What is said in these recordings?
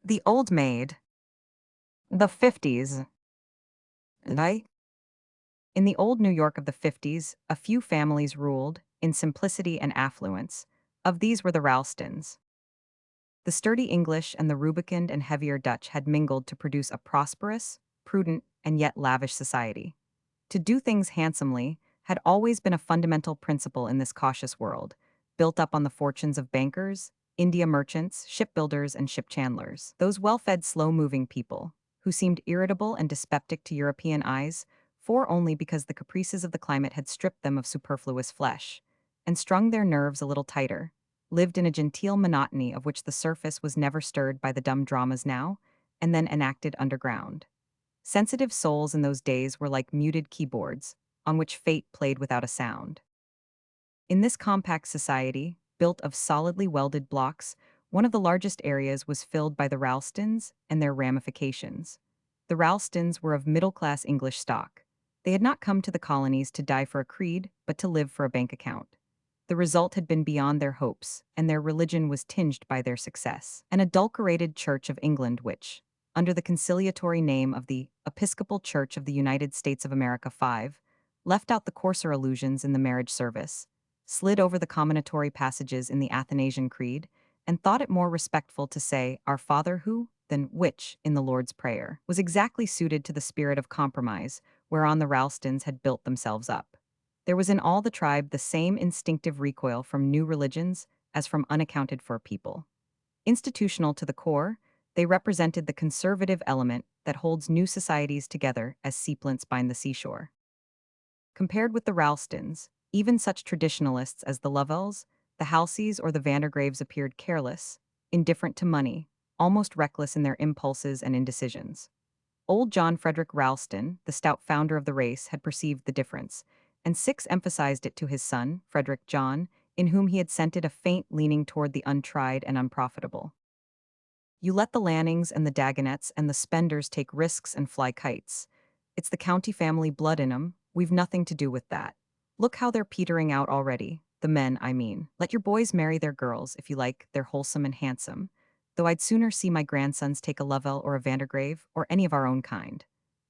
The Old Maid. The Fifties. I. In the old New York of the 50s, a few families ruled, in simplicity and affluence. Of these were the Ralstons. The sturdy English and the rubicund and heavier Dutch had mingled to produce a prosperous, prudent, and yet lavish society. To do things handsomely had always been a fundamental principle in this cautious world, built up on the fortunes of bankers, India merchants, shipbuilders, and ship chandlers. Those well-fed, slow-moving people, who seemed irritable and dyspeptic to European eyes, for only because the caprices of the climate had stripped them of superfluous flesh, and strung their nerves a little tighter, lived in a genteel monotony of which the surface was never stirred by the dumb dramas now, and then enacted underground. Sensitive souls in those days were like muted keyboards, on which fate played without a sound. In this compact society, built of solidly welded blocks, one of the largest areas was filled by the Ralstons and their ramifications. The Ralstons were of middle-class English stock. They had not come to the colonies to die for a creed, but to live for a bank account. The result had been beyond their hopes, and their religion was tinged by their success. An adulterated Church of England which, under the conciliatory name of the Episcopal Church of the United States of America 5, left out the coarser allusions in the marriage service, slid over the comminatory passages in the Athanasian Creed, and thought it more respectful to say, "Our Father who," than "which," in the Lord's Prayer, was exactly suited to the spirit of compromise whereon the Ralstons had built themselves up. There was in all the tribe the same instinctive recoil from new religions as from unaccounted-for people. Institutional to the core, they represented the conservative element that holds new societies together as seaplants bind the seashore. Compared with the Ralstons, even such traditionalists as the Lovells, the Halseys, or the Vandergraves appeared careless, indifferent to money, almost reckless in their impulses and indecisions. Old John Frederick Ralston, the stout founder of the race, had perceived the difference, and emphasized it to his son, Frederick John, in whom he had scented a faint leaning toward the untried and unprofitable. You let the Lannings and the Dagonets and the Spenders take risks and fly kites. It's the county family blood in 'em, we've nothing to do with that. Look how they're petering out already, the men, I mean. Let your boys marry their girls, if you like, they're wholesome and handsome, though I'd sooner see my grandsons take a Lovell or a Vandergrave, or any of our own kind.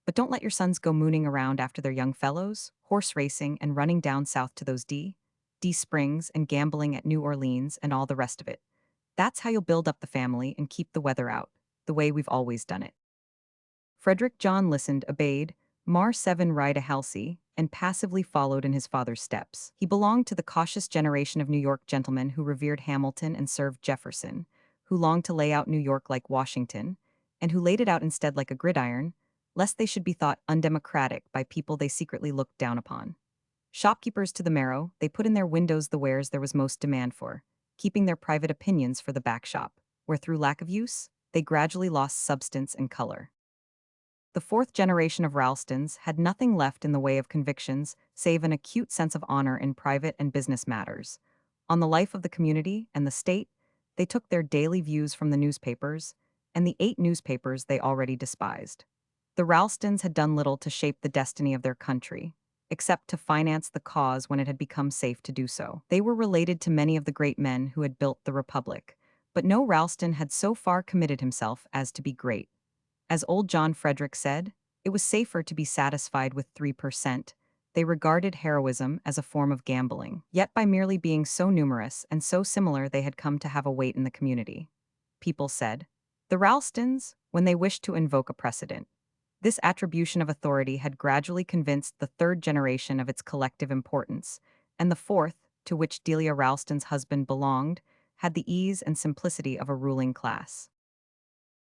But don't let your sons go mooning around after their young fellows, horse racing and running down south to those D Springs and gambling at New Orleans and all the rest of it. That's how you'll build up the family and keep the weather out, the way we've always done it." Frederick John listened, obeyed, Mar 7 ride a Halsey, and passively followed in his father's steps. He belonged to the cautious generation of New York gentlemen who revered Hamilton and served Jefferson, who longed to lay out New York like Washington, and who laid it out instead like a gridiron, lest they should be thought undemocratic by people they secretly looked down upon. Shopkeepers to the marrow, they put in their windows the wares there was most demand for, keeping their private opinions for the back shop, where through lack of use, they gradually lost substance and color. The fourth generation of Ralstons had nothing left in the way of convictions save an acute sense of honor in private and business matters. On the life of the community and the state, they took their daily views from the newspapers, and the 8 newspapers they already despised. The Ralstons had done little to shape the destiny of their country, except to finance the cause when it had become safe to do so. They were related to many of the great men who had built the Republic, but no Ralston had so far committed himself as to be great. As old John Frederick said, it was safer to be satisfied with 3%. They regarded heroism as a form of gambling, yet by merely being so numerous and so similar they had come to have a weight in the community. People said, "The Ralstons," when they wished to invoke a precedent. This attribution of authority had gradually convinced the third generation of its collective importance, and the fourth, to which Delia Ralston's husband belonged, had the ease and simplicity of a ruling class.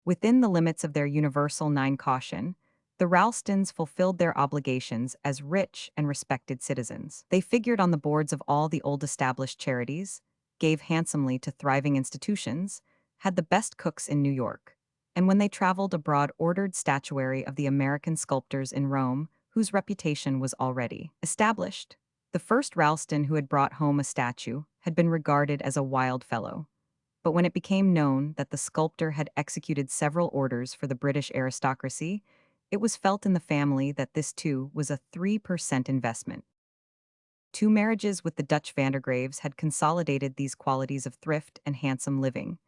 Within the limits of their universal 9 caution, the Ralstons fulfilled their obligations as rich and respected citizens. They figured on the boards of all the old established charities, gave handsomely to thriving institutions, had the best cooks in New York, and when they traveled abroad ordered statuary of the American sculptors in Rome, whose reputation was already established. The first Ralston who had brought home a statue had been regarded as a wild fellow, but when it became known that the sculptor had executed several orders for the British aristocracy, it was felt in the family that this too was a 3% investment. 2 marriages with the Dutch Vandergraves had consolidated these qualities of thrift and handsome living,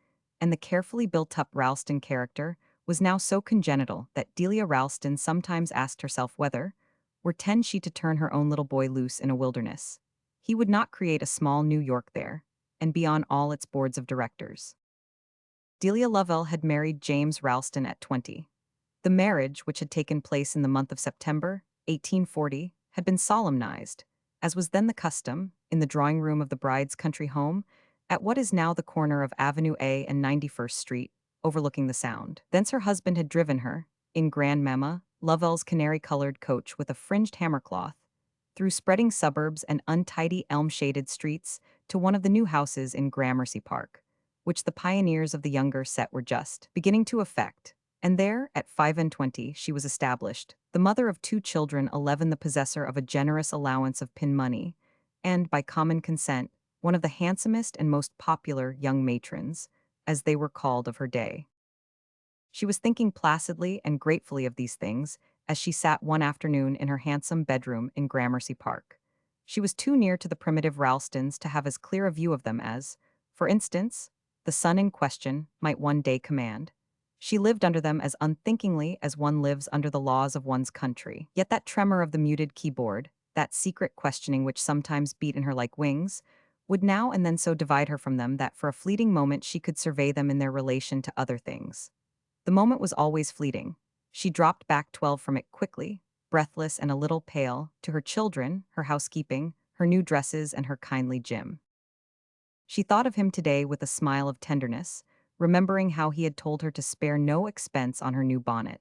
and the carefully built-up Ralston character was now so congenital that Delia Ralston sometimes asked herself whether, were she to turn her own little boy loose in a wilderness, he would not create a small New York there, and be on all its boards of directors. Delia Lovell had married James Ralston at 20. The marriage, which had taken place in the month of September, 1840, had been solemnized, as was then the custom, in the drawing room of the bride's country home, at what is now the corner of Avenue A and 91st Street, overlooking the Sound. Thence her husband had driven her, in Grandmamma Lovell's canary-colored coach with a fringed hammercloth, through spreading suburbs and untidy elm-shaded streets to one of the new houses in Gramercy Park, which the pioneers of the younger set were just beginning to effect. And there, at 25, she was established, the mother of 2 children, 11, the possessor of a generous allowance of pin money, and, by common consent, one of the handsomest and most popular young matrons, as they were called of her day. She was thinking placidly and gratefully of these things as she sat one afternoon in her handsome bedroom in Gramercy Park. She was too near to the primitive Ralstons to have as clear a view of them as, for instance, the son in question might one day command. She lived under them as unthinkingly as one lives under the laws of one's country. Yet that tremor of the muted keyboard, that secret questioning which sometimes beat in her like wings, would now and then so divide her from them that for a fleeting moment she could survey them in their relation to other things. The moment was always fleeting. She dropped back 12 from it quickly, breathless and a little pale, to her children, her housekeeping, her new dresses, and her kindly Jim. She thought of him today with a smile of tenderness, remembering how he had told her to spare no expense on her new bonnet.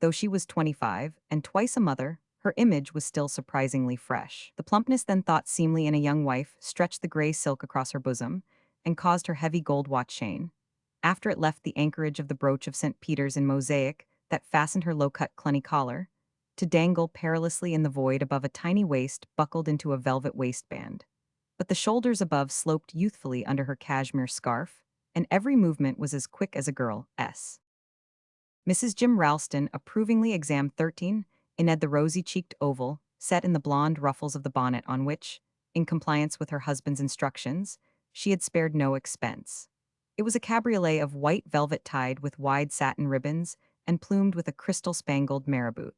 Though she was 25 and twice a mother, her image was still surprisingly fresh. The plumpness then thought seemly in a young wife stretched the gray silk across her bosom and caused her heavy gold watch chain, after it left the anchorage of the brooch of St. Peter's in mosaic that fastened her low-cut clunny collar, to dangle perilously in the void above a tiny waist buckled into a velvet waistband. But the shoulders above sloped youthfully under her cashmere scarf, and every movement was as quick as a girl's. Mrs. Jim Ralston approvingly examined 13, in the rosy-cheeked oval, set in the blonde ruffles of the bonnet on which, in compliance with her husband's instructions, she had spared no expense. It was a cabriolet of white velvet tied with wide satin ribbons and plumed with a crystal-spangled marabout,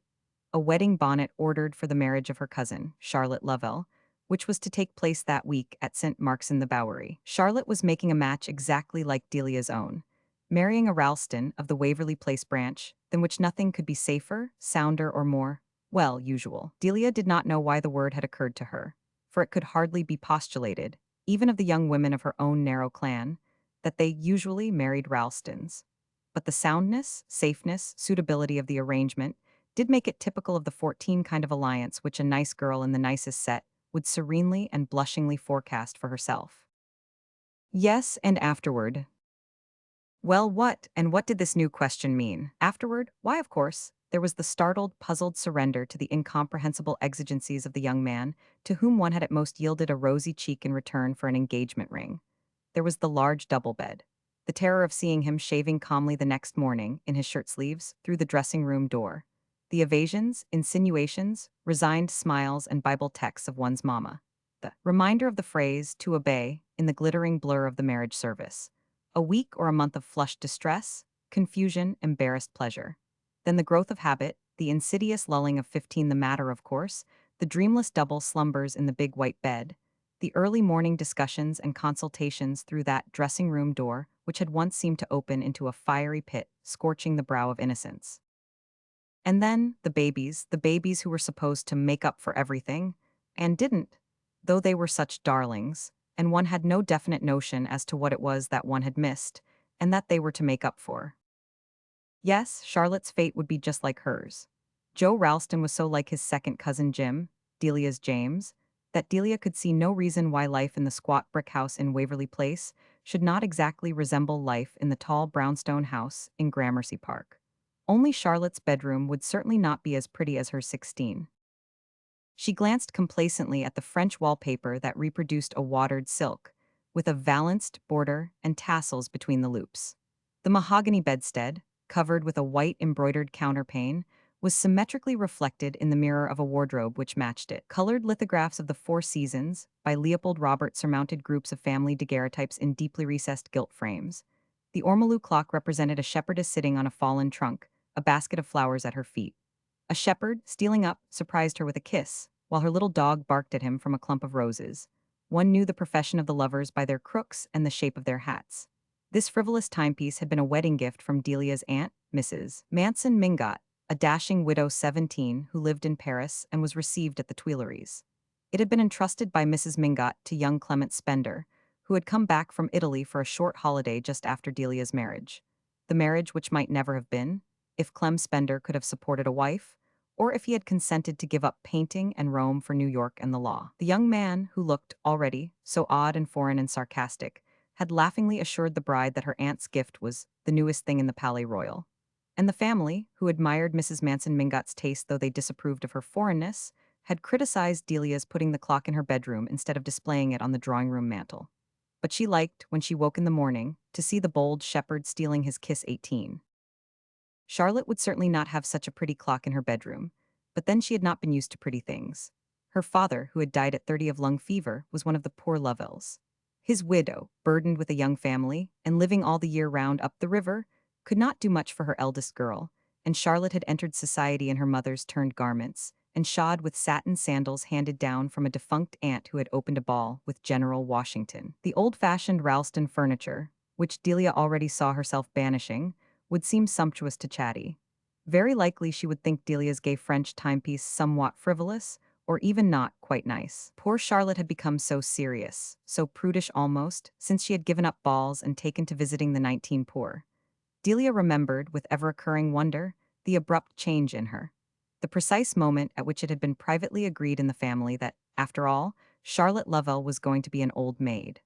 a wedding bonnet ordered for the marriage of her cousin, Charlotte Lovell, which was to take place that week at St. Mark's in the Bowery. Charlotte was making a match exactly like Delia's own, marrying a Ralston of the Waverly Place branch, than which nothing could be safer, sounder, or more, well, usual. Delia did not know why the word had occurred to her, for it could hardly be postulated, even of the young women of her own narrow clan, that they usually married Ralstons. But the soundness, safeness, suitability of the arrangement did make it typical of the 14 kind of alliance which a nice girl in the nicest set would serenely and blushingly forecast for herself. Yes, and afterward. Well, what did this new question mean? Afterward? Why, of course, there was the startled, puzzled surrender to the incomprehensible exigencies of the young man, to whom one had at most yielded a rosy cheek in return for an engagement ring. There was the large double bed. The terror of seeing him shaving calmly the next morning, in his shirt sleeves, through the dressing-room door. The evasions, insinuations, resigned smiles, and Bible texts of one's mamma. The reminder of the phrase, to obey, in the glittering blur of the marriage service. A week or a month of flushed distress, confusion, embarrassed pleasure. Then the growth of habit, the insidious lulling of 15, the matter, of course, the dreamless double slumbers in the big white bed, the early morning discussions and consultations through that dressing-room door which had once seemed to open into a fiery pit, scorching the brow of innocence. And then the babies who were supposed to make up for everything, and didn't, though they were such darlings, and one had no definite notion as to what it was that one had missed, and that they were to make up for. Yes, Charlotte's fate would be just like hers. Joe Ralston was so like his second cousin Jim, Delia's James, that Delia could see no reason why life in the squat brick house in Waverly Place should not exactly resemble life in the tall brownstone house in Gramercy Park. Only Charlotte's bedroom would certainly not be as pretty as her 16. She glanced complacently at the French wallpaper that reproduced a watered silk, with a valanced border and tassels between the loops. The mahogany bedstead, covered with a white embroidered counterpane, was symmetrically reflected in the mirror of a wardrobe which matched it. Colored lithographs of the Four Seasons by Leopold Robert surmounted groups of family daguerreotypes in deeply recessed gilt frames. The ormolu clock represented a shepherdess sitting on a fallen trunk, a basket of flowers at her feet. A shepherd, stealing up, surprised her with a kiss, while her little dog barked at him from a clump of roses. One knew the profession of the lovers by their crooks and the shape of their hats. This frivolous timepiece had been a wedding gift from Delia's aunt, Mrs. Manson Mingot, a dashing widow 17 who lived in Paris and was received at the Tuileries. It had been entrusted by Mrs. Mingot to young Clement Spender, who had come back from Italy for a short holiday just after Delia's marriage. The marriage which might never have been, if Clem Spender could have supported a wife, or if he had consented to give up painting and Rome for New York and the law. The young man, who looked, already, so odd and foreign and sarcastic, had laughingly assured the bride that her aunt's gift was the newest thing in the Palais Royal. And the family, who admired Mrs. Manson Mingot's taste though they disapproved of her foreignness, had criticized Delia's putting the clock in her bedroom instead of displaying it on the drawing-room mantel. But she liked, when she woke in the morning, to see the bold shepherd stealing his kiss 18. Charlotte would certainly not have such a pretty clock in her bedroom, but then she had not been used to pretty things. Her father, who had died at 30 of lung fever, was one of the poor Lovells. His widow, burdened with a young family, and living all the year round up the river, could not do much for her eldest girl, and Charlotte had entered society in her mother's turned garments, and shod with satin sandals handed down from a defunct aunt who had opened a ball with General Washington. The old-fashioned Ralston furniture, which Delia already saw herself banishing, would seem sumptuous to Chatty. Very likely she would think Delia's gay French timepiece somewhat frivolous, or even not quite nice. Poor Charlotte had become so serious, so prudish almost, since she had given up balls and taken to visiting the 19 poor. Delia remembered, with ever-occurring wonder, the abrupt change in her. The precise moment at which it had been privately agreed in the family that, after all, Charlotte Lovell was going to be an old maid.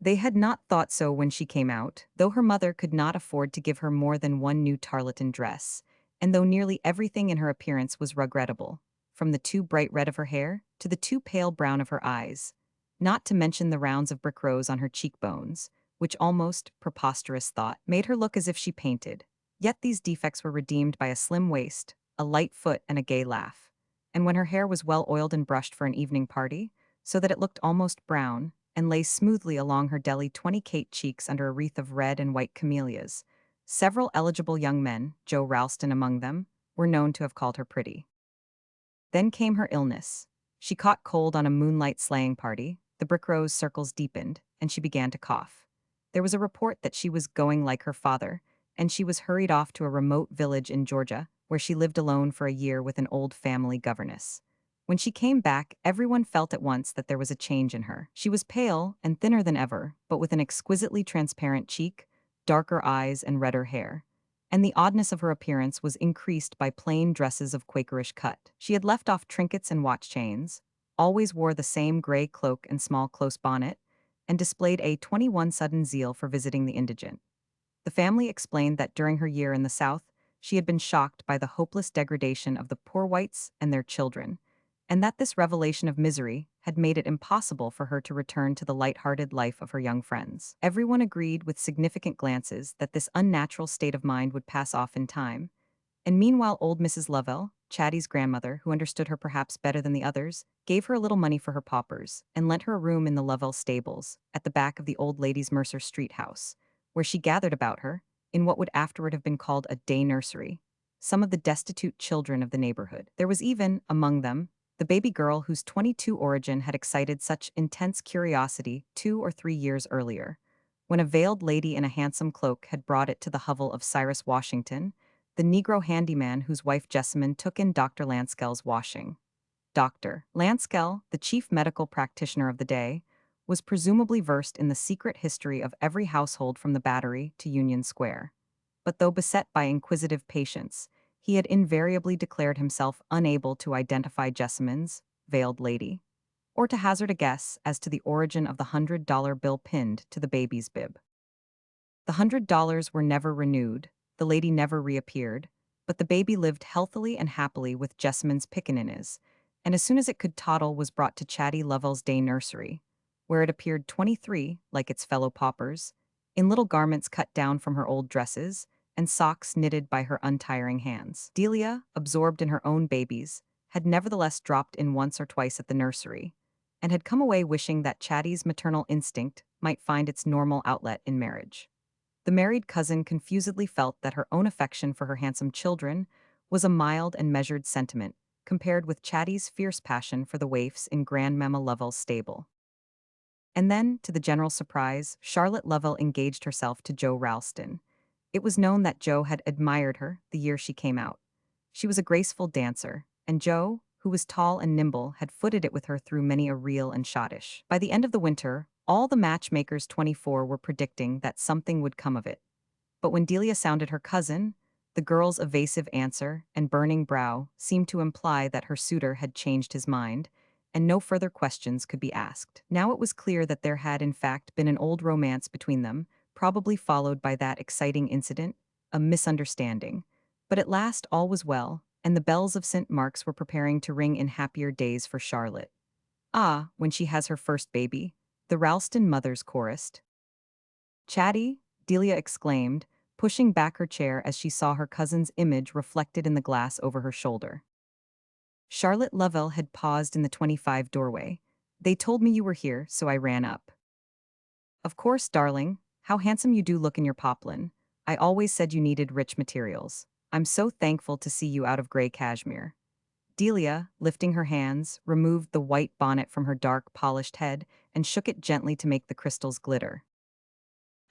They had not thought so when she came out, though her mother could not afford to give her more than one new tarlatan dress, and though nearly everything in her appearance was regrettable, from the too bright red of her hair to the too pale brown of her eyes, not to mention the rounds of brick rose on her cheekbones, which almost, preposterous thought, made her look as if she painted. Yet these defects were redeemed by a slim waist, a light foot, and a gay laugh. And when her hair was well oiled and brushed for an evening party, so that it looked almost brown, and lay smoothly along her deli 20-cate cheeks under a wreath of red and white camellias, several eligible young men, Joe Ralston among them, were known to have called her pretty. Then came her illness. She caught cold on a moonlight sleighing party, the brick rose circles deepened, and she began to cough. There was a report that she was going like her father, and she was hurried off to a remote village in Georgia, where she lived alone for a year with an old family governess. When she came back, everyone felt at once that there was a change in her. She was pale and thinner than ever, but with an exquisitely transparent cheek, darker eyes, and redder hair. And the oddness of her appearance was increased by plain dresses of Quakerish cut. She had left off trinkets and watch chains, always wore the same gray cloak and small close bonnet, and displayed a 21 sudden zeal for visiting the indigent. The family explained that during her year in the South, she had been shocked by the hopeless degradation of the poor whites and their children, and that this revelation of misery had made it impossible for her to return to the light-hearted life of her young friends. Everyone agreed with significant glances that this unnatural state of mind would pass off in time, and meanwhile old Mrs. Lovell, Chatty's grandmother, who understood her perhaps better than the others, gave her a little money for her paupers, and lent her a room in the Lovell stables, at the back of the old ladies' Mercer Street house, where she gathered about her, in what would afterward have been called a day nursery, some of the destitute children of the neighborhood. There was even, among them, the baby girl whose 22 origin had excited such intense curiosity 2 or 3 years earlier, when a veiled lady in a handsome cloak had brought it to the hovel of Cyrus Washington, the Negro handyman whose wife Jessamine took in Dr. Lanskell's washing. Dr. Lanskell, the chief medical practitioner of the day, was presumably versed in the secret history of every household from the Battery to Union Square. But though beset by inquisitive patients, he had invariably declared himself unable to identify Jessamine's veiled lady, or to hazard a guess as to the origin of the $100 bill pinned to the baby's bib. The $100 were never renewed, the lady never reappeared, but the baby lived healthily and happily with Jessamine's pickaninnies, and as soon as it could toddle was brought to Chatty Lovell's day nursery, where it appeared 23, like its fellow paupers, in little garments cut down from her old dresses, and socks knitted by her untiring hands. Delia, absorbed in her own babies, had nevertheless dropped in once or twice at the nursery, and had come away wishing that Chatty's maternal instinct might find its normal outlet in marriage. The married cousin confusedly felt that her own affection for her handsome children was a mild and measured sentiment, compared with Chatty's fierce passion for the waifs in Grandmamma Lovell's stable. And then, to the general surprise, Charlotte Lovell engaged herself to Joe Ralston. It was known that Joe had admired her the year she came out. She was a graceful dancer, and Joe, who was tall and nimble, had footed it with her through many a reel and schottische. By the end of the winter, all the matchmakers 24 were predicting that something would come of it. But when Delia sounded her cousin, the girl's evasive answer and burning brow seemed to imply that her suitor had changed his mind, and no further questions could be asked. Now it was clear that there had in fact been an old romance between them, probably followed by that exciting incident, a misunderstanding. But at last all was well, and the bells of St. Mark's were preparing to ring in happier days for Charlotte. Ah, when she has her first baby, the Ralston mothers chorused. Chatty, Delia exclaimed, pushing back her chair as she saw her cousin's image reflected in the glass over her shoulder. Charlotte Lovell had paused in the 25 doorway. They told me you were here, so I ran up. Of course, darling, how handsome you do look in your poplin. I always said you needed rich materials. I'm so thankful to see you out of gray cashmere. Delia, lifting her hands, removed the white bonnet from her dark, polished head and shook it gently to make the crystals glitter.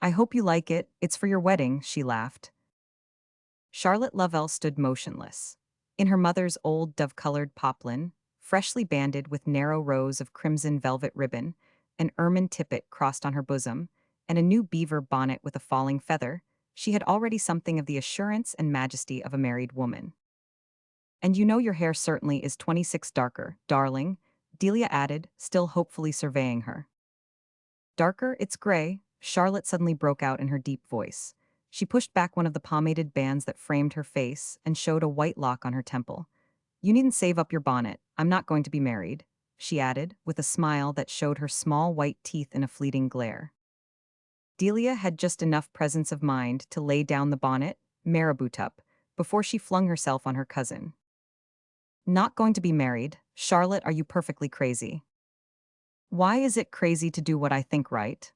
I hope you like it, it's for your wedding, she laughed. Charlotte Lovell stood motionless. In her mother's old dove-colored poplin, freshly banded with narrow rows of crimson velvet ribbon, an ermine tippet crossed on her bosom, and a new beaver bonnet with a falling feather, she had already something of the assurance and majesty of a married woman. And you know your hair certainly is 26 darker, darling, Delia added, still hopefully surveying her. Darker, it's gray, Charlotte suddenly broke out in her deep voice. She pushed back one of the pomaded bands that framed her face and showed a white lock on her temple. You needn't save up your bonnet, I'm not going to be married, she added, with a smile that showed her small white teeth in a fleeting glare. Delia had just enough presence of mind to lay down the bonnet, marabouted up, before she flung herself on her cousin. Not going to be married, Charlotte, are you perfectly crazy? Why is it crazy to do what I think right?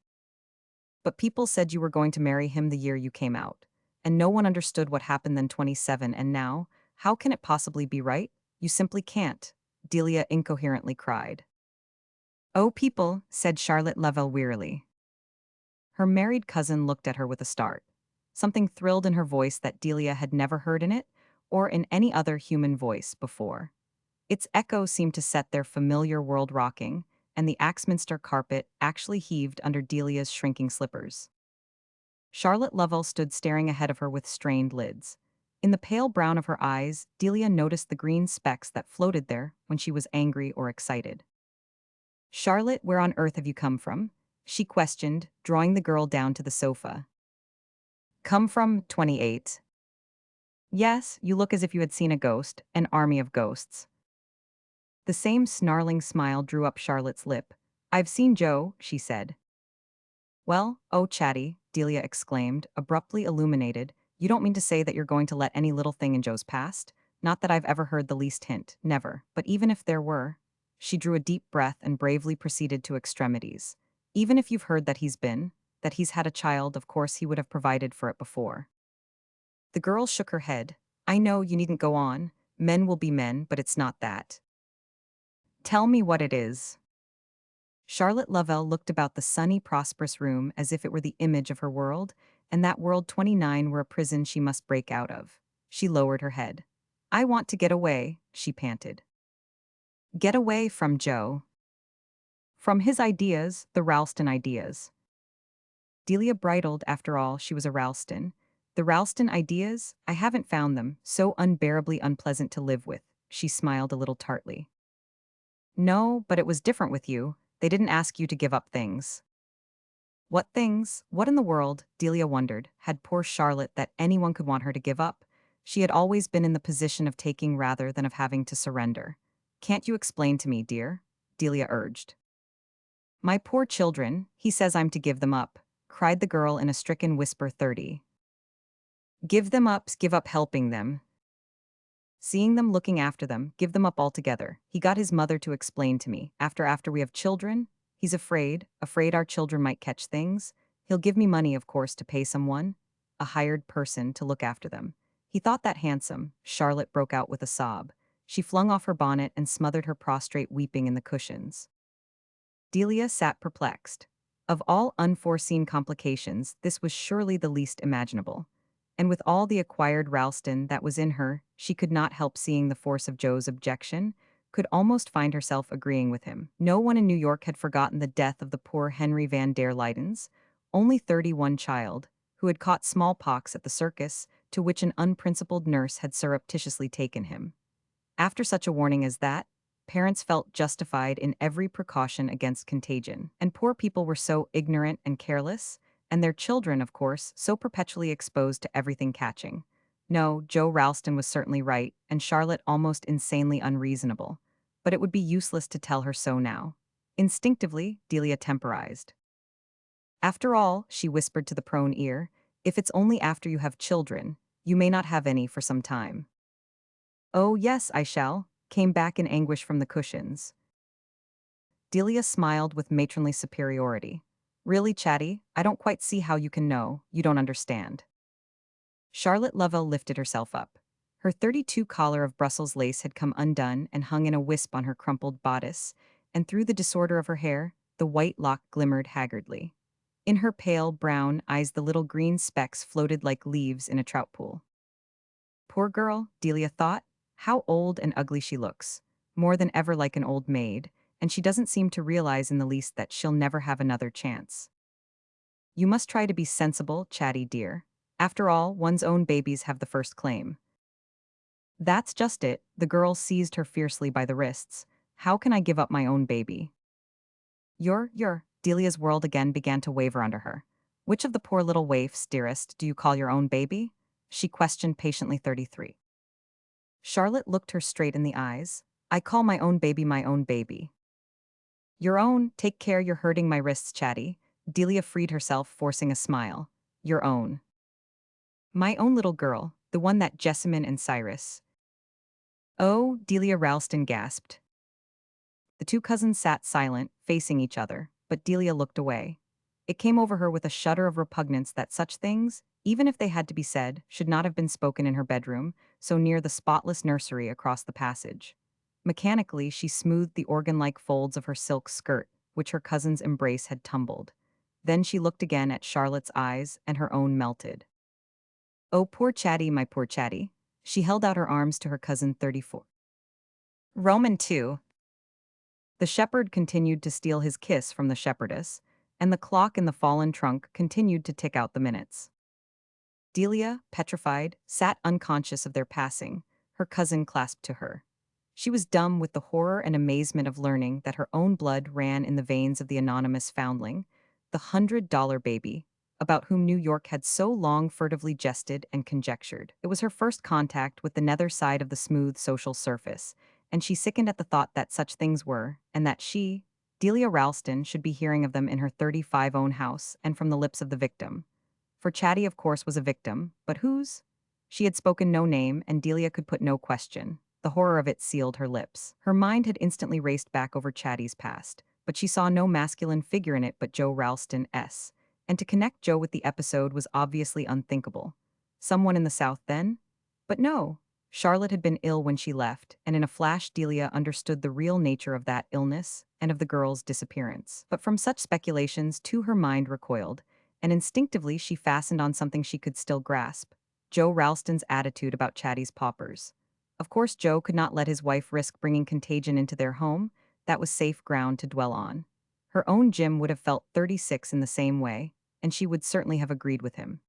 But people said you were going to marry him the year you came out, and no one understood what happened then 27 and now, how can it possibly be right? You simply can't, Delia incoherently cried. Oh people, said Charlotte Lovell wearily. Her married cousin looked at her with a start. Something thrilled in her voice that Delia had never heard in it, or in any other human voice before. Its echo seemed to set their familiar world rocking, and the Axminster carpet actually heaved under Delia's shrinking slippers. Charlotte Lovell stood staring ahead of her with strained lids. In the pale brown of her eyes, Delia noticed the green specks that floated there when she was angry or excited. Charlotte, where on earth have you come from? She questioned, drawing the girl down to the sofa. Come from 28. Yes, you look as if you had seen a ghost, an army of ghosts. The same snarling smile drew up Charlotte's lip. I've seen Joe, she said. Well, oh Chatty, Delia exclaimed, abruptly illuminated, you don't mean to say that you're going to let any little thing in Joe's past? Not that I've ever heard the least hint, never, but even if there were. She drew a deep breath and bravely proceeded to extremities. Even if you've heard that he's had a child, of course he would have provided for it before. The girl shook her head. I know, you needn't go on. Men will be men, but it's not that. Tell me what it is. Charlotte Lovell looked about the sunny, prosperous room as if it were the image of her world, and that world 29 were a prison she must break out of. She lowered her head. I want to get away, she panted. Get away from Joe. From his ideas, the Ralston ideas. Delia bridled, after all, she was a Ralston. The Ralston ideas? I haven't found them, so unbearably unpleasant to live with, she smiled a little tartly. No, but it was different with you. They didn't ask you to give up things. What things? What in the world, Delia wondered, had poor Charlotte that anyone could want her to give up? She had always been in the position of taking rather than of having to surrender. Can't you explain to me, dear? Delia urged. My poor children, he says I'm to give them up, cried the girl in a stricken whisper 30. Give them up, give up helping them. Seeing them, looking after them, give them up altogether. He got his mother to explain to me. After we have children, he's afraid our children might catch things. He'll give me money, of course, to pay someone, a hired person, to look after them. He thought that handsome. Charlotte broke out with a sob. She flung off her bonnet and smothered her prostrate weeping in the cushions. Delia sat perplexed. Of all unforeseen complications, this was surely the least imaginable. And with all the acquired Ralston that was in her, she could not help seeing the force of Joe's objection, could almost find herself agreeing with him. No one in New York had forgotten the death of the poor Henry Van der Leydens, only 31 child, who had caught smallpox at the circus, to which an unprincipled nurse had surreptitiously taken him. After such a warning as that, parents felt justified in every precaution against contagion, and poor people were so ignorant and careless, and their children, of course, so perpetually exposed to everything catching. No, Joe Ralston was certainly right, and Charlotte almost insanely unreasonable. But it would be useless to tell her so now. Instinctively, Delia temporized. After all, she whispered to the prone ear, if it's only after you have children, you may not have any for some time. Oh, yes, I shall, came back in anguish from the cushions. Delia smiled with matronly superiority. Really, Chatty, I don't quite see how you can know, you don't understand. Charlotte Lovell lifted herself up. Her 32 collar of Brussels lace had come undone and hung in a wisp on her crumpled bodice, and through the disorder of her hair, the white lock glimmered haggardly. In her pale brown eyes the little green specks floated like leaves in a trout pool. Poor girl, Delia thought, how old and ugly she looks, more than ever like an old maid, and she doesn't seem to realize in the least that she'll never have another chance. You must try to be sensible, Chatty dear. After all, one's own babies have the first claim. That's just it, the girl seized her fiercely by the wrists. How can I give up my own baby? Delia's world again began to waver under her. Which of the poor little waifs, dearest, do you call your own baby? She questioned patiently. 33. Charlotte looked her straight in the eyes. I call my own baby my own baby. Your own, take care you're hurting my wrists, Chatty. Delia freed herself, forcing a smile. Your own. My own little girl, the one that Jessamine and Cyrus. Oh, Delia Ralston gasped. The two cousins sat silent, facing each other, but Delia looked away. It came over her with a shudder of repugnance that such things, even if they had to be said, should not have been spoken in her bedroom, so near the spotless nursery across the passage. Mechanically, she smoothed the organ-like folds of her silk skirt, which her cousin's embrace had tumbled. Then she looked again at Charlotte's eyes, and her own melted. Oh, poor Chatty, my poor Chatty. She held out her arms to her cousin. 34. Roman 2. The shepherd continued to steal his kiss from the shepherdess, and the clock in the fallen trunk continued to tick out the minutes. Delia, petrified, sat unconscious of their passing, her cousin clasped to her. She was dumb with the horror and amazement of learning that her own blood ran in the veins of the anonymous foundling, the $100 baby, about whom New York had so long furtively jested and conjectured. It was her first contact with the nether side of the smooth social surface, and she sickened at the thought that such things were, and that she, Delia Ralston, should be hearing of them in her 35 own house and from the lips of the victim. For Chatty, of course, was a victim, but whose? She had spoken no name, and Delia could put no question. The horror of it sealed her lips. Her mind had instantly raced back over Chatty's past, but she saw no masculine figure in it but Joe Ralston S. And to connect Joe with the episode was obviously unthinkable. Someone in the South then? But no. Charlotte had been ill when she left, and in a flash Delia understood the real nature of that illness and of the girl's disappearance. But from such speculations too her mind recoiled, and instinctively she fastened on something she could still grasp, Joe Ralston's attitude about Chatty's paupers. Of course Joe could not let his wife risk bringing contagion into their home. That was safe ground to dwell on. Her own Jim would have felt 36 in the same way, and she would certainly have agreed with him.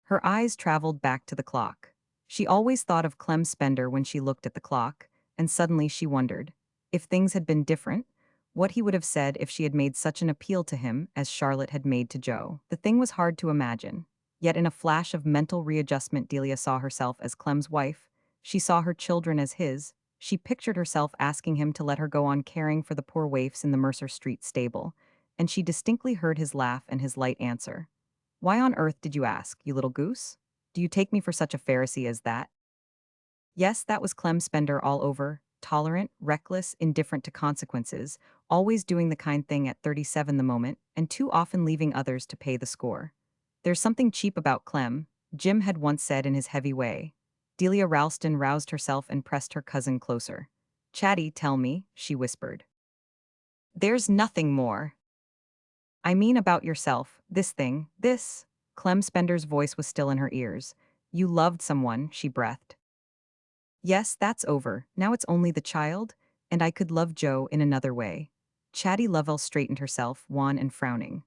Her eyes traveled back to the clock. She always thought of Clem Spender when she looked at the clock, and suddenly she wondered, if things had been different, what he would have said if she had made such an appeal to him as Charlotte had made to Joe. The thing was hard to imagine, yet in a flash of mental readjustment Delia saw herself as Clem's wife, she saw her children as his, she pictured herself asking him to let her go on caring for the poor waifs in the Mercer Street stable, and she distinctly heard his laugh and his light answer. Why on earth did you ask, you little goose? Do you take me for such a Pharisee as that? Yes, that was Clem Spender all over, tolerant, reckless, indifferent to consequences, always doing the kind thing at 37 the moment, and too often leaving others to pay the score. There's something cheap about Clem, Jim had once said in his heavy way. Delia Ralston roused herself and pressed her cousin closer. Chatty, tell me, she whispered. There's nothing more. I mean about yourself, this thing, this. Clem Spender's voice was still in her ears. You loved someone, she breathed. Yes, that's over. Now it's only the child, and I could love Joe in another way. Chatty Lovell straightened herself, wan and frowning.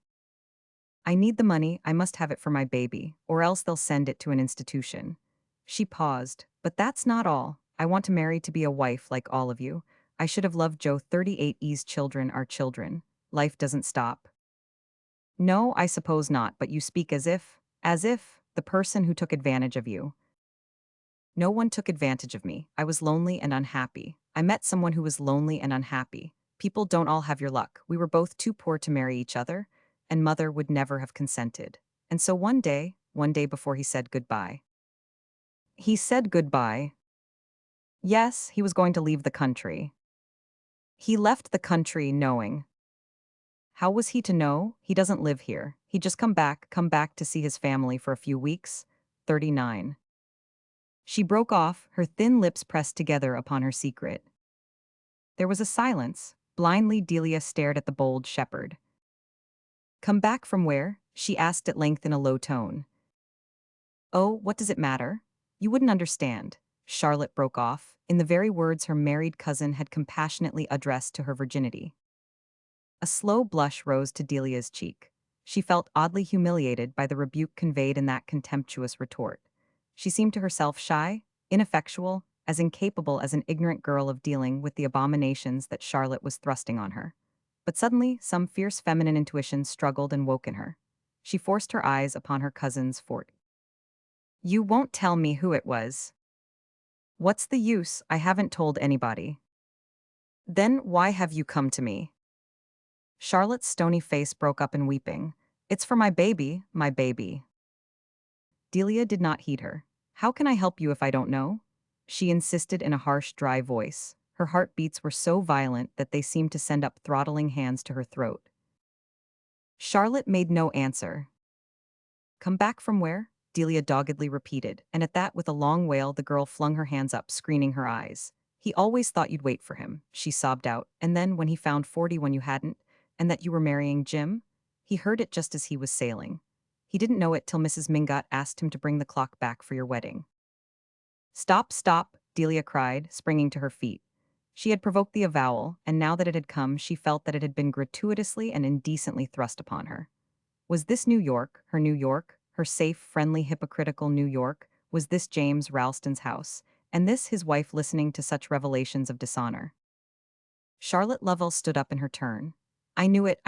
I need the money, I must have it for my baby, or else they'll send it to an institution. She paused, but that's not all. I want to marry to be a wife like all of you. I should have loved Joe 38's children are children. Life doesn't stop. No, I suppose not, but you speak as if, the person who took advantage of you. No one took advantage of me. I was lonely and unhappy. I met someone who was lonely and unhappy. People don't all have your luck. We were both too poor to marry each other, and mother would never have consented. And so one day before he said goodbye. He said goodbye. Yes, he was going to leave the country. He left the country knowing. How was he to know? He doesn't live here. He'd just come back to see his family for a few weeks. 39. She broke off, her thin lips pressed together upon her secret. There was a silence. Blindly Delia stared at the bold shepherd. Come back from where? She asked at length in a low tone. Oh, what does it matter? You wouldn't understand. Charlotte broke off, in the very words her married cousin had compassionately addressed to her virginity. A slow blush rose to Delia's cheek. She felt oddly humiliated by the rebuke conveyed in that contemptuous retort. She seemed to herself shy, ineffectual, as incapable as an ignorant girl of dealing with the abominations that Charlotte was thrusting on her. But suddenly, some fierce feminine intuition struggled and woke in her. She forced her eyes upon her cousin's fort. You won't tell me who it was. What's the use? I haven't told anybody. Then why have you come to me? Charlotte's stony face broke up in weeping. It's for my baby, my baby. Delia did not heed her. How can I help you if I don't know? She insisted in a harsh, dry voice. Her heartbeats were so violent that they seemed to send up throttling hands to her throat. Charlotte made no answer. Come back from where? Delia doggedly repeated, and at that with a long wail the girl flung her hands up, screening her eyes. He always thought you'd wait for him, she sobbed out, and then when he found 40 when you hadn't, and that you were marrying Jim? He heard it just as he was sailing. He didn't know it till Mrs. Mingot asked him to bring the clock back for your wedding. Stop, stop, Delia cried, springing to her feet. She had provoked the avowal, and now that it had come she felt that it had been gratuitously and indecently thrust upon her. Was this New York, her safe, friendly, hypocritical New York? Was this James Ralston's house, and this his wife listening to such revelations of dishonor? Charlotte Lovell stood up in her turn. I knew it,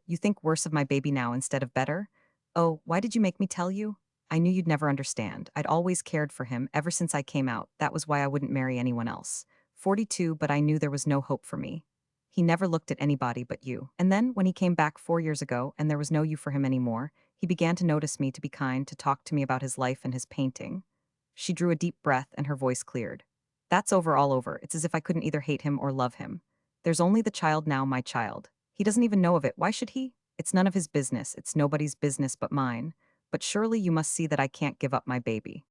you think worse of my baby now instead of better? Oh, why did you make me tell you? I knew you'd never understand. I'd always cared for him, ever since I came out. That was why I wouldn't marry anyone else. 42, but I knew there was no hope for me. He never looked at anybody but you. And then, when he came back 4 years ago and there was no you for him anymore, he began to notice me, to be kind, to talk to me about his life and his painting. She drew a deep breath and her voice cleared. That's over, all over. It's as if I couldn't either hate him or love him. There's only the child now, my child. He doesn't even know of it. Why should he? It's none of his business. It's nobody's business but mine. But surely you must see that I can't give up my baby.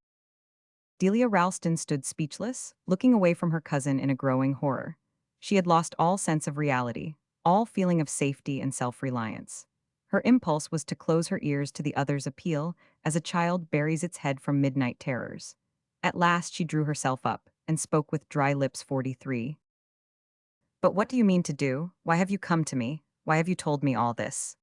Delia Ralston stood speechless, looking away from her cousin in a growing horror. She had lost all sense of reality, all feeling of safety and self-reliance. Her impulse was to close her ears to the other's appeal, as a child buries its head from midnight terrors. At last she drew herself up, and spoke with dry lips. 43. But what do you mean to do? Why have you come to me? Why have you told me all this?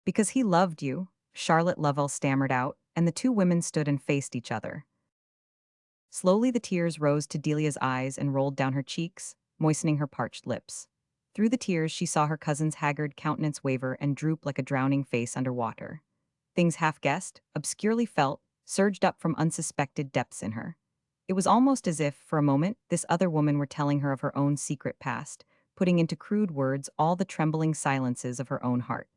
Because he loved you, Charlotte Lovell stammered out, and the two women stood and faced each other. Slowly the tears rose to Delia's eyes and rolled down her cheeks, moistening her parched lips. Through the tears she saw her cousin's haggard countenance waver and droop like a drowning face under water. Things half-guessed, obscurely felt, surged up from unsuspected depths in her. It was almost as if, for a moment, this other woman were telling her of her own secret past, putting into crude words all the trembling silences of her own heart.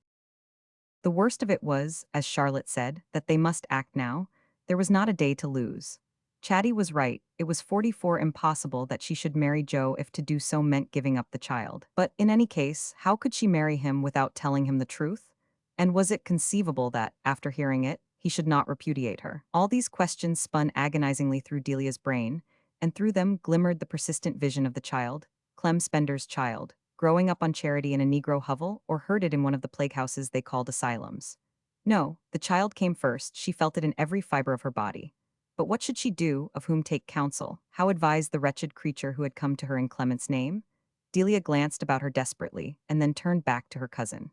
The worst of it was, as Charlotte said, that they must act now. There was not a day to lose. Chatty was right. It was 44 impossible that she should marry Joe if to do so meant giving up the child. But in any case, how could she marry him without telling him the truth? And was it conceivable that, after hearing it, he should not repudiate her? All these questions spun agonizingly through Delia's brain, and through them glimmered the persistent vision of the child, Clem Spender's child, growing up on charity in a Negro hovel or herded in one of the plague houses they called asylums. No, the child came first. She felt it in every fiber of her body. But what should she do, of whom take counsel? How advise the wretched creature who had come to her in Clement's name? Delia glanced about her desperately, and then turned back to her cousin.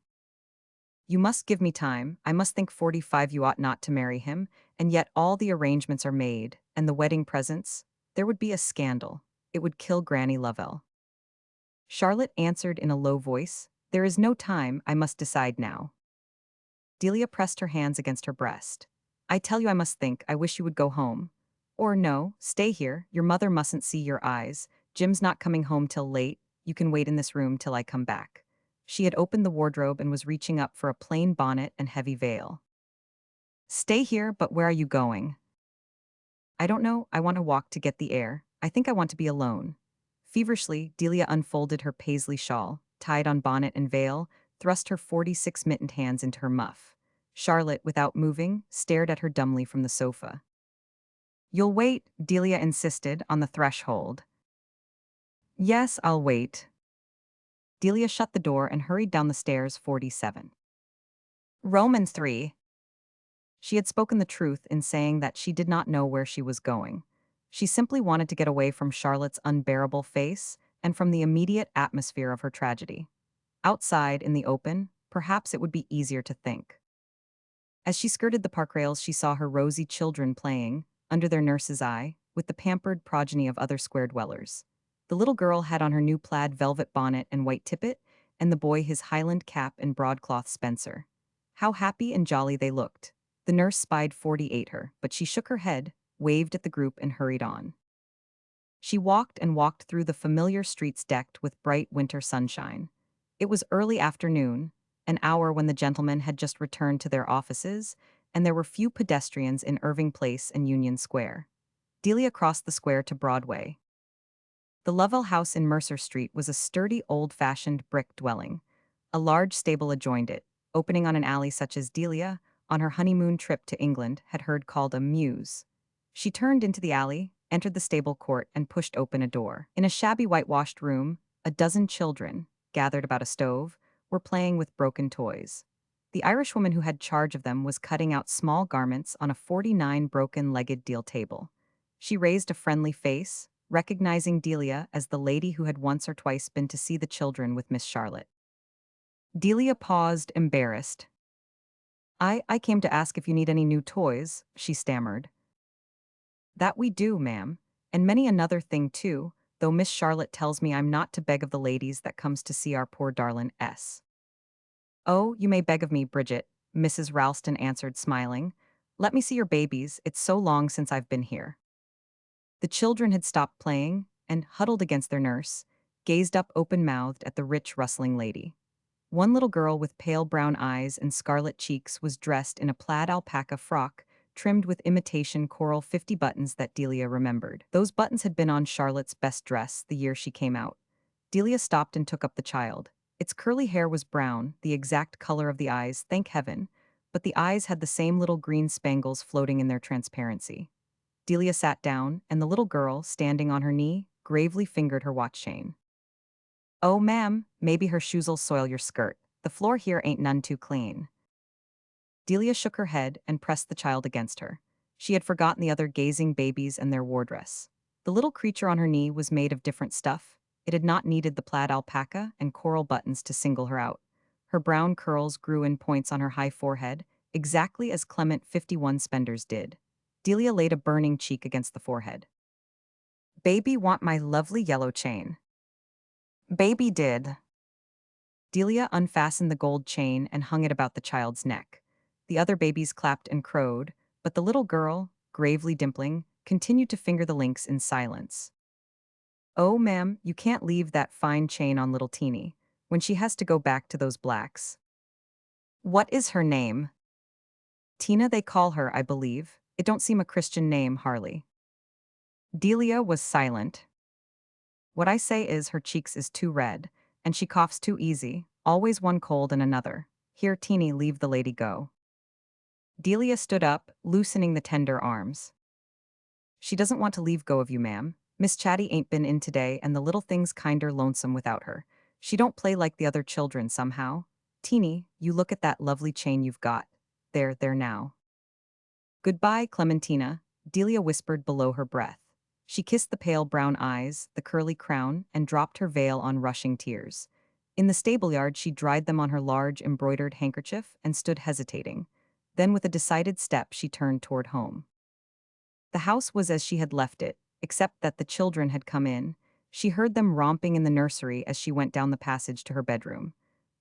You must give me time. I must think 45 you ought not to marry him, and yet all the arrangements are made, and the wedding presents. There would be a scandal. It would kill Granny Lovell. Charlotte answered in a low voice, There is no time, I must decide now. Delia pressed her hands against her breast. I tell you I must think, I wish you would go home. Or no, stay here, your mother mustn't see your eyes. Jim's not coming home till late, you can wait in this room till I come back. She had opened the wardrobe and was reaching up for a plain bonnet and heavy veil. Stay here, but where are you going? I don't know, I want to walk to get the air. I think I want to be alone. Feverishly, Delia unfolded her paisley shawl, tied on bonnet and veil, thrust her 46 mittened hands into her muff. Charlotte, without moving, stared at her dumbly from the sofa. You'll wait, Delia insisted, on the threshold. Yes, I'll wait. Delia shut the door and hurried down the stairs 47. Romans 3. She had spoken the truth in saying that she did not know where she was going. She simply wanted to get away from Charlotte's unbearable face and from the immediate atmosphere of her tragedy. Outside, in the open, perhaps it would be easier to think. As she skirted the park rails, she saw her rosy children playing, under their nurse's eye, with the pampered progeny of other square dwellers. The little girl had on her new plaid velvet bonnet and white tippet, and the boy his Highland cap and broadcloth spencer. How happy and jolly they looked. The nurse spied 48 her, but she shook her head, waved at the group and hurried on. She walked and walked through the familiar streets decked with bright winter sunshine. It was early afternoon, an hour when the gentlemen had just returned to their offices, and there were few pedestrians in Irving Place and Union Square. Delia crossed the square to Broadway. The Lovell house in Mercer Street was a sturdy, old-fashioned brick dwelling. A large stable adjoined it, opening on an alley such as Delia, on her honeymoon trip to England, had heard called a mews. She turned into the alley, entered the stable court, and pushed open a door. In a shabby whitewashed room, a dozen children, gathered about a stove, were playing with broken toys. The Irishwoman who had charge of them was cutting out small garments on a 49 broken-legged deal table. She raised a friendly face, recognizing Delia as the lady who had once or twice been to see the children with Miss Charlotte. Delia paused, embarrassed. I came to ask if you need any new toys, she stammered. That we do, ma'am, and many another thing too, though Miss Charlotte tells me I'm not to beg of the ladies that comes to see our poor darlin' S. Oh, you may beg of me, Bridget, Mrs. Ralston answered, smiling. Let me see your babies, it's so long since I've been here. The children had stopped playing, and, huddled against their nurse, gazed up open-mouthed at the rich, rustling lady. One little girl with pale brown eyes and scarlet cheeks was dressed in a plaid alpaca frock, trimmed with imitation coral 50 buttons that Delia remembered. Those buttons had been on Charlotte's best dress the year she came out. Delia stopped and took up the child. Its curly hair was brown, the exact color of the eyes, thank heaven, but the eyes had the same little green spangles floating in their transparency. Delia sat down, and the little girl, standing on her knee, gravely fingered her watch chain. Oh, ma'am, maybe her shoes'll soil your skirt. The floor here ain't none too clean. Delia shook her head and pressed the child against her. She had forgotten the other gazing babies and their wardress. The little creature on her knee was made of different stuff. It had not needed the plaid alpaca and coral buttons to single her out. Her brown curls grew in points on her high forehead, exactly as Clement 51 Spender's did. Delia laid a burning cheek against the forehead. Baby want my lovely yellow chain. Baby did. Delia unfastened the gold chain and hung it about the child's neck. The other babies clapped and crowed, but the little girl, gravely dimpling, continued to finger the links in silence. Oh, ma'am, you can't leave that fine chain on little Teeny, when she has to go back to those blacks. What is her name? Tina they call her, I believe. It don't seem a Christian name, Harleigh. Delia was silent. What I say is her cheeks is too red, and she coughs too easy, always one cold and another. Here, teeny, leave the lady go. Delia stood up, loosening the tender arms. She doesn't want to leave go of you, ma'am. Miss Chatty ain't been in today, and the little thing's kinder lonesome without her. She don't play like the other children somehow. Teeny, you look at that lovely chain you've got. There now. Goodbye, Clementina, Delia whispered below her breath. She kissed the pale brown eyes, the curly crown, and dropped her veil on rushing tears. In the stable-yard, she dried them on her large embroidered handkerchief and stood hesitating. Then with a decided step she turned toward home. The house was as she had left it, except that the children had come in. She heard them romping in the nursery as she went down the passage to her bedroom.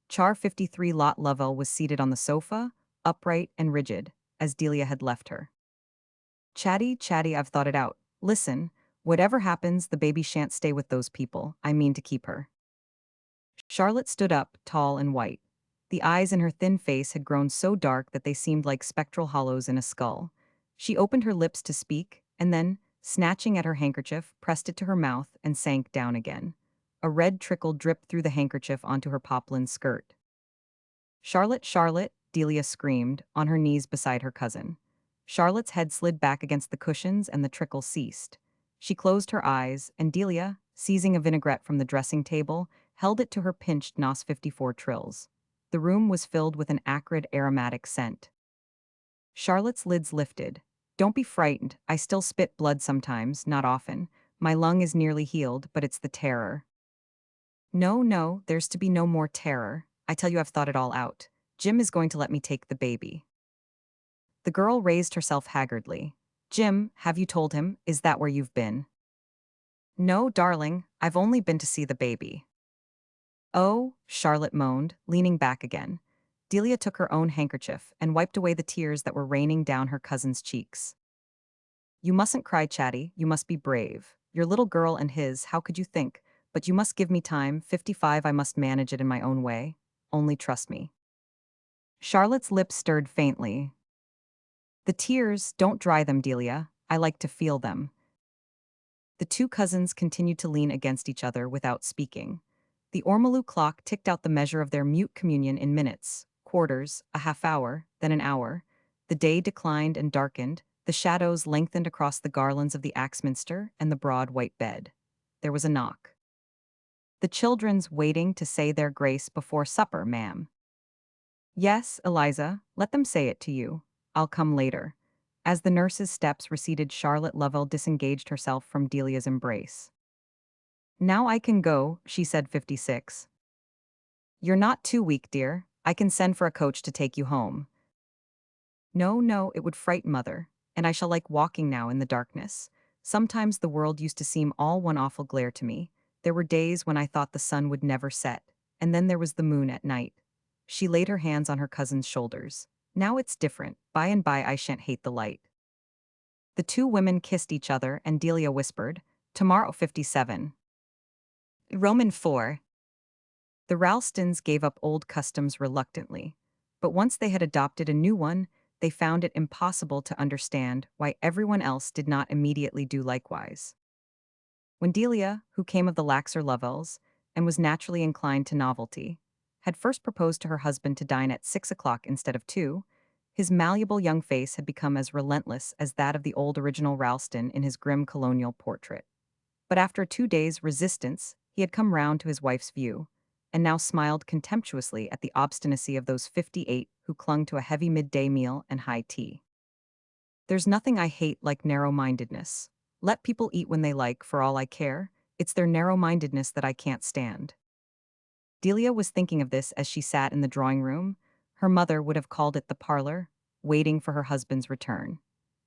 Char 53 Lot Lovell was seated on the sofa, upright and rigid, as Delia had left her. Chatty, Chatty, I've thought it out. Listen, whatever happens, the baby shan't stay with those people. I mean to keep her. Charlotte stood up, tall and white. The eyes in her thin face had grown so dark that they seemed like spectral hollows in a skull. She opened her lips to speak, and then, snatching at her handkerchief, pressed it to her mouth and sank down again. A red trickle dripped through the handkerchief onto her poplin skirt. Charlotte, Charlotte, Delia screamed, on her knees beside her cousin. Charlotte's head slid back against the cushions and the trickle ceased. She closed her eyes, and Delia, seizing a vinaigrette from the dressing table, held it to her pinched nos 54 trills. The room was filled with an acrid aromatic scent. Charlotte's lids lifted. Don't be frightened, I still spit blood sometimes, not often. My lung is nearly healed, but it's the terror. No, no, there's to be no more terror. I tell you I've thought it all out. Jim is going to let me take the baby. The girl raised herself haggardly. Jim, have you told him? Is that where you've been? No, darling, I've only been to see the baby. Oh, Charlotte moaned, leaning back again. Delia took her own handkerchief and wiped away the tears that were raining down her cousin's cheeks. You mustn't cry, Chatty, you must be brave. Your little girl and his, how could you think? But you must give me time, 55 I must manage it in my own way. Only trust me. Charlotte's lips stirred faintly. The tears, don't dry them, Delia. I like to feel them. The two cousins continued to lean against each other without speaking. The ormolu clock ticked out the measure of their mute communion in minutes, quarters, a half hour, then an hour. The day declined and darkened, the shadows lengthened across the garlands of the Axminster and the broad white bed. There was a knock. The children's waiting to say their grace before supper, ma'am. Yes, Eliza, let them say it to you. I'll come later. As the nurse's steps receded, Charlotte Lovell disengaged herself from Delia's embrace. Now I can go, she said 56. You're not too weak, dear. I can send for a coach to take you home. No, no, it would frighten Mother, and I shall like walking now in the darkness. Sometimes the world used to seem all one awful glare to me. There were days when I thought the sun would never set, and then there was the moon at night. She laid her hands on her cousin's shoulders. Now it's different. By and by I shan't hate the light. The two women kissed each other, and Delia whispered, Tomorrow 57. Roman 4. The Ralstons gave up old customs reluctantly, but once they had adopted a new one, they found it impossible to understand why everyone else did not immediately do likewise. When Delia, who came of the Laxer Lovells, and was naturally inclined to novelty, had first proposed to her husband to dine at 6 o'clock instead of 2, his malleable young face had become as relentless as that of the old original Ralston in his grim colonial portrait. But after 2 days' resistance, he had come round to his wife's view, and now smiled contemptuously at the obstinacy of those 58 who clung to a heavy midday meal and high tea. There's nothing I hate like narrow-mindedness. Let people eat when they like, for all I care. It's their narrow-mindedness that I can't stand. Delia was thinking of this as she sat in the drawing-room. Her mother would have called it the parlor, waiting for her husband's return.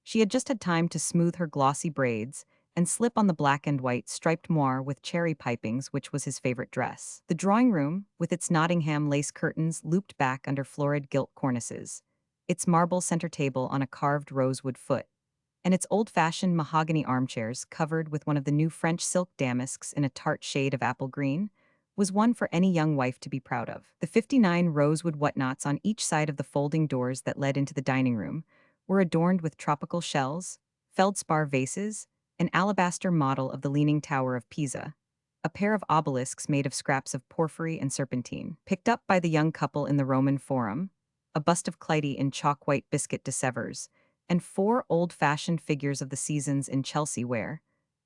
She had just had time to smooth her glossy braids and slip on the black and white striped moire with cherry pipings, which was his favorite dress. The drawing-room, with its Nottingham lace curtains looped back under florid gilt cornices, its marble center table on a carved rosewood foot, and its old-fashioned mahogany armchairs covered with one of the new French silk damasks in a tart shade of apple green, was one for any young wife to be proud of. The 59 rosewood whatnots on each side of the folding doors that led into the dining room were adorned with tropical shells, feldspar vases, an alabaster model of the Leaning Tower of Pisa, a pair of obelisks made of scraps of porphyry and serpentine, picked up by the young couple in the Roman Forum, a bust of Clytie in chalk-white biscuit de Sevres, and four old-fashioned figures of the seasons in Chelsea ware,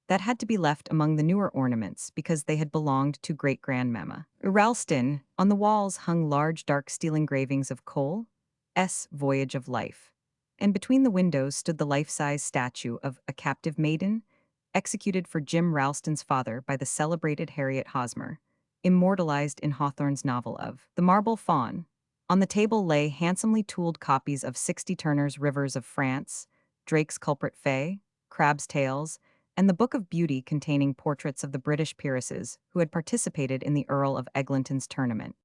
that had to be left among the newer ornaments because they had belonged to great-grandmamma. Ralston, on the walls hung large dark steel engravings of Cole's Voyage of Life, and between the windows stood the life-size statue of a captive maiden, executed for Jim Ralston's father by the celebrated Harriet Hosmer, immortalized in Hawthorne's novel of The Marble Faun. On the table lay handsomely tooled copies of 60 Turner's Rivers of France, Drake's Culprit Fay, Crabbe's Tales, and the Book of Beauty containing portraits of the British peeresses who had participated in the Earl of Eglinton's tournament.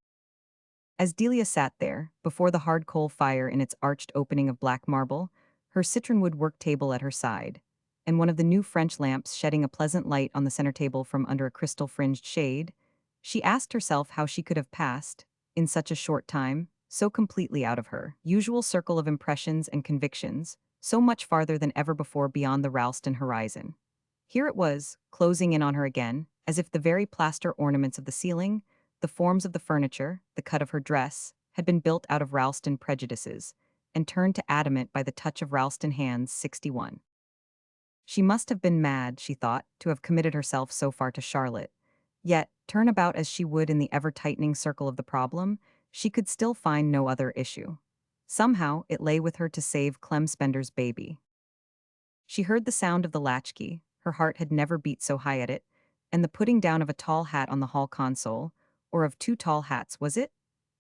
As Delia sat there, before the hard coal fire in its arched opening of black marble, her citronwood work table at her side, and one of the new French lamps shedding a pleasant light on the center table from under a crystal-fringed shade, she asked herself how she could have passed, in such a short time, so completely out of her usual circle of impressions and convictions, so much farther than ever before beyond the Ralston horizon. Here it was, closing in on her again, as if the very plaster ornaments of the ceiling, the forms of the furniture, the cut of her dress, had been built out of Ralston prejudices, and turned to adamant by the touch of Ralston hands 61. She must have been mad, she thought, to have committed herself so far to Charlotte. Yet, turn about as she would in the ever-tightening circle of the problem, she could still find no other issue. Somehow, it lay with her to save Clem Spender's baby. She heard the sound of the latchkey, her heart had never beat so high at it, and the putting down of a tall hat on the hall console, or of two tall hats, was it?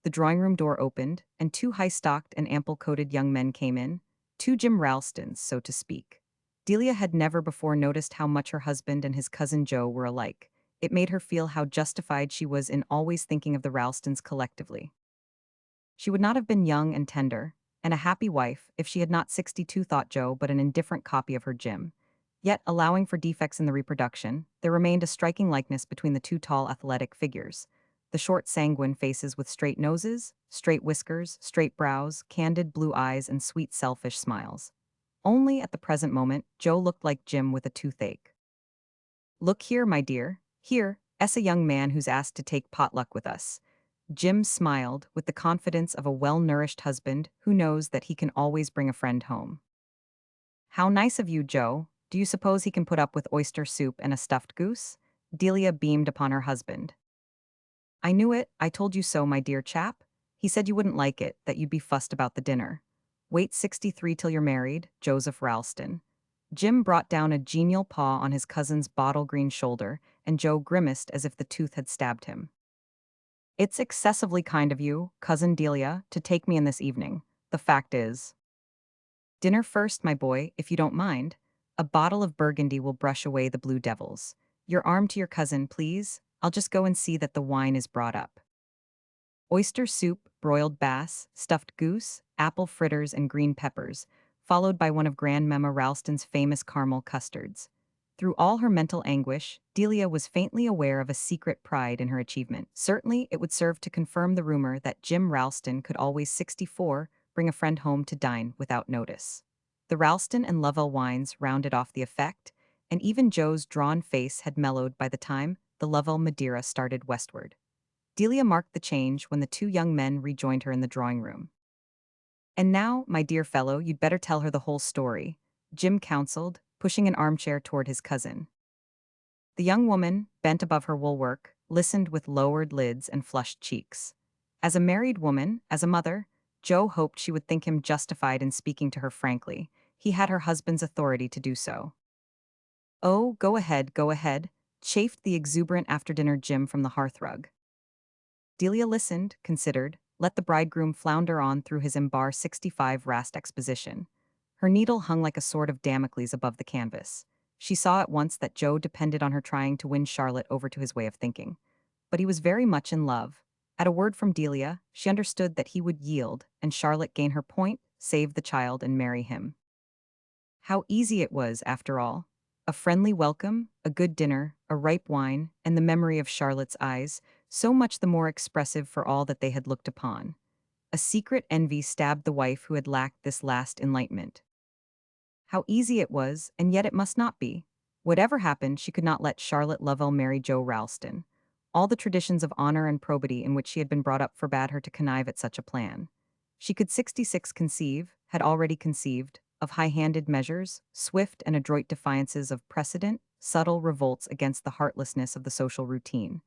The drawing-room door opened, and two high-stocked and ample-coated young men came in, two Jim Ralstons, so to speak. Delia had never before noticed how much her husband and his cousin Joe were alike. It made her feel how justified she was in always thinking of the Ralstons collectively. She would not have been young and tender, and a happy wife, if she had not 62 thought Joe but an indifferent copy of her Jim. Yet, allowing for defects in the reproduction, there remained a striking likeness between the two tall athletic figures. The short sanguine faces with straight noses, straight whiskers, straight brows, candid blue eyes, and sweet selfish smiles. Only at the present moment, Joe looked like Jim with a toothache. "Look here, my dear, here's a young man who's asked to take potluck with us." Jim smiled with the confidence of a well-nourished husband who knows that he can always bring a friend home. "How nice of you, Joe. Do you suppose he can put up with oyster soup and a stuffed goose?" Delia beamed upon her husband. "I knew it, I told you so, my dear chap. He said you wouldn't like it, that you'd be fussed about the dinner. Wait 63 till you're married, Joseph Ralston." Jim brought down a genial paw on his cousin's bottle-green shoulder, and Joe grimaced as if the tooth had stabbed him. "It's excessively kind of you, Cousin Delia, to take me in this evening. The fact is—" "Dinner first, my boy, if you don't mind. A bottle of Burgundy will brush away the blue devils. Your arm to your cousin, please. I'll just go and see that the wine is brought up." Oyster soup, broiled bass, stuffed goose, apple fritters, and green peppers, followed by one of Grandmamma Ralston's famous caramel custards. Through all her mental anguish, Delia was faintly aware of a secret pride in her achievement. Certainly, it would serve to confirm the rumor that Jim Ralston could always 64 bring a friend home to dine without notice. The Ralston and Lovell wines rounded off the effect, and even Joe's drawn face had mellowed by the time the Lovell Madeira started westward. Delia marked the change when the two young men rejoined her in the drawing room. "And now, my dear fellow, you'd better tell her the whole story," Jim counseled, pushing an armchair toward his cousin. The young woman, bent above her woolwork, listened with lowered lids and flushed cheeks. As a married woman, as a mother, Joe hoped she would think him justified in speaking to her frankly. He had her husband's authority to do so. "Oh, go ahead," chafed the exuberant after-dinner Jim from the hearthrug. Delia listened, considered, let the bridegroom flounder on through his Embar 65 Rast exposition. Her needle hung like a sword of Damocles above the canvas. She saw at once that Joe depended on her trying to win Charlotte over to his way of thinking. But he was very much in love. At a word from Delia, she understood that he would yield, and Charlotte gain her point, save the child, and marry him. How easy it was, after all. A friendly welcome, a good dinner, a ripe wine, and the memory of Charlotte's eyes, so much the more expressive for all that they had looked upon. A secret envy stabbed the wife who had lacked this last enlightenment. How easy it was, and yet it must not be. Whatever happened, she could not let Charlotte Lovell marry Joe Ralston. All the traditions of honor and probity in which she had been brought up forbade her to connive at such a plan. She could 66 conceive, had already conceived, of high-handed measures, swift and adroit defiances of precedent, subtle revolts against the heartlessness of the social routine.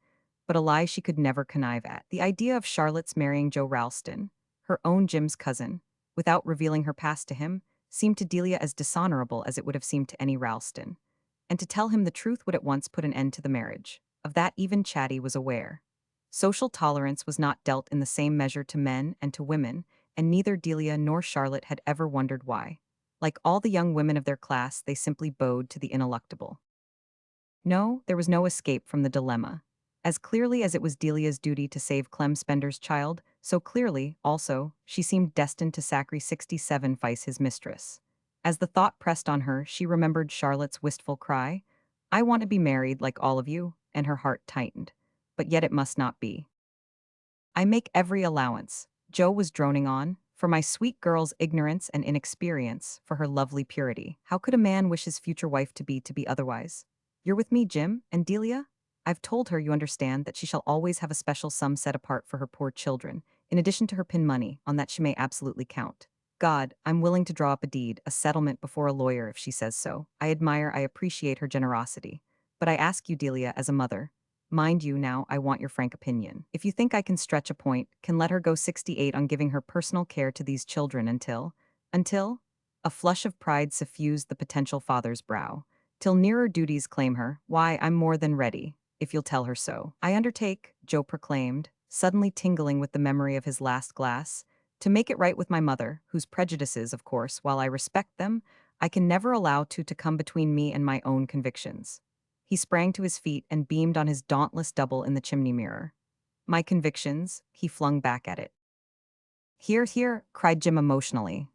But a lie she could never connive at. The idea of Charlotte's marrying Joe Ralston, her own Jim's cousin, without revealing her past to him, seemed to Delia as dishonorable as it would have seemed to any Ralston. And to tell him the truth would at once put an end to the marriage. Of that even Chatty was aware. Social tolerance was not dealt in the same measure to men and to women, and neither Delia nor Charlotte had ever wondered why. Like all the young women of their class, they simply bowed to the ineluctable. No, there was no escape from the dilemma. As clearly as it was Delia's duty to save Clem Spender's child, so clearly, also, she seemed destined to sacrifice 67 vice his mistress. As the thought pressed on her, she remembered Charlotte's wistful cry, "I want to be married like all of you," and her heart tightened. But yet it must not be. "I make every allowance," Joe was droning on, "for my sweet girl's ignorance and inexperience, for her lovely purity. How could a man wish his future wife to be otherwise? You're with me, Jim, and Delia? I've told her, you understand, that she shall always have a special sum set apart for her poor children, in addition to her pin money, on that she may absolutely count. God, I'm willing to draw up a deed, a settlement before a lawyer if she says so. I appreciate her generosity. But I ask you, Delia, as a mother, mind you now, I want your frank opinion. If you think I can stretch a point, can let her go 68 on giving her personal care to these children until? A flush of pride suffused the potential father's brow. Till nearer duties claim her, why, I'm more than ready, if you'll tell her so. I undertake, Joe proclaimed, suddenly tingling with the memory of his last glass, to make it right with my mother, whose prejudices, of course, while I respect them, I can never allow to come between me and my own convictions. He sprang to his feet and beamed on his dauntless double in the chimney mirror. My convictions, he flung back at it. Here, here, cried Jim emotionally.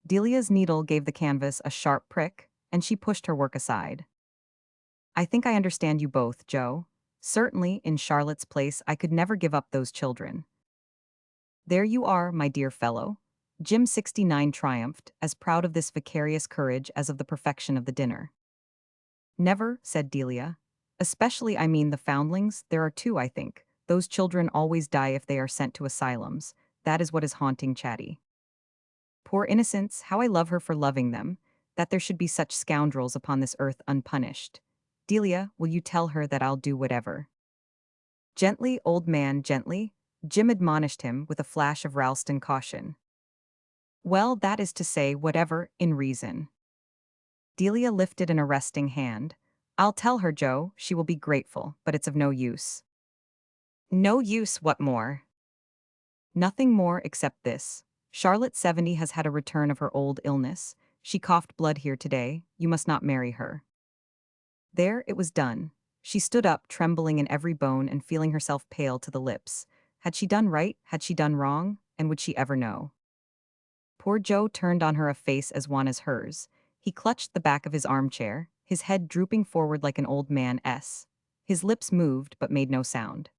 Delia's needle gave the canvas a sharp prick, and she pushed her work aside. I think I understand you both, Joe. Certainly, in Charlotte's place, I could never give up those children. There you are, my dear fellow. Jim 69 triumphed, as proud of this vicarious courage as of the perfection of the dinner. Never, said Delia. Especially, I mean, the foundlings. There are two, I think. Those children always die if they are sent to asylums. That is what is haunting Chatty. Poor innocents, how I love her for loving them, that there should be such scoundrels upon this earth unpunished. Delia, will you tell her that I'll do whatever? Gently, old man, gently, Jim admonished him with a flash of Ralston caution. Well, that is to say, whatever, in reason. Delia lifted an arresting hand. I'll tell her, Joe, she will be grateful, but it's of no use. No use, what more? Nothing more except this. Charlotte 70 has had a return of her old illness. She coughed blood here today. You must not marry her. There, it was done. She stood up, trembling in every bone and feeling herself pale to the lips. Had she done right? Had she done wrong? And would she ever know? Poor Joe turned on her a face as wan as hers. He clutched the back of his armchair, his head drooping forward like an old man's. His lips moved but made no sound.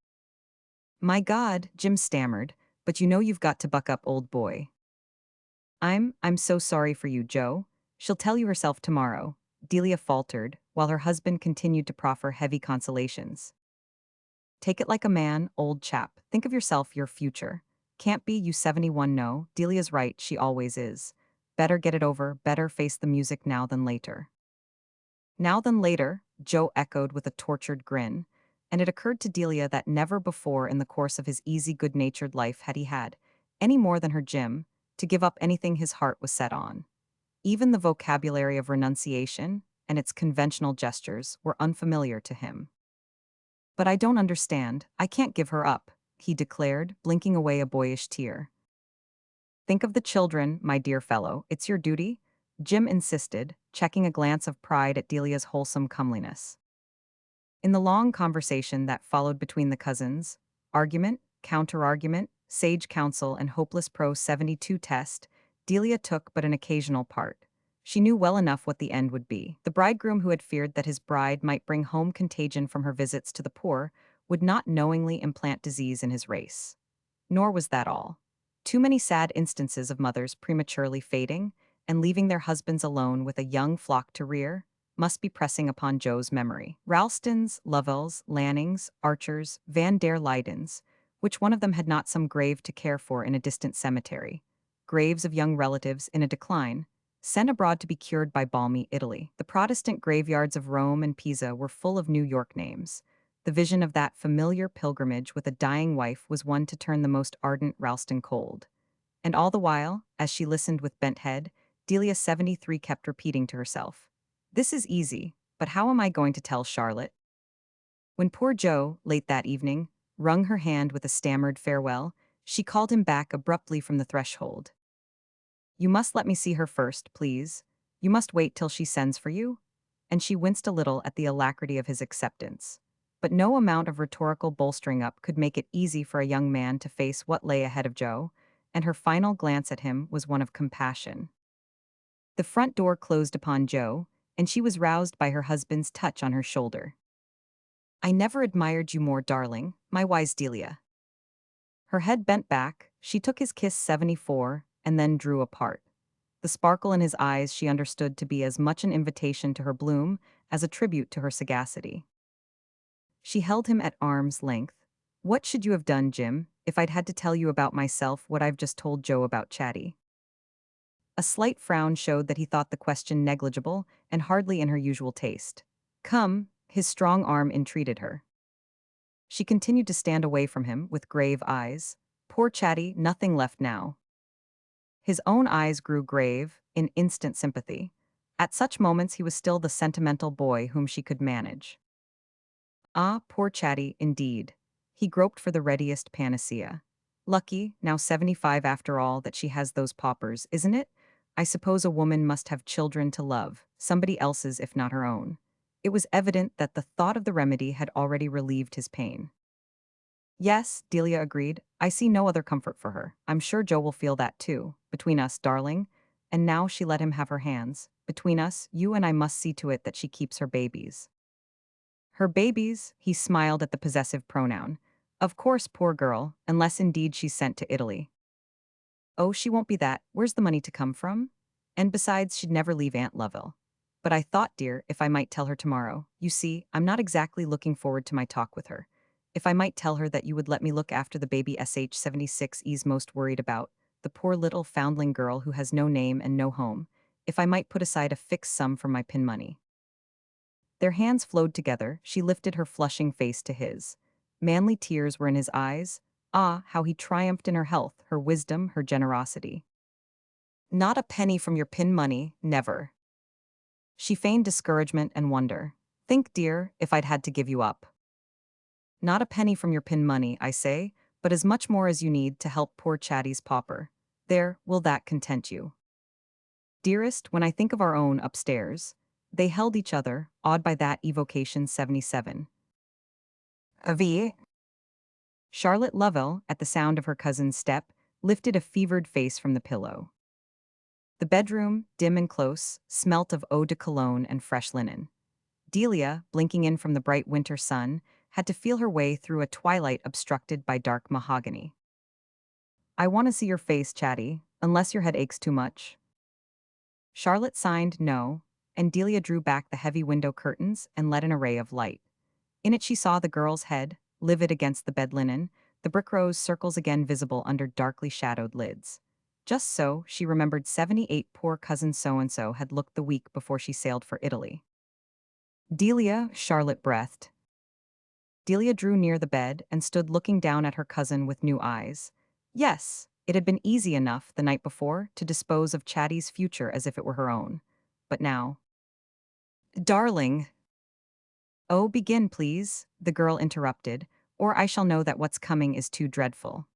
My God, Jim stammered, but you know you've got to buck up, old boy. I'm so sorry for you, Joe. She'll tell you herself tomorrow, Delia faltered, while her husband continued to proffer heavy consolations. Take it like a man, old chap. Think of yourself, your future. Can't be, you 71, no. Delia's right, she always is. Better get it over, better face the music now than later. Now than later, Joe echoed with a tortured grin, and it occurred to Delia that never before in the course of his easy, good-natured life had he had, any more than her Jim, to give up anything his heart was set on. Even the vocabulary of renunciation and its conventional gestures were unfamiliar to him. But I don't understand, I can't give her up, he declared, blinking away a boyish tear. Think of the children, my dear fellow, it's your duty, Jim insisted, checking a glance of pride at Delia's wholesome comeliness. In the long conversation that followed between the cousins, argument, counter-argument, sage counsel and hopeless pro 72 test, Delia took but an occasional part. She knew well enough what the end would be. The bridegroom who had feared that his bride might bring home contagion from her visits to the poor would not knowingly implant disease in his race. Nor was that all. Too many sad instances of mothers prematurely fading and leaving their husbands alone with a young flock to rear, must be pressing upon Joe's memory. Ralstons, Lovells, Lannings, Archers, Van der Leydens. Which one of them had not some grave to care for in a distant cemetery? Graves of young relatives in a decline, sent abroad to be cured by balmy Italy. The Protestant graveyards of Rome and Pisa were full of New York names. The vision of that familiar pilgrimage with a dying wife was one to turn the most ardent Ralston cold. And all the while, as she listened with bent head, Delia 73 kept repeating to herself, "This is easy, but how am I going to tell Charlotte?" When poor Joe, late that evening, wrung her hand with a stammered farewell, she called him back abruptly from the threshold. "You must let me see her first, please. You must wait till she sends for you." And she winced a little at the alacrity of his acceptance. But no amount of rhetorical bolstering up could make it easy for a young man to face what lay ahead of Joe, and her final glance at him was one of compassion. The front door closed upon Joe, and she was roused by her husband's touch on her shoulder. "I never admired you more, darling, my wise Delia." Her head bent back, she took his kiss 74, and then drew apart. The sparkle in his eyes she understood to be as much an invitation to her bloom as a tribute to her sagacity. She held him at arm's length. "What should you have done, Jim, if I'd had to tell you about myself what I've just told Joe about Chatty?" A slight frown showed that he thought the question negligible and hardly in her usual taste. "Come," his strong arm entreated her. She continued to stand away from him with grave eyes. Poor Chatty, nothing left now. His own eyes grew grave, in instant sympathy. At such moments he was still the sentimental boy whom she could manage. Ah, poor Chatty, indeed. He groped for the readiest panacea. "Lucky, now 75 after all, that she has those paupers, isn't it? I suppose a woman must have children to love, somebody else's if not her own." It was evident that the thought of the remedy had already relieved his pain. "Yes," Delia agreed. "I see no other comfort for her. I'm sure Joe will feel that too. Between us, darling." And now she let him have her hands. "Between us, you and I must see to it that she keeps her babies." Her babies, he smiled at the possessive pronoun. "Of course, poor girl, unless indeed she's sent to Italy." "Oh, she won't be that. Where's the money to come from? And besides, she'd never leave Aunt Lovell." "But I thought, dear, if I might tell her tomorrow. You see, I'm not exactly looking forward to my talk with her. If I might tell her that you would let me look after the baby SH76E's most worried about, the poor little foundling girl who has no name and no home. If I might put aside a fixed sum from my pin money." Their hands flowed together, she lifted her flushing face to his. Manly tears were in his eyes. Ah, how he triumphed in her health, her wisdom, her generosity. "Not a penny from your pin money, never." She feigned discouragement and wonder. "Think, dear, if I'd had to give you up." "Not a penny from your pin money, I say, but as much more as you need to help poor Chatty's pauper. There, will that content you?" "Dearest, when I think of our own upstairs." They held each other, awed by that evocation 77. "Avi." Charlotte Lovell, at the sound of her cousin's step, lifted a fevered face from the pillow. The bedroom, dim and close, smelt of eau de cologne and fresh linen. Delia, blinking in from the bright winter sun, had to feel her way through a twilight obstructed by dark mahogany. "I want to see your face, Chatty, unless your head aches too much." Charlotte signed no, and Delia drew back the heavy window curtains and let in a ray of light. In it she saw the girl's head, livid against the bed linen, the brick rose circles again visible under darkly shadowed lids. Just so, she remembered 78 poor cousin so-and-so had looked the week before she sailed for Italy. "Delia," Charlotte breathed. Delia drew near the bed and stood looking down at her cousin with new eyes. Yes, it had been easy enough, the night before, to dispose of Chatty's future as if it were her own. But now— "Darling." "Oh, begin, please," the girl interrupted, "or I shall know that what's coming is too dreadful."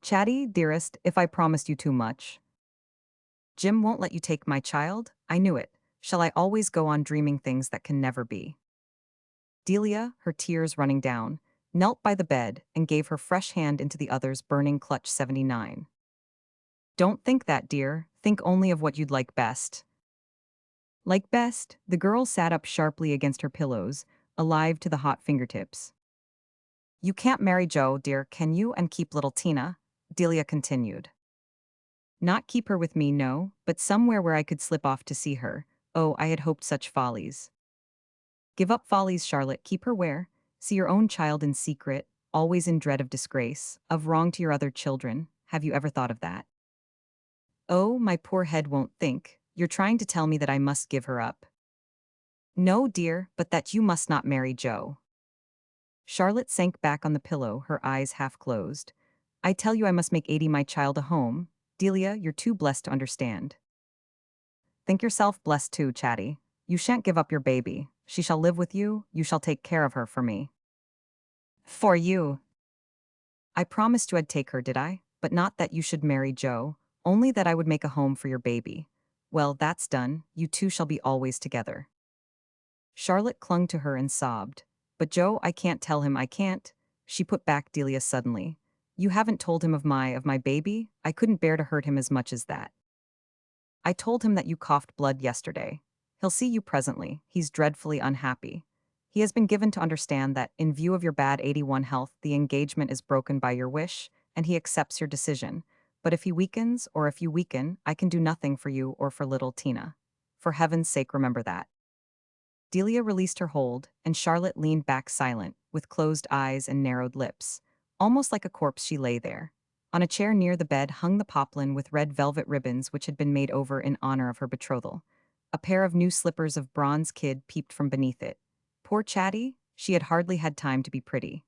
"Chatty, dearest, if I promised you too much." "Jim won't let you take my child? I knew it. Shall I always go on dreaming things that can never be?" Delia, her tears running down, knelt by the bed and gave her fresh hand into the other's burning clutch 79. "Don't think that, dear. Think only of what you'd like best." Like best, the girl sat up sharply against her pillows, alive to the hot fingertips. "You can't marry Joe, dear, can you, and keep little Tina?" Delia continued. "Not keep her with me, no, but somewhere where I could slip off to see her. Oh, I had hoped such follies. Give up follies, Charlotte, keep her where? See your own child in secret, always in dread of disgrace, of wrong to your other children. Have you ever thought of that? Oh, my poor head won't think. You're trying to tell me that I must give her up. No, dear, but that you must not marry Joe. Charlotte sank back on the pillow, her eyes half closed. I tell you I must make Adie my child a home. Delia, you're too blessed to understand. Think yourself blessed too, Chatty. You shan't give up your baby. She shall live with you, you shall take care of her for me. For you. I promised you I'd take her, did I? But not that you should marry Joe, only that I would make a home for your baby. Well, that's done, you two shall be always together. Charlotte clung to her and sobbed. But Joe, I can't tell him I can't. She put back Delia suddenly. You haven't told him of my baby? I couldn't bear to hurt him as much as that. I told him that you coughed blood yesterday. He'll see you presently. He's dreadfully unhappy. He has been given to understand that, in view of your bad 81 health, the engagement is broken by your wish, and he accepts your decision. But if he weakens, or if you weaken, I can do nothing for you or for little Tina. For heaven's sake, remember that. Delia released her hold, and Charlotte leaned back silent, with closed eyes and narrowed lips. Almost like a corpse she lay there. On a chair near the bed hung the poplin with red velvet ribbons which had been made over in honor of her betrothal. A pair of new slippers of bronze kid peeped from beneath it. Poor Chatty, she had hardly had time to be pretty.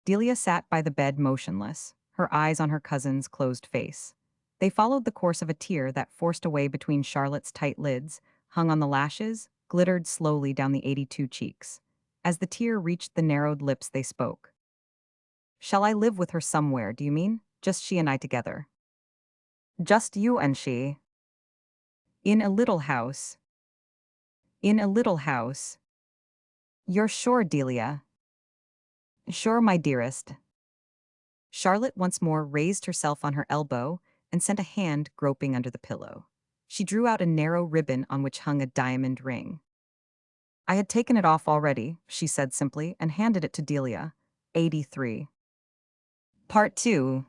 Delia sat by the bed motionless, her eyes on her cousin's closed face. They followed the course of a tear that forced a way between Charlotte's tight lids, hung on the lashes, glittered slowly down the 82 cheeks. As the tear reached the narrowed lips, they spoke. Shall I live with her somewhere, do you mean? Just she and I together. Just you and she. In a little house. In a little house. You're sure, Delia? Sure, my dearest. Charlotte once more raised herself on her elbow and sent a hand groping under the pillow. She drew out a narrow ribbon on which hung a diamond ring. I had taken it off already, she said simply, and handed it to Delia. 83. Part 2.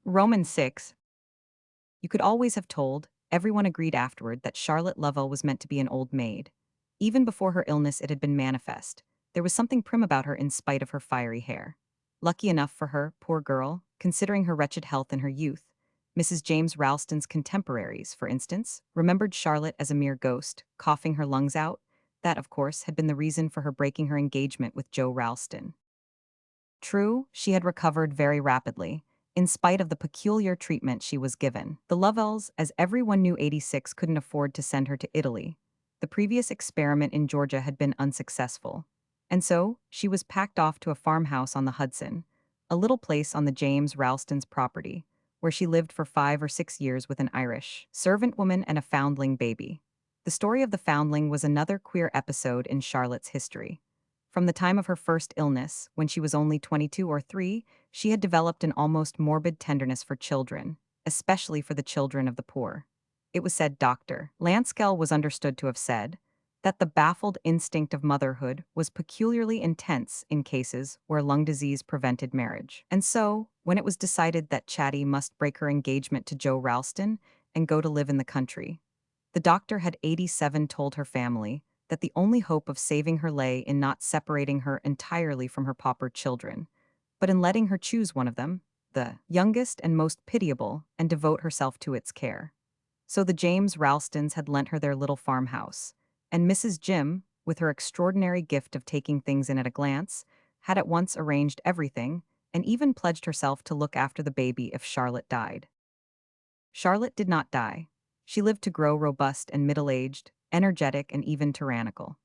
Roman 6. You could always have told, everyone agreed afterward, that Charlotte Lovell was meant to be an old maid. Even before her illness it had been manifest. There was something prim about her in spite of her fiery hair. Lucky enough for her, poor girl, considering her wretched health in her youth. Mrs. James Ralston's contemporaries, for instance, remembered Charlotte as a mere ghost, coughing her lungs out. That, of course, had been the reason for her breaking her engagement with Joe Ralston. True, she had recovered very rapidly, in spite of the peculiar treatment she was given. The Lovells, as everyone knew, 86 couldn't afford to send her to Italy. The previous experiment in Georgia had been unsuccessful. And so, she was packed off to a farmhouse on the Hudson, a little place on the James Ralston's property, where she lived for 5 or 6 years with an Irish servant woman and a foundling baby. The story of the foundling was another queer episode in Charlotte's history. From the time of her first illness, when she was only 22 or 3, she had developed an almost morbid tenderness for children, especially for the children of the poor. It was said Dr. Lanskel was understood to have said that the baffled instinct of motherhood was peculiarly intense in cases where lung disease prevented marriage. And so, when it was decided that Chatty must break her engagement to Joe Ralston and go to live in the country, the doctor had 87 told her family that the only hope of saving her lay in not separating her entirely from her pauper children, but in letting her choose one of them, the youngest and most pitiable, and devote herself to its care. So the James Ralstons had lent her their little farmhouse, and Mrs. Jim, with her extraordinary gift of taking things in at a glance, had at once arranged everything, and even pledged herself to look after the baby if Charlotte died. Charlotte did not die. She lived to grow robust and middle-aged, energetic and even tyrannical.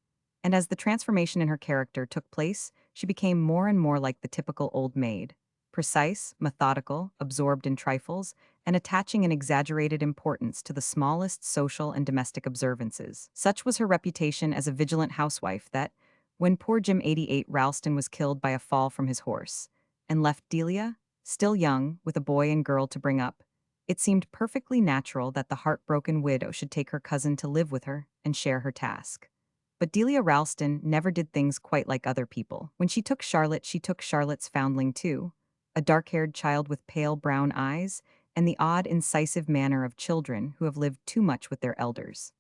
And as the transformation in her character took place, she became more and more like the typical old maid, precise, methodical, absorbed in trifles, and attaching an exaggerated importance to the smallest social and domestic observances. Such was her reputation as a vigilant housewife that, when poor Jim 88 Ralston was killed by a fall from his horse, and left Delia, still young, with a boy and girl to bring up, it seemed perfectly natural that the heartbroken widow should take her cousin to live with her and share her task. But Delia Ralston never did things quite like other people. When she took Charlotte, she took Charlotte's foundling too, a dark-haired child with pale brown eyes and the odd, incisive manner of children who have lived too much with their elders.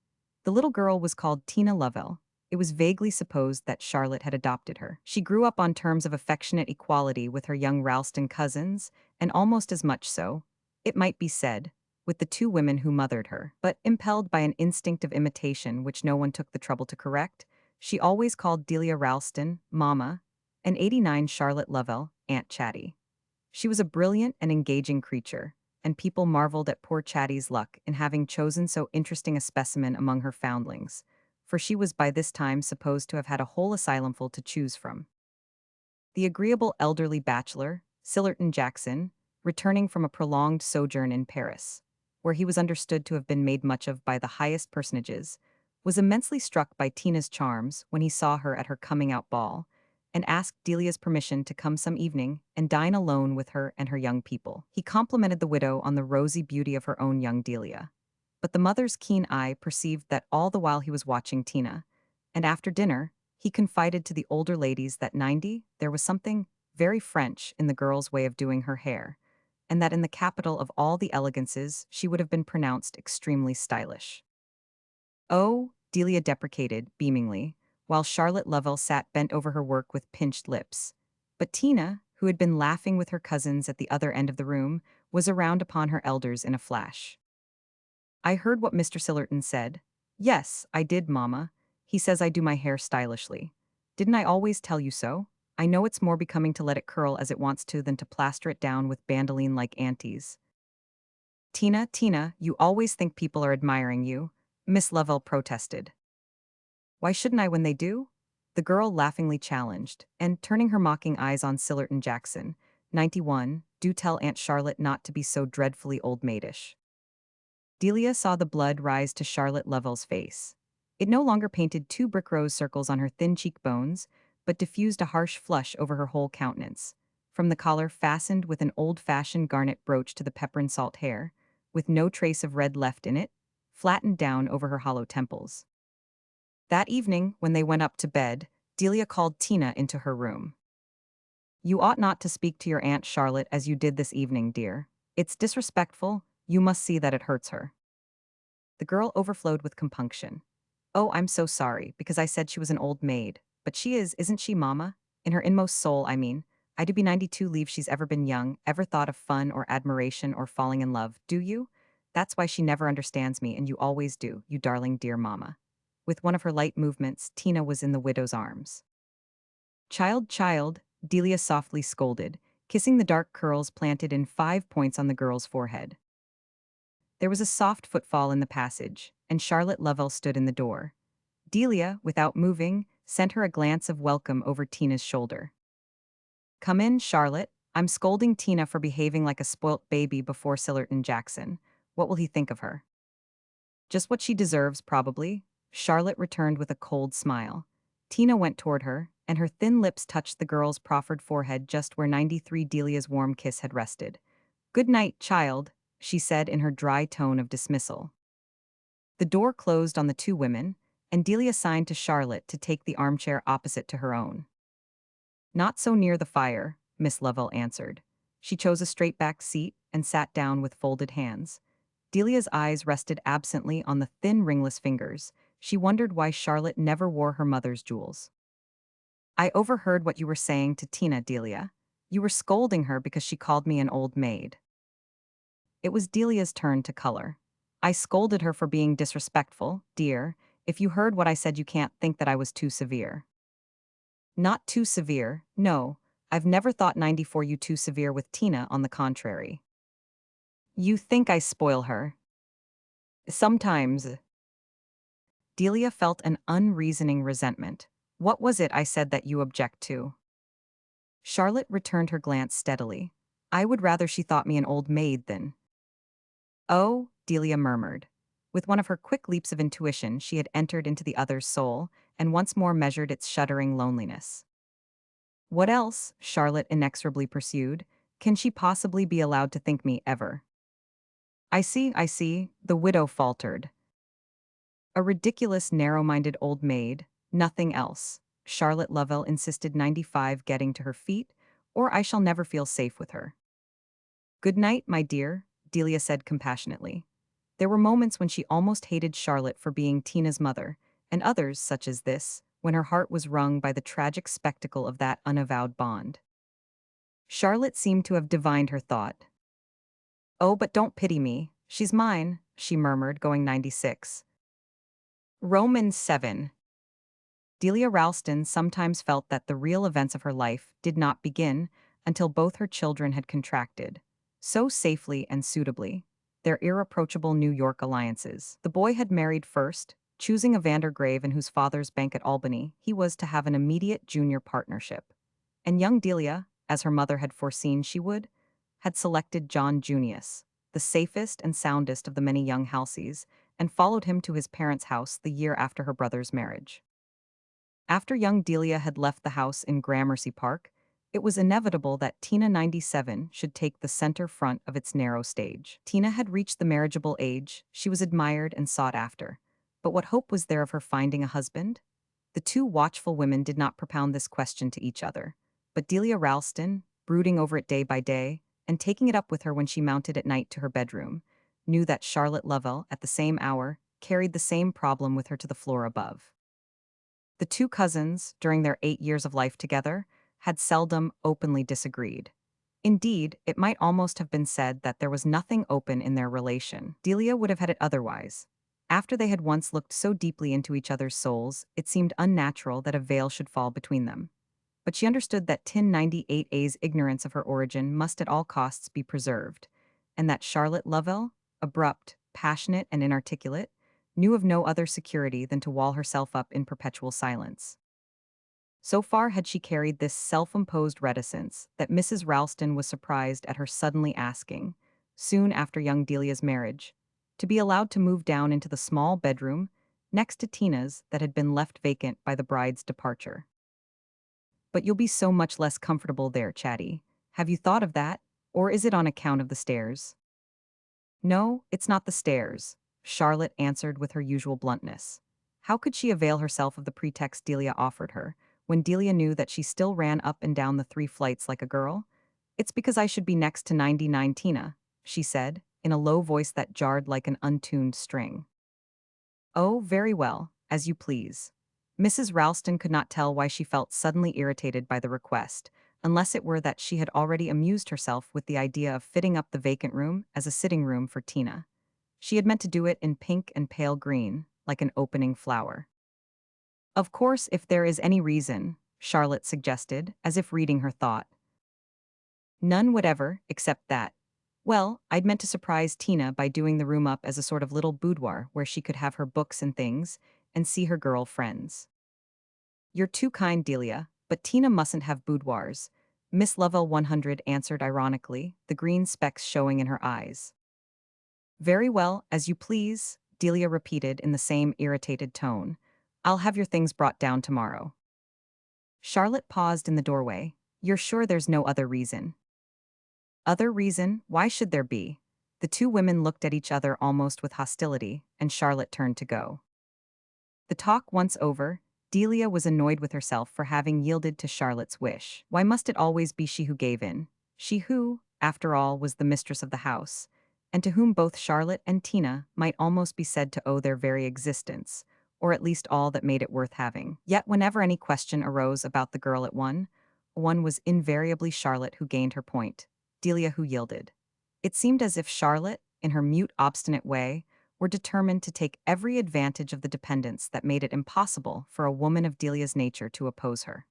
The little girl was called Tina Lovell. It was vaguely supposed that Charlotte had adopted her. She grew up on terms of affectionate equality with her young Ralston cousins, and almost as much so, it might be said, with the two women who mothered her. But impelled by an instinct of imitation which no one took the trouble to correct, she always called Delia Ralston Mama, and 89 Charlotte Lovell Aunt Chatty. She was a brilliant and engaging creature, and people marveled at poor Chatty's luck in having chosen so interesting a specimen among her foundlings, for she was by this time supposed to have had a whole asylumful to choose from. The agreeable elderly bachelor, Sillerton Jackson, returning from a prolonged sojourn in Paris, where he was understood to have been made much of by the highest personages, was immensely struck by Tina's charms when he saw her at her coming-out ball, and asked Delia's permission to come some evening and dine alone with her and her young people. He complimented the widow on the rosy beauty of her own young Delia. But the mother's keen eye perceived that all the while he was watching Tina, and after dinner, he confided to the older ladies that 90, there was something very French in the girl's way of doing her hair, and that in the capital of all the elegances she would have been pronounced extremely stylish. Oh, Delia deprecated, beamingly, while Charlotte Lovell sat bent over her work with pinched lips. But Tina, who had been laughing with her cousins at the other end of the room, was around upon her elders in a flash. I heard what Mr. Sillerton said. Yes, I did, Mamma. He says I do my hair stylishly. Didn't I always tell you so? I know it's more becoming to let it curl as it wants to than to plaster it down with bandoline like aunties. Tina, you always think people are admiring you, Miss Lovell protested. Why shouldn't I when they do? The girl laughingly challenged, and turning her mocking eyes on Sillerton Jackson, 91, do tell Aunt Charlotte not to be so dreadfully old maidish. Delia saw the blood rise to Charlotte Lovell's face. It no longer painted two brick rose circles on her thin cheekbones, but diffused a harsh flush over her whole countenance. From the collar fastened with an old-fashioned garnet brooch to the pepper and salt hair, with no trace of red left in it, flattened down over her hollow temples. That evening, when they went up to bed, Delia called Tina into her room. You ought not to speak to your Aunt Charlotte as you did this evening, dear. It's disrespectful. You must see that it hurts her. The girl overflowed with compunction. Oh, I'm so sorry, because I said she was an old maid. But she isn't she, Mama? In her inmost soul, I mean. I do be 92 leave she's ever been young, ever thought of fun or admiration or falling in love, do you? That's why she never understands me, and you always do, you darling dear Mama. With one of her light movements, Tina was in the widow's arms. Child, Delia softly scolded, kissing the dark curls planted in 5 points on the girl's forehead. There was a soft footfall in the passage, and Charlotte Lovell stood in the door. Delia, without moving, sent her a glance of welcome over Tina's shoulder. Come in, Charlotte. I'm scolding Tina for behaving like a spoilt baby before Sillerton Jackson. What will he think of her? Just what she deserves, probably, Charlotte returned with a cold smile. Tina went toward her, and her thin lips touched the girl's proffered forehead just where 93 Delia's warm kiss had rested. Good night, child, she said in her dry tone of dismissal. The door closed on the two women, and Delia signed to Charlotte to take the armchair opposite to her own. Not so near the fire, Miss Lovell answered. She chose a straight-back seat and sat down with folded hands. Delia's eyes rested absently on the thin ringless fingers. She wondered why Charlotte never wore her mother's jewels. I overheard what you were saying to Tina, Delia. You were scolding her because she called me an old maid. It was Delia's turn to color. I scolded her for being disrespectful, dear. If you heard what I said, you can't think that I was too severe. Not too severe, no. I've never thought 94 you too severe with Tina, on the contrary. You think I spoil her. Sometimes. Delia felt an unreasoning resentment. What was it I said that you object to? Charlotte returned her glance steadily. I would rather she thought me an old maid than. Oh, Delia murmured. With one of her quick leaps of intuition, she had entered into the other's soul, and once more measured its shuddering loneliness. What else, Charlotte inexorably pursued, can she possibly be allowed to think me ever? I see, the widow faltered. A ridiculous, narrow-minded old maid, nothing else. Charlotte Lovell insisted 95 getting to her feet, or I shall never feel safe with her. Good night, my dear, Delia said compassionately. There were moments when she almost hated Charlotte for being Tina's mother, and others, such as this, when her heart was wrung by the tragic spectacle of that unavowed bond. Charlotte seemed to have divined her thought. "Oh, but don't pity me. She's mine," she murmured, going 96. Romans 7. Delia Ralston sometimes felt that the real events of her life did not begin until both her children had contracted, so safely and suitably, their irreproachable New York alliances. The boy had married first, choosing a Vandergrave in whose father's bank at Albany he was to have an immediate junior partnership. And young Delia, as her mother had foreseen she would, had selected John Junius, the safest and soundest of the many young Halseys, and followed him to his parents' house the year after her brother's marriage. After young Delia had left the house in Gramercy Park, it was inevitable that Tina 97 should take the center front of its narrow stage. Tina had reached the marriageable age, she was admired and sought after. But what hope was there of her finding a husband? The two watchful women did not propound this question to each other, but Delia Ralston, brooding over it day by day, and taking it up with her when she mounted at night to her bedroom, knew that Charlotte Lovell, at the same hour, carried the same problem with her to the floor above. The two cousins, during their 8 years of life together, had seldom openly disagreed. Indeed, it might almost have been said that there was nothing open in their relation. Delia would have had it otherwise. After they had once looked so deeply into each other's souls, it seemed unnatural that a veil should fall between them. But she understood that Tin 98A's ignorance of her origin must at all costs be preserved, and that Charlotte Lovell, abrupt, passionate, and inarticulate, knew of no other security than to wall herself up in perpetual silence. So far had she carried this self-imposed reticence that Mrs. Ralston was surprised at her suddenly asking, soon after young Delia's marriage, to be allowed to move down into the small bedroom next to Tina's that had been left vacant by the bride's departure. "But you'll be so much less comfortable there, Chatty. Have you thought of that? Or is it on account of the stairs?" "No, it's not the stairs," Charlotte answered with her usual bluntness. How could she avail herself of the pretext Delia offered her, when Delia knew that she still ran up and down the 3 flights like a girl? "It's because I should be next to 99 Tina," she said, in a low voice that jarred like an untuned string. "Oh, very well, as you please." Mrs. Ralston could not tell why she felt suddenly irritated by the request, unless it were that she had already amused herself with the idea of fitting up the vacant room as a sitting room for Tina. She had meant to do it in pink and pale green, like an opening flower. "Of course, if there is any reason," Charlotte suggested, as if reading her thought. "None whatever, except that. Well, I'd meant to surprise Tina by doing the room up as a sort of little boudoir where she could have her books and things, and see her girl friends." "You're too kind, Delia, but Tina mustn't have boudoirs," Miss Lovell 100 answered ironically, the green specks showing in her eyes. "Very well, as you please," Delia repeated in the same irritated tone. "I'll have your things brought down tomorrow." Charlotte paused in the doorway. "You're sure there's no other reason?" "Other reason? Why should there be?" The two women looked at each other almost with hostility, and Charlotte turned to go. The talk once over, Delia was annoyed with herself for having yielded to Charlotte's wish. Why must it always be she who gave in? She who, after all, was the mistress of the house, and to whom both Charlotte and Tina might almost be said to owe their very existence, or at least all that made it worth having. Yet whenever any question arose about the girl at one was invariably Charlotte who gained her point, Delia who yielded. It seemed as if Charlotte, in her mute, obstinate way, were determined to take every advantage of the dependence that made it impossible for a woman of Delia's nature to oppose her.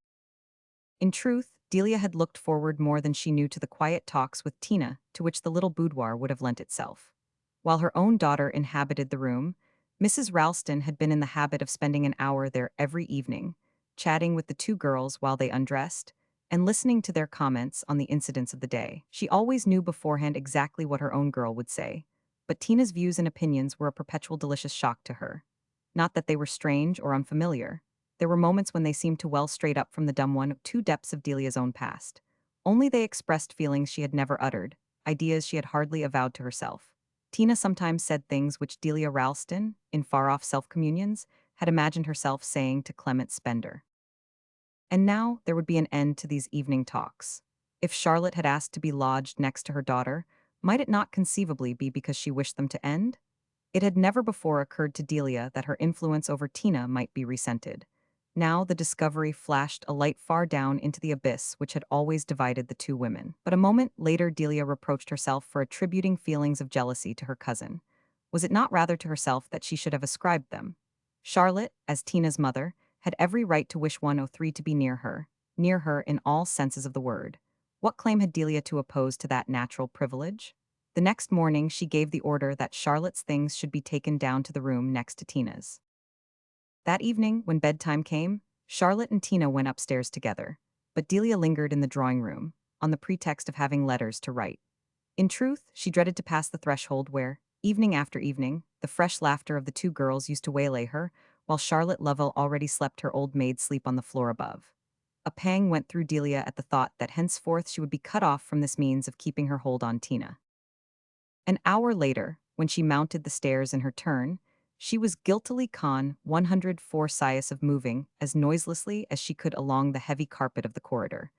In truth, Delia had looked forward more than she knew to the quiet talks with Tina to which the little boudoir would have lent itself. While her own daughter inhabited the room, Mrs. Ralston had been in the habit of spending an hour there every evening, chatting with the two girls while they undressed, and listening to their comments on the incidents of the day. She always knew beforehand exactly what her own girl would say, but Tina's views and opinions were a perpetual delicious shock to her. Not that they were strange or unfamiliar. There were moments when they seemed to well straight up from the dumb one two depths of Delia's own past. Only they expressed feelings she had never uttered, ideas she had hardly avowed to herself. Tina sometimes said things which Delia Ralston, in far-off self-communions, had imagined herself saying to Clement Spender. And now there would be an end to these evening talks. If Charlotte had asked to be lodged next to her daughter, might it not conceivably be because she wished them to end? It had never before occurred to Delia that her influence over Tina might be resented. Now the discovery flashed a light far down into the abyss which had always divided the two women. But a moment later Delia reproached herself for attributing feelings of jealousy to her cousin. Was it not rather to herself that she should have ascribed them? Charlotte, as Tina's mother, had every right to wish 103 to be near her in all senses of the word. What claim had Delia to oppose to that natural privilege? The next morning she gave the order that Charlotte's things should be taken down to the room next to Tina's. That evening, when bedtime came, Charlotte and Tina went upstairs together, but Delia lingered in the drawing room, on the pretext of having letters to write. In truth, she dreaded to pass the threshold where, evening after evening, the fresh laughter of the two girls used to waylay her, while Charlotte Lovell already slept her old maid sleep on the floor above. A pang went through Delia at the thought that henceforth she would be cut off from this means of keeping her hold on Tina. An hour later, when she mounted the stairs in her turn, she was guiltily con 104 of moving as noiselessly as she could along the heavy carpet of the corridor,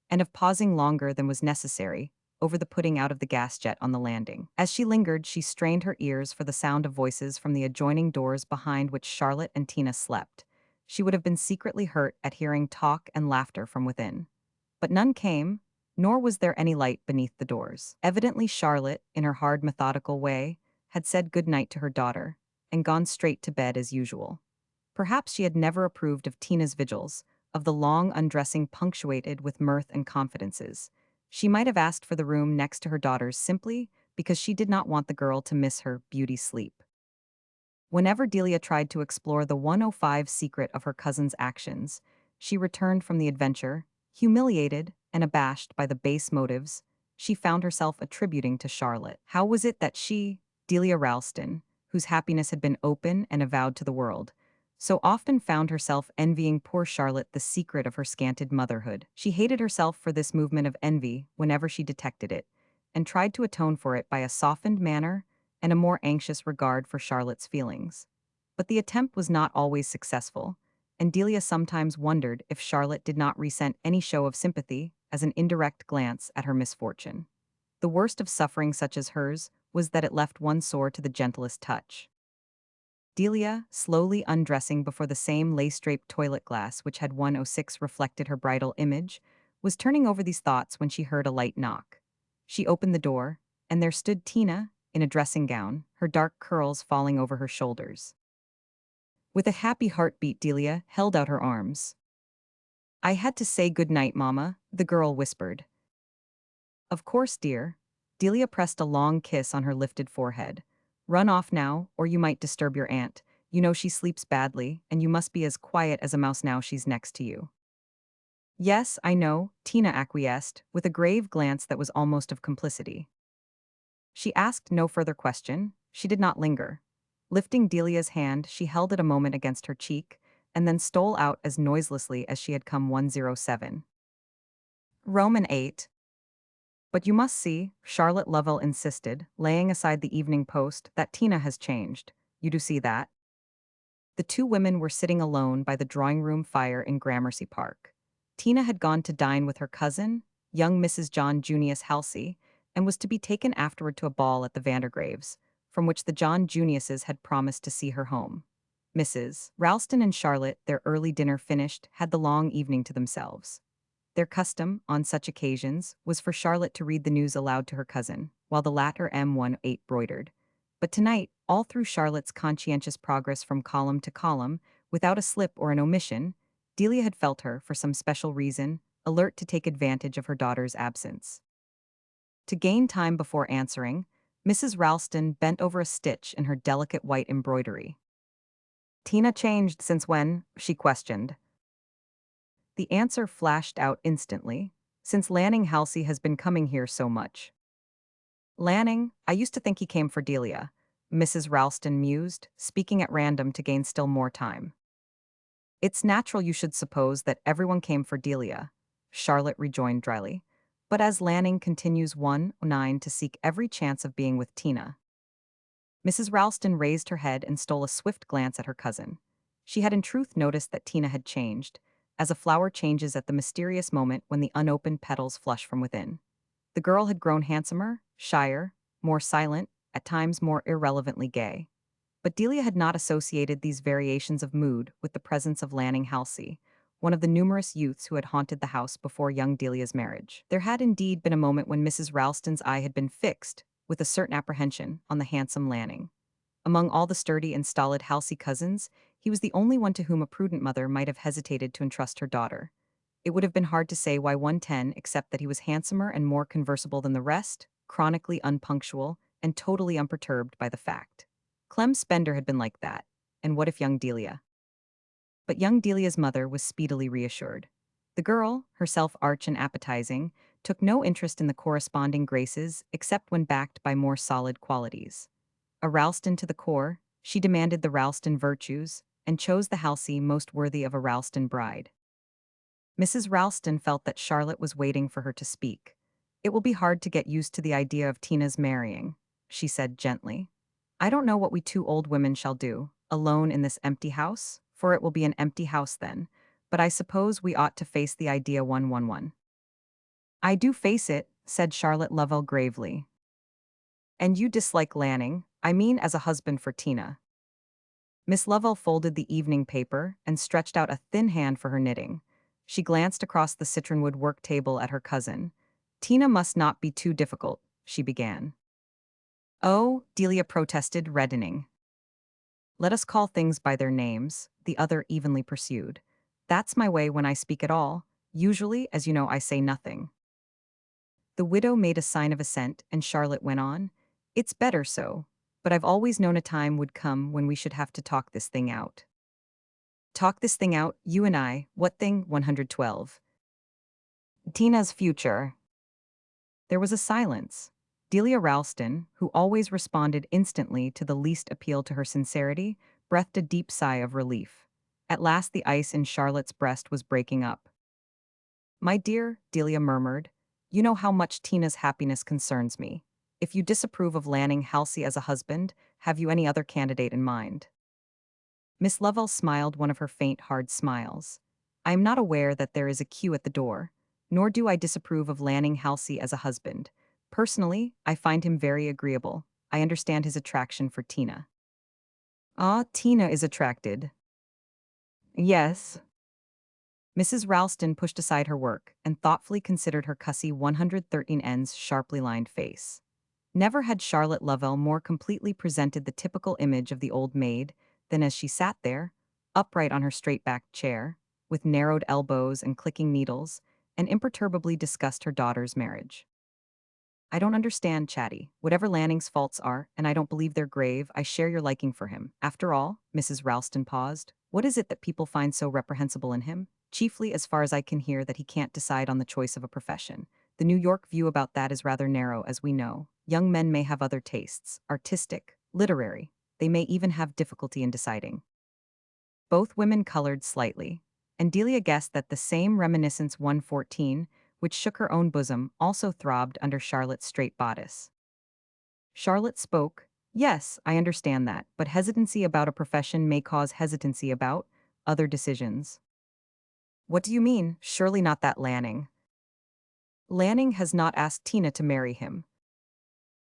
and of pausing longer than was necessary over the putting out of the gas jet on the landing. As she lingered, she strained her ears for the sound of voices from the adjoining doors behind which Charlotte and Tina slept. She would have been secretly hurt at hearing talk and laughter from within. But none came, nor was there any light beneath the doors. Evidently Charlotte, in her hard methodical way, had said good night to her daughter, and gone straight to bed as usual. Perhaps she had never approved of Tina's vigils, of the long undressing punctuated with mirth and confidences. She might have asked for the room next to her daughter's simply because she did not want the girl to miss her beauty sleep. Whenever Delia tried to explore the 105 secret of her cousin's actions, she returned from the adventure, humiliated and abashed by the base motives she found herself attributing to Charlotte. How was it that she, Delia Ralston, whose happiness had been open and avowed to the world, so often found herself envying poor Charlotte the secret of her scanted motherhood? She hated herself for this movement of envy whenever she detected it, and tried to atone for it by a softened manner and a more anxious regard for Charlotte's feelings. But the attempt was not always successful, and Delia sometimes wondered if Charlotte did not resent any show of sympathy as an indirect glance at her misfortune. The worst of suffering such as hers was that it left one sore to the gentlest touch. Delia, slowly undressing before the same lace-draped toilet glass which had 106 reflected her bridal image, was turning over these thoughts when she heard a light knock. She opened the door, and there stood Tina, in a dressing gown, her dark curls falling over her shoulders. With a happy heartbeat, Delia held out her arms. "I had to say good night, Mama," the girl whispered. "Of course, dear." Delia pressed a long kiss on her lifted forehead. "Run off now, or you might disturb your aunt. You know she sleeps badly, and you must be as quiet as a mouse now she's next to you." "Yes, I know," Tina acquiesced, with a grave glance that was almost of complicity. She asked no further question. She did not linger. Lifting Delia's hand, she held it a moment against her cheek, and then stole out as noiselessly as she had come 107. Roman 8. "But you must see," Charlotte Lovell insisted, laying aside the Evening Post, "that Tina has changed. You do see that?" The two women were sitting alone by the drawing-room fire in Gramercy Park. Tina had gone to dine with her cousin, young Mrs. John Junius Halsey, and was to be taken afterward to a ball at the Vandergraves, from which the John Juniuses had promised to see her home. Mrs. Ralston and Charlotte, their early dinner finished, had the long evening to themselves. Their custom, on such occasions, was for Charlotte to read the news aloud to her cousin, while the latter M18 broidered. But tonight, all through Charlotte's conscientious progress from column to column, without a slip or an omission, Delia had felt her, for some special reason, alert to take advantage of her daughter's absence. To gain time before answering, Mrs. Ralston bent over a stitch in her delicate white embroidery. "Tina changed since when?" she questioned. The answer flashed out instantly. "Since Lanning Halsey has been coming here so much." "Lanning? I used to think he came for Delia," Mrs. Ralston mused, speaking at random to gain still more time. "It's natural you should suppose that everyone came for Delia," Charlotte rejoined dryly. "But as Lanning continues 109 to seek every chance of being with Tina." Mrs. Ralston raised her head and stole a swift glance at her cousin. She had in truth noticed that Tina had changed, as a flower changes at the mysterious moment when the unopened petals flush from within. The girl had grown handsomer, shyer, more silent, at times more irrelevantly gay. But Delia had not associated these variations of mood with the presence of Lanning Halsey, one of the numerous youths who had haunted the house before young Delia's marriage. There had indeed been a moment when Mrs. Ralston's eye had been fixed, with a certain apprehension, on the handsome Lanning. Among all the sturdy and stolid Halsey cousins, he was the only one to whom a prudent mother might have hesitated to entrust her daughter. It would have been hard to say why 110, except that he was handsomer and more conversable than the rest, chronically unpunctual, and totally unperturbed by the fact. Clem Spender had been like that, and what if young Delia? But young Delia's mother was speedily reassured. The girl, herself arch and appetizing, took no interest in the corresponding graces except when backed by more solid qualities. A Ralston to the core, she demanded the Ralston virtues, and chose the Halsey most worthy of a Ralston bride. Mrs. Ralston felt that Charlotte was waiting for her to speak. "It will be hard to get used to the idea of Tina's marrying," she said gently. "I don't know what we two old women shall do, alone in this empty house, for it will be an empty house then, but I suppose we ought to face the idea one. "I do face it," said Charlotte Lovell gravely. "And you dislike Lanning, I mean as a husband for Tina." Miss Lovell folded the evening paper and stretched out a thin hand for her knitting. She glanced across the citronwood work table at her cousin. "Tina must not be too difficult," she began. "Oh," Delia protested, reddening. "Let us call things by their names," the other evenly pursued. "That's my way when I speak at all. Usually, as you know, I say nothing." The widow made a sign of assent, and Charlotte went on. "It's better so, but I've always known a time would come when we should have to talk this thing out." "Talk this thing out, you and I, what thing?" 112. "Tina's future." There was a silence. Delia Ralston, who always responded instantly to the least appeal to her sincerity, breathed a deep sigh of relief. At last the ice in Charlotte's breast was breaking up. "My dear," Delia murmured, "you know how much Tina's happiness concerns me. If you disapprove of Lanning Halsey as a husband, have you any other candidate in mind?" Miss Lovell smiled one of her faint, hard smiles. "I am not aware that there is a queue at the door, nor do I disapprove of Lanning Halsey as a husband. Personally, I find him very agreeable. I understand his attraction for Tina." "Ah, Tina is attracted." "Yes." Mrs. Ralston pushed aside her work and thoughtfully considered her cussy 113N's sharply lined face. Never had Charlotte Lovell more completely presented the typical image of the old maid than as she sat there, upright on her straight-backed chair, with narrowed elbows and clicking needles, and imperturbably discussed her daughter's marriage. "I don't understand, Chatty. Whatever Lanning's faults are, and I don't believe they're grave, I share your liking for him. After all," Mrs. Ralston paused, "what is it that people find so reprehensible in him? Chiefly, as far as I can hear, that he can't decide on the choice of a profession. The New York view about that is rather narrow, as we know. Young men may have other tastes, artistic, literary. They may even have difficulty in deciding." Both women colored slightly, and Delia guessed that the same reminiscence 114, which shook her own bosom, also throbbed under Charlotte's straight bodice. Charlotte spoke. "Yes, I understand that, but hesitancy about a profession may cause hesitancy about other decisions." "What do you mean? Surely not that Lanning." "Lanning has not asked Tina to marry him."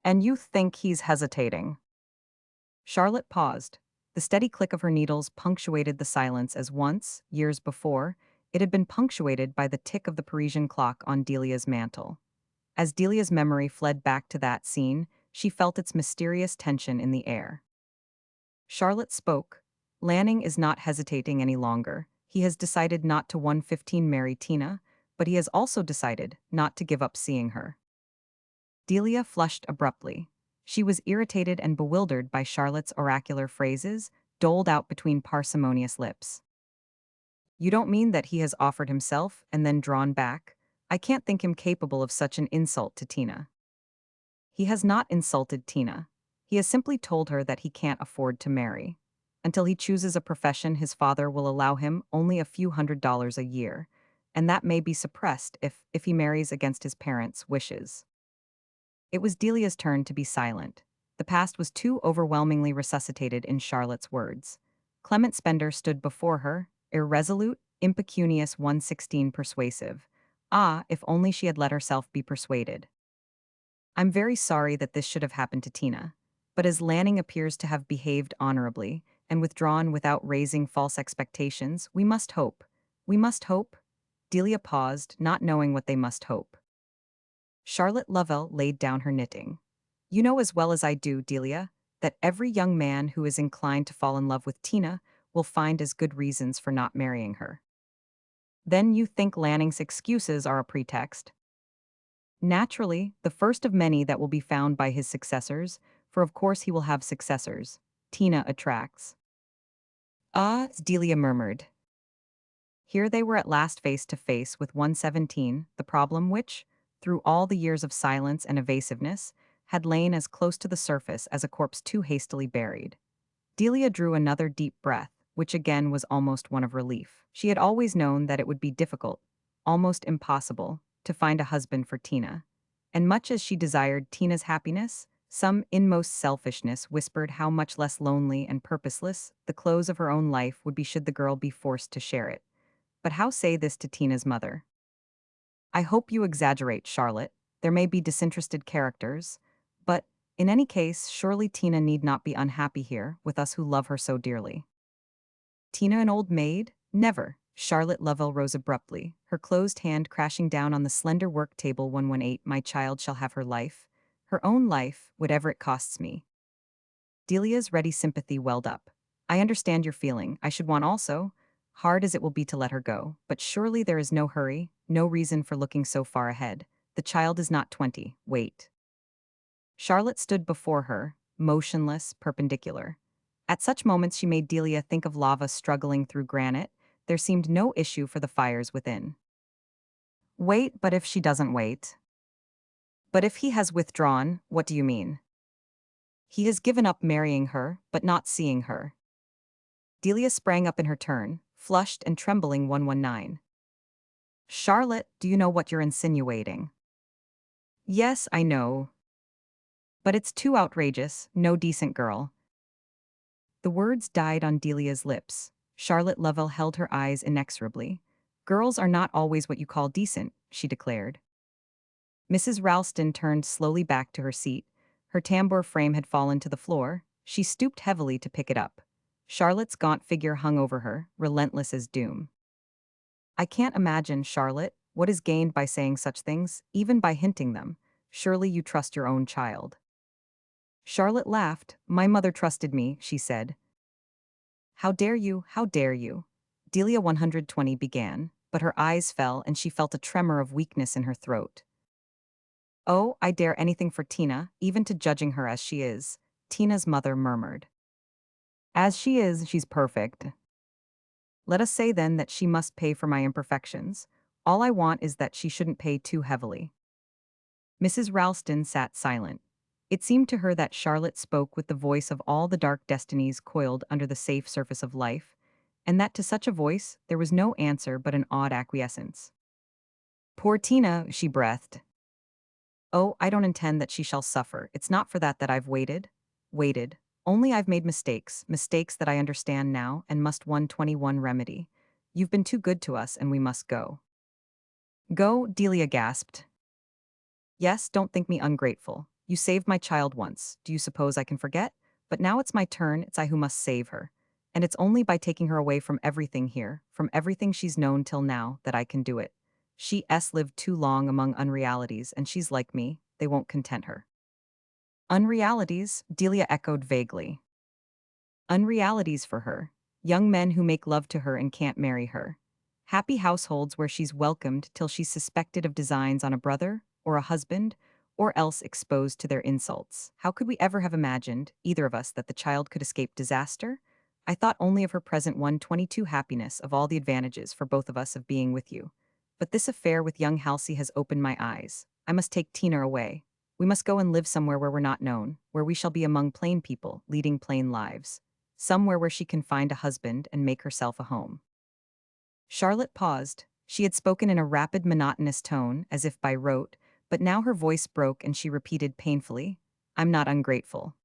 "And you think he's hesitating?" Charlotte paused. The steady click of her needles punctuated the silence as once, years before, it had been punctuated by the tick of the Parisian clock on Delia's mantel. As Delia's memory fled back to that scene, she felt its mysterious tension in the air. Charlotte spoke. "Lanning is not hesitating any longer. He has decided not to 115 marry Tina, but he has also decided not to give up seeing her." Delia flushed abruptly. She was irritated and bewildered by Charlotte's oracular phrases, doled out between parsimonious lips. "You don't mean that he has offered himself and then drawn back? I can't think him capable of such an insult to Tina." "He has not insulted Tina. He has simply told her that he can't afford to marry. Until he chooses a profession, his father will allow him only a few $100s a year, and that may be suppressed if he marries against his parents' wishes." It was Delia's turn to be silent. The past was too overwhelmingly resuscitated in Charlotte's words. Clement Spender stood before her, irresolute, impecunious 116 persuasive. Ah, if only she had let herself be persuaded. "I'm very sorry that this should have happened to Tina. But as Lanning appears to have behaved honorably and withdrawn without raising false expectations, we must hope. We must hope? Delia paused, not knowing what they must hope. Charlotte Lovell laid down her knitting. You know as well as I do, Delia, that every young man who is inclined to fall in love with Tina will find as good reasons for not marrying her. Then you think Lanning's excuses are a pretext? Naturally, the first of many that will be found by his successors, for of course he will have successors. Tina attracts. Ah, Delia murmured. Here they were at last face to face with 117, the problem which, through all the years of silence and evasiveness, had lain as close to the surface as a corpse too hastily buried. Delia drew another deep breath, which again was almost one of relief. She had always known that it would be difficult, almost impossible, to find a husband for Tina. And much as she desired Tina's happiness, some inmost selfishness whispered how much less lonely and purposeless the close of her own life would be should the girl be forced to share it. But how say this to Tina's mother? I hope you exaggerate, Charlotte. There may be disinterested characters, but, in any case, surely Tina need not be unhappy here, with us who love her so dearly. Tina an old maid? Never. Charlotte Lovell rose abruptly, her closed hand crashing down on the slender work table 118. My child shall have her life. Her own life, whatever it costs me. Delia's ready sympathy welled up. I understand your feeling. I should want also, hard as it will be to let her go, but surely there is no hurry, no reason for looking so far ahead. The child is not 20. Wait. Charlotte stood before her, motionless, perpendicular. At such moments she made Delia think of lava struggling through granite. There seemed no issue for the fires within. Wait, but if she doesn't wait? But if he has withdrawn, what do you mean? He has given up marrying her, but not seeing her. Delia sprang up in her turn, flushed and trembling 119. Charlotte, do you know what you're insinuating? Yes, I know. But it's too outrageous, no decent girl. The words died on Delia's lips. Charlotte Lovell held her eyes inexorably. Girls are not always what you call decent, she declared. Mrs. Ralston turned slowly back to her seat. Her tambour frame had fallen to the floor. She stooped heavily to pick it up. Charlotte's gaunt figure hung over her, relentless as doom. I can't imagine, Charlotte, what is gained by saying such things, even by hinting them. Surely you trust your own child. Charlotte laughed. My mother trusted me, she said. How dare you, how dare you? Delia 120 began, but her eyes fell and she felt a tremor of weakness in her throat. Oh, I dare anything for Tina, even to judging her as she is, Tina's mother murmured. As she is, she's perfect. Let us say then that she must pay for my imperfections. All I want is that she shouldn't pay too heavily. Mrs. Ralston sat silent. It seemed to her that Charlotte spoke with the voice of all the dark destinies coiled under the safe surface of life, and that to such a voice there was no answer but an awed acquiescence. Poor Tina, she breathed. Oh, I don't intend that she shall suffer. It's not for that I've waited. Waited. Only I've made mistakes, mistakes that I understand now and must 121 remedy. You've been too good to us and we must go. Go, Delia gasped. Yes, don't think me ungrateful. You saved my child once. Do you suppose I can forget? But now it's my turn, it's I who must save her. And it's only by taking her away from everything here, from everything she's known till now, that I can do it. She's lived too long among unrealities, and she's like me, they won't content her. Unrealities, Delia echoed vaguely. Unrealities for her. Young men who make love to her and can't marry her. Happy households where she's welcomed till she's suspected of designs on a brother, or a husband, or else exposed to their insults. How could we ever have imagined, either of us, that the child could escape disaster? I thought only of her present 122 happiness, of all the advantages for both of us of being with you. But this affair with young Halsey has opened my eyes. I must take Tina away. We must go and live somewhere where we're not known, where we shall be among plain people, leading plain lives. Somewhere where she can find a husband and make herself a home. Charlotte paused. She had spoken in a rapid, monotonous tone, as if by rote, but now her voice broke and she repeated painfully, I'm not ungrateful.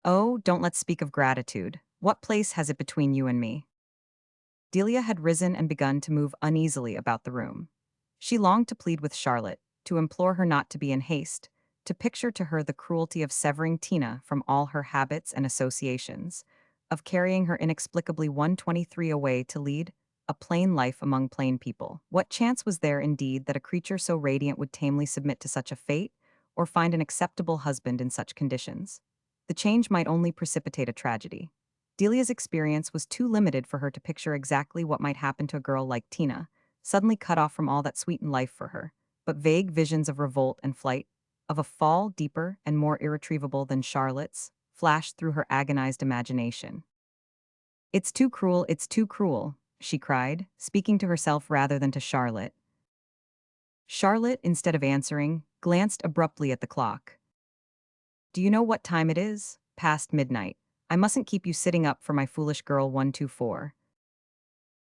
Oh, don't let's speak of gratitude. What place has it between you and me? Delia had risen and begun to move uneasily about the room. She longed to plead with Charlotte, to implore her not to be in haste, to picture to her the cruelty of severing Tina from all her habits and associations, of carrying her inexplicably 123 away to lead a plain life among plain people. What chance was there indeed that a creature so radiant would tamely submit to such a fate, or find an acceptable husband in such conditions? The change might only precipitate a tragedy. Delia's experience was too limited for her to picture exactly what might happen to a girl like Tina, suddenly cut off from all that sweetened life for her, but vague visions of revolt and flight, of a fall deeper and more irretrievable than Charlotte's, flashed through her agonized imagination. It's too cruel," she cried, speaking to herself rather than to Charlotte. Charlotte, instead of answering, glanced abruptly at the clock. "Do you know what time it is? Past midnight. I mustn't keep you sitting up for my foolish girl 124.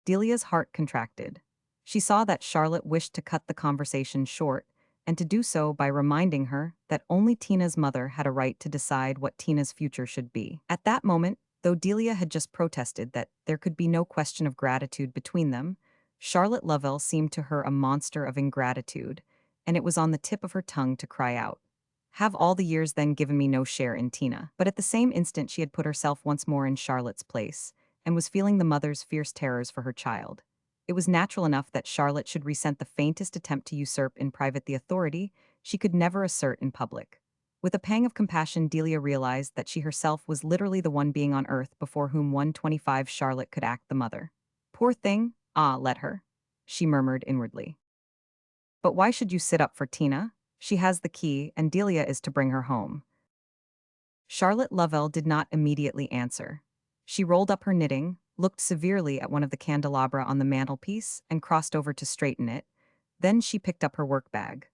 Delia's heart contracted. She saw that Charlotte wished to cut the conversation short, and to do so by reminding her that only Tina's mother had a right to decide what Tina's future should be. At that moment, though Delia had just protested that there could be no question of gratitude between them, Charlotte Lovell seemed to her a monster of ingratitude, and it was on the tip of her tongue to cry out, "Have all the years then given me no share in Tina?" But at the same instant she had put herself once more in Charlotte's place, and was feeling the mother's fierce terrors for her child. It was natural enough that Charlotte should resent the faintest attempt to usurp in private the authority she could never assert in public. With a pang of compassion, Delia realized that she herself was literally the one being on earth before whom 125 Charlotte could act the mother. "Poor thing, ah, let her," she murmured inwardly. "But why should you sit up for Tina? She has the key, and Delia is to bring her home." Charlotte Lovell did not immediately answer. She rolled up her knitting, looked severely at one of the candelabra on the mantelpiece, and crossed over to straighten it. Then she picked up her work-bag.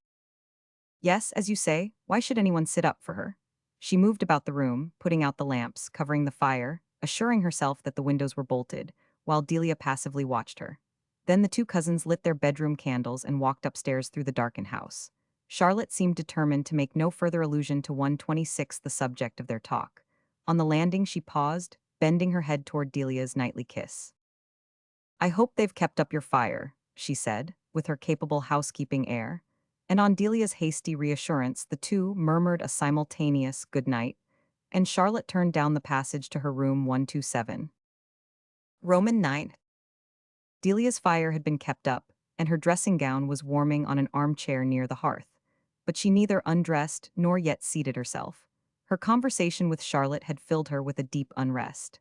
"Yes, as you say, why should anyone sit up for her?" She moved about the room, putting out the lamps, covering the fire, assuring herself that the windows were bolted, while Delia passively watched her. Then the two cousins lit their bedroom candles and walked upstairs through the darkened house. Charlotte seemed determined to make no further allusion to 126, the subject of their talk. On the landing she paused, bending her head toward Delia's nightly kiss. "I hope they've kept up your fire," she said, with her capable housekeeping air. And on Delia's hasty reassurance the two murmured a simultaneous good night, and Charlotte turned down the passage to her room 127. Roman 9. Delia's fire had been kept up, and her dressing gown was warming on an armchair near the hearth. But she neither undressed nor yet seated herself. Her conversation with Charlotte had filled her with a deep unrest.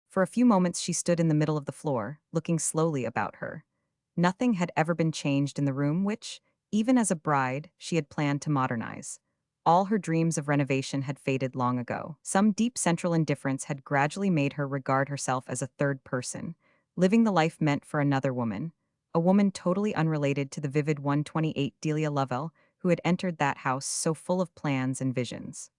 For a few moments she stood in the middle of the floor, looking slowly about her. Nothing had ever been changed in the room which, even as a bride, she had planned to modernize. All her dreams of renovation had faded long ago. Some deep central indifference had gradually made her regard herself as a third person, living the life meant for another woman, a woman totally unrelated to the vivid 128 Delia Lovell who had entered that house so full of plans and visions.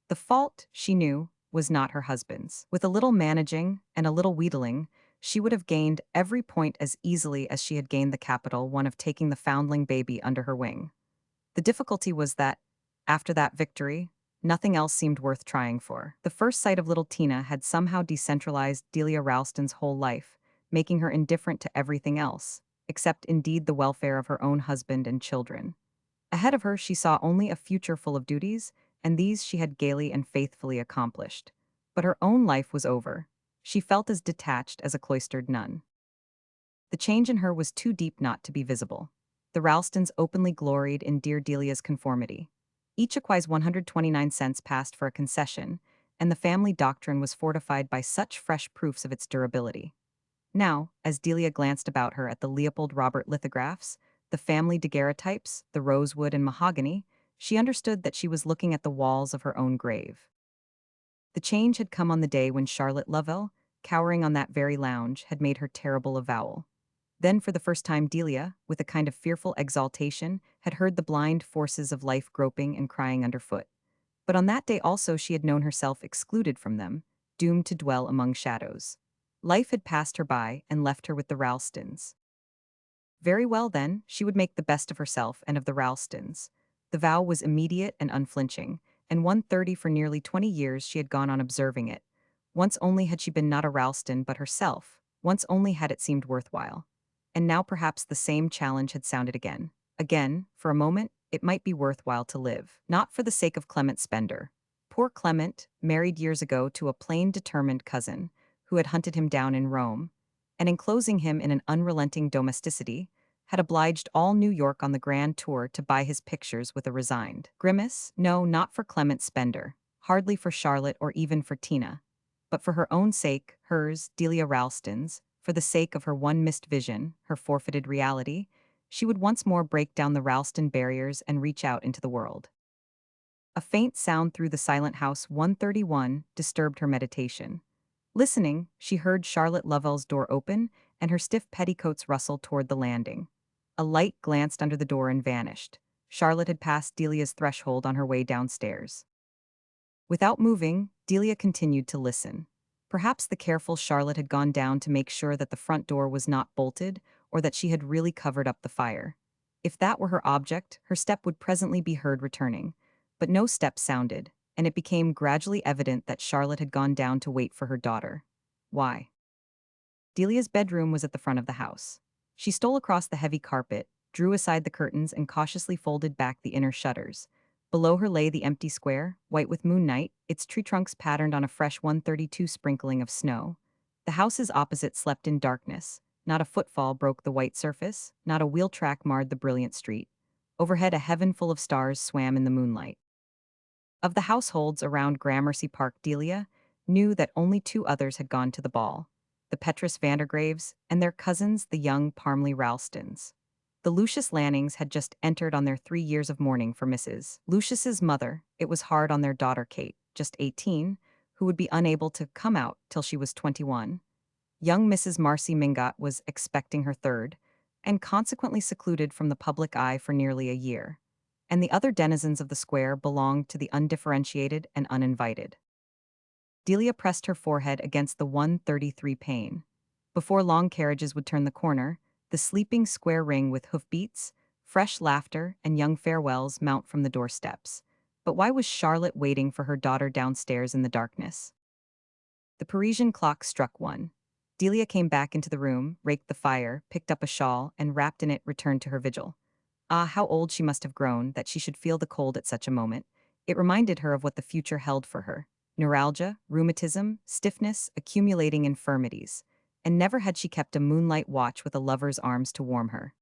The fault, she knew, was not her husband's. With a little managing and a little wheedling, she would have gained every point as easily as she had gained the capital one of taking the foundling baby under her wing. The difficulty was that, after that victory, nothing else seemed worth trying for. The first sight of little Tina had somehow decentralized Delia Ralston's whole life, making her indifferent to everything else, except indeed the welfare of her own husband and children. Ahead of her she saw only a future full of duties, and these she had gaily and faithfully accomplished. But her own life was over. She felt as detached as a cloistered nun. The change in her was too deep not to be visible. The Ralstons openly gloried in dear Delia's conformity. Each acquires 129 cents passed for a concession, and the family doctrine was fortified by such fresh proofs of its durability. Now, as Delia glanced about her at the Leopold Robert lithographs, the family daguerreotypes, the rosewood and mahogany, she understood that she was looking at the walls of her own grave. The change had come on the day when Charlotte Lovell, cowering on that very lounge, had made her terrible avowal. Then for the first time Delia, with a kind of fearful exaltation, had heard the blind forces of life groping and crying underfoot. But on that day also she had known herself excluded from them, doomed to dwell among shadows. Life had passed her by and left her with the Ralstons. Very well then, she would make the best of herself and of the Ralstons. The vow was immediate and unflinching, and 130 for nearly 20 years she had gone on observing it. Once only had she been not a Ralston but herself, once only had it seemed worthwhile. And now perhaps the same challenge had sounded again. Again, for a moment, it might be worthwhile to live, not for the sake of Clement Spender. Poor Clement, married years ago to a plain determined cousin, who had hunted him down in Rome, and enclosing him in an unrelenting domesticity, had obliged all New York on the grand tour to buy his pictures with a resigned grimace. No, not for Clement Spender, hardly for Charlotte or even for Tina, but for her own sake, hers, Delia Ralston's, for the sake of her one missed vision, her forfeited reality, she would once more break down the Ralston barriers and reach out into the world. A faint sound through the silent house 131 disturbed her meditation. Listening, she heard Charlotte Lovell's door open and her stiff petticoats rustle toward the landing. A light glanced under the door and vanished. Charlotte had passed Delia's threshold on her way downstairs. Without moving, Delia continued to listen. Perhaps the careful Charlotte had gone down to make sure that the front door was not bolted, or that she had really covered up the fire. If that were her object, her step would presently be heard returning. But no step sounded, and it became gradually evident that Charlotte had gone down to wait for her daughter. Why? Delia's bedroom was at the front of the house. She stole across the heavy carpet, drew aside the curtains, and cautiously folded back the inner shutters. Below her lay the empty square, white with moonlight, its tree trunks patterned on a fresh 132 sprinkling of snow. The houses opposite slept in darkness. Not a footfall broke the white surface, not a wheel track marred the brilliant street. Overhead, a heaven full of stars swam in the moonlight. Of the households around Gramercy Park, Delia knew that only two others had gone to the ball: the Petrus Vandergraves and their cousins, the young Parmley Ralstons. The Lucius Lannings had just entered on their 3 years of mourning for Mrs. Lucius's mother. It was hard on their daughter Kate, just 18, who would be unable to come out till she was 21. Young Mrs. Marcy Mingot was expecting her third, and consequently secluded from the public eye for nearly a year. And the other denizens of the square belonged to the undifferentiated and uninvited. Delia pressed her forehead against the 133 pane. Before long, carriages would turn the corner, the sleeping square ring with hoofbeats, fresh laughter, and young farewells mount from the doorsteps. But why was Charlotte waiting for her daughter downstairs in the darkness? The Parisian clock struck 1. Delia came back into the room, raked the fire, picked up a shawl, and wrapped in it returned to her vigil. Ah, how old she must have grown, that she should feel the cold at such a moment. It reminded her of what the future held for her: neuralgia, rheumatism, stiffness, accumulating infirmities. And never had she kept a moonlight watch with a lover's arms to warm her.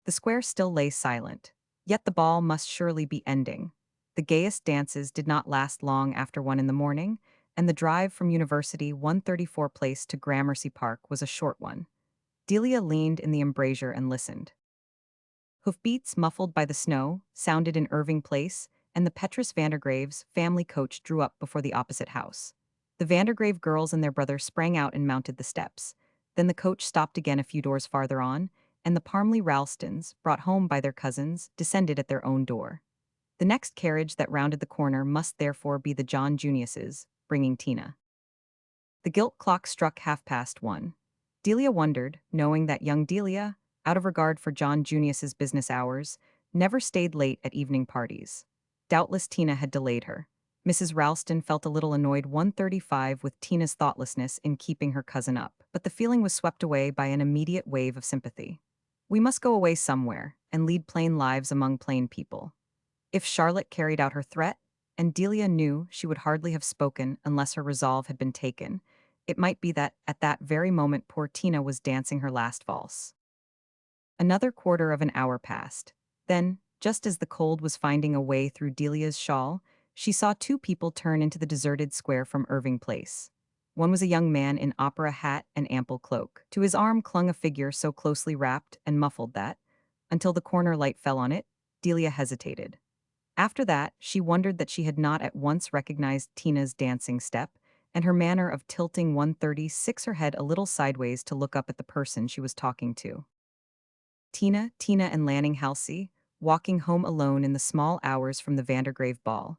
The square still lay silent. Yet the ball must surely be ending. The gayest dances did not last long after 1 in the morning, and the drive from University 134 Place to Gramercy Park was a short one. Delia leaned in the embrasure and listened. Hoofbeats, muffled by the snow, sounded in Irving Place, and the Petrus Vandergraves' family coach drew up before the opposite house. The Vandergrave girls and their brother sprang out and mounted the steps. Then the coach stopped again a few doors farther on, and the Parmley Ralstons, brought home by their cousins, descended at their own door. The next carriage that rounded the corner must therefore be the John Junius's, bringing Tina. The gilt clock struck 1:30. Delia wondered, knowing that young Delia, out of regard for John Junius's business hours, never stayed late at evening parties. Doubtless Tina had delayed her. Mrs. Ralston felt a little annoyed 135 with Tina's thoughtlessness in keeping her cousin up, but the feeling was swept away by an immediate wave of sympathy. We must go away somewhere, and lead plain lives among plain people. If Charlotte carried out her threat, and Delia knew she would hardly have spoken unless her resolve had been taken, it might be that at that very moment poor Tina was dancing her last valse. Another quarter of an hour passed. Then, just as the cold was finding a way through Delia's shawl, she saw two people turn into the deserted square from Irving Place. One was a young man in opera hat and ample cloak. To his arm clung a figure so closely wrapped and muffled that, until the corner light fell on it, Delia hesitated. After that, she wondered that she had not at once recognized Tina's dancing step, and her manner of tilting 136 her head a little sideways to look up at the person she was talking to. Tina and Lanning Halsey, walking home alone in the small hours from the Vandergrave ball.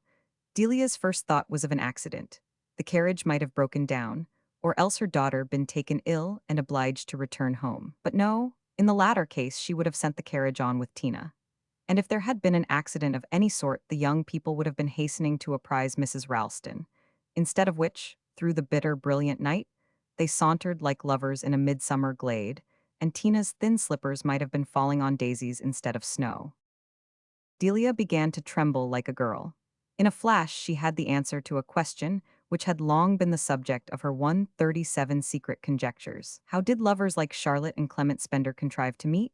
Delia's first thought was of an accident. The carriage might have broken down, or else her daughter been taken ill and obliged to return home. But no, in the latter case she would have sent the carriage on with Tina. And if there had been an accident of any sort, the young people would have been hastening to apprise Mrs. Ralston. Instead of which, through the bitter, brilliant night, they sauntered like lovers in a midsummer glade, and Tina's thin slippers might have been falling on daisies instead of snow. Delia began to tremble like a girl. In a flash, she had the answer to a question which had long been the subject of her 137 secret conjectures. How did lovers like Charlotte and Clement Spender contrive to meet?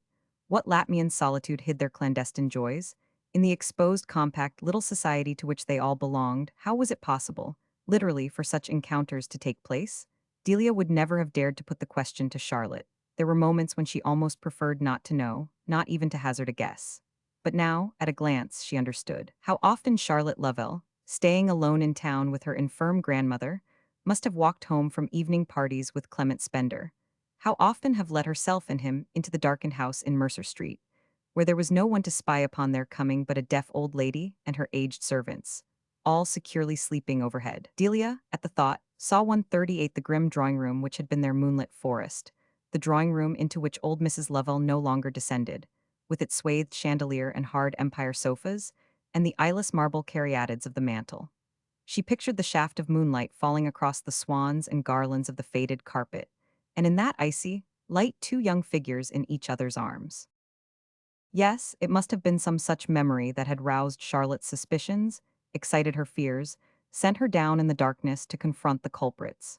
What Latmian solitude hid their clandestine joys? In the exposed, compact, little society to which they all belonged, how was it possible, literally, for such encounters to take place? Delia would never have dared to put the question to Charlotte. There were moments when she almost preferred not to know, not even to hazard a guess. But now, at a glance, she understood. How often Charlotte Lovell, staying alone in town with her infirm grandmother, must have walked home from evening parties with Clement Spender. How often have let herself and him into the darkened house in Mercer Street, where there was no one to spy upon their coming but a deaf old lady and her aged servants, all securely sleeping overhead. Delia, at the thought, saw 138 the grim drawing room which had been their moonlit forest, the drawing room into which old Mrs. Lovell no longer descended, with its swathed chandelier and hard empire sofas, and the eyeless marble caryatids of the mantel. She pictured the shaft of moonlight falling across the swans and garlands of the faded carpet, and in that icy light two young figures in each other's arms. Yes, it must have been some such memory that had roused Charlotte's suspicions, excited her fears, sent her down in the darkness to confront the culprits.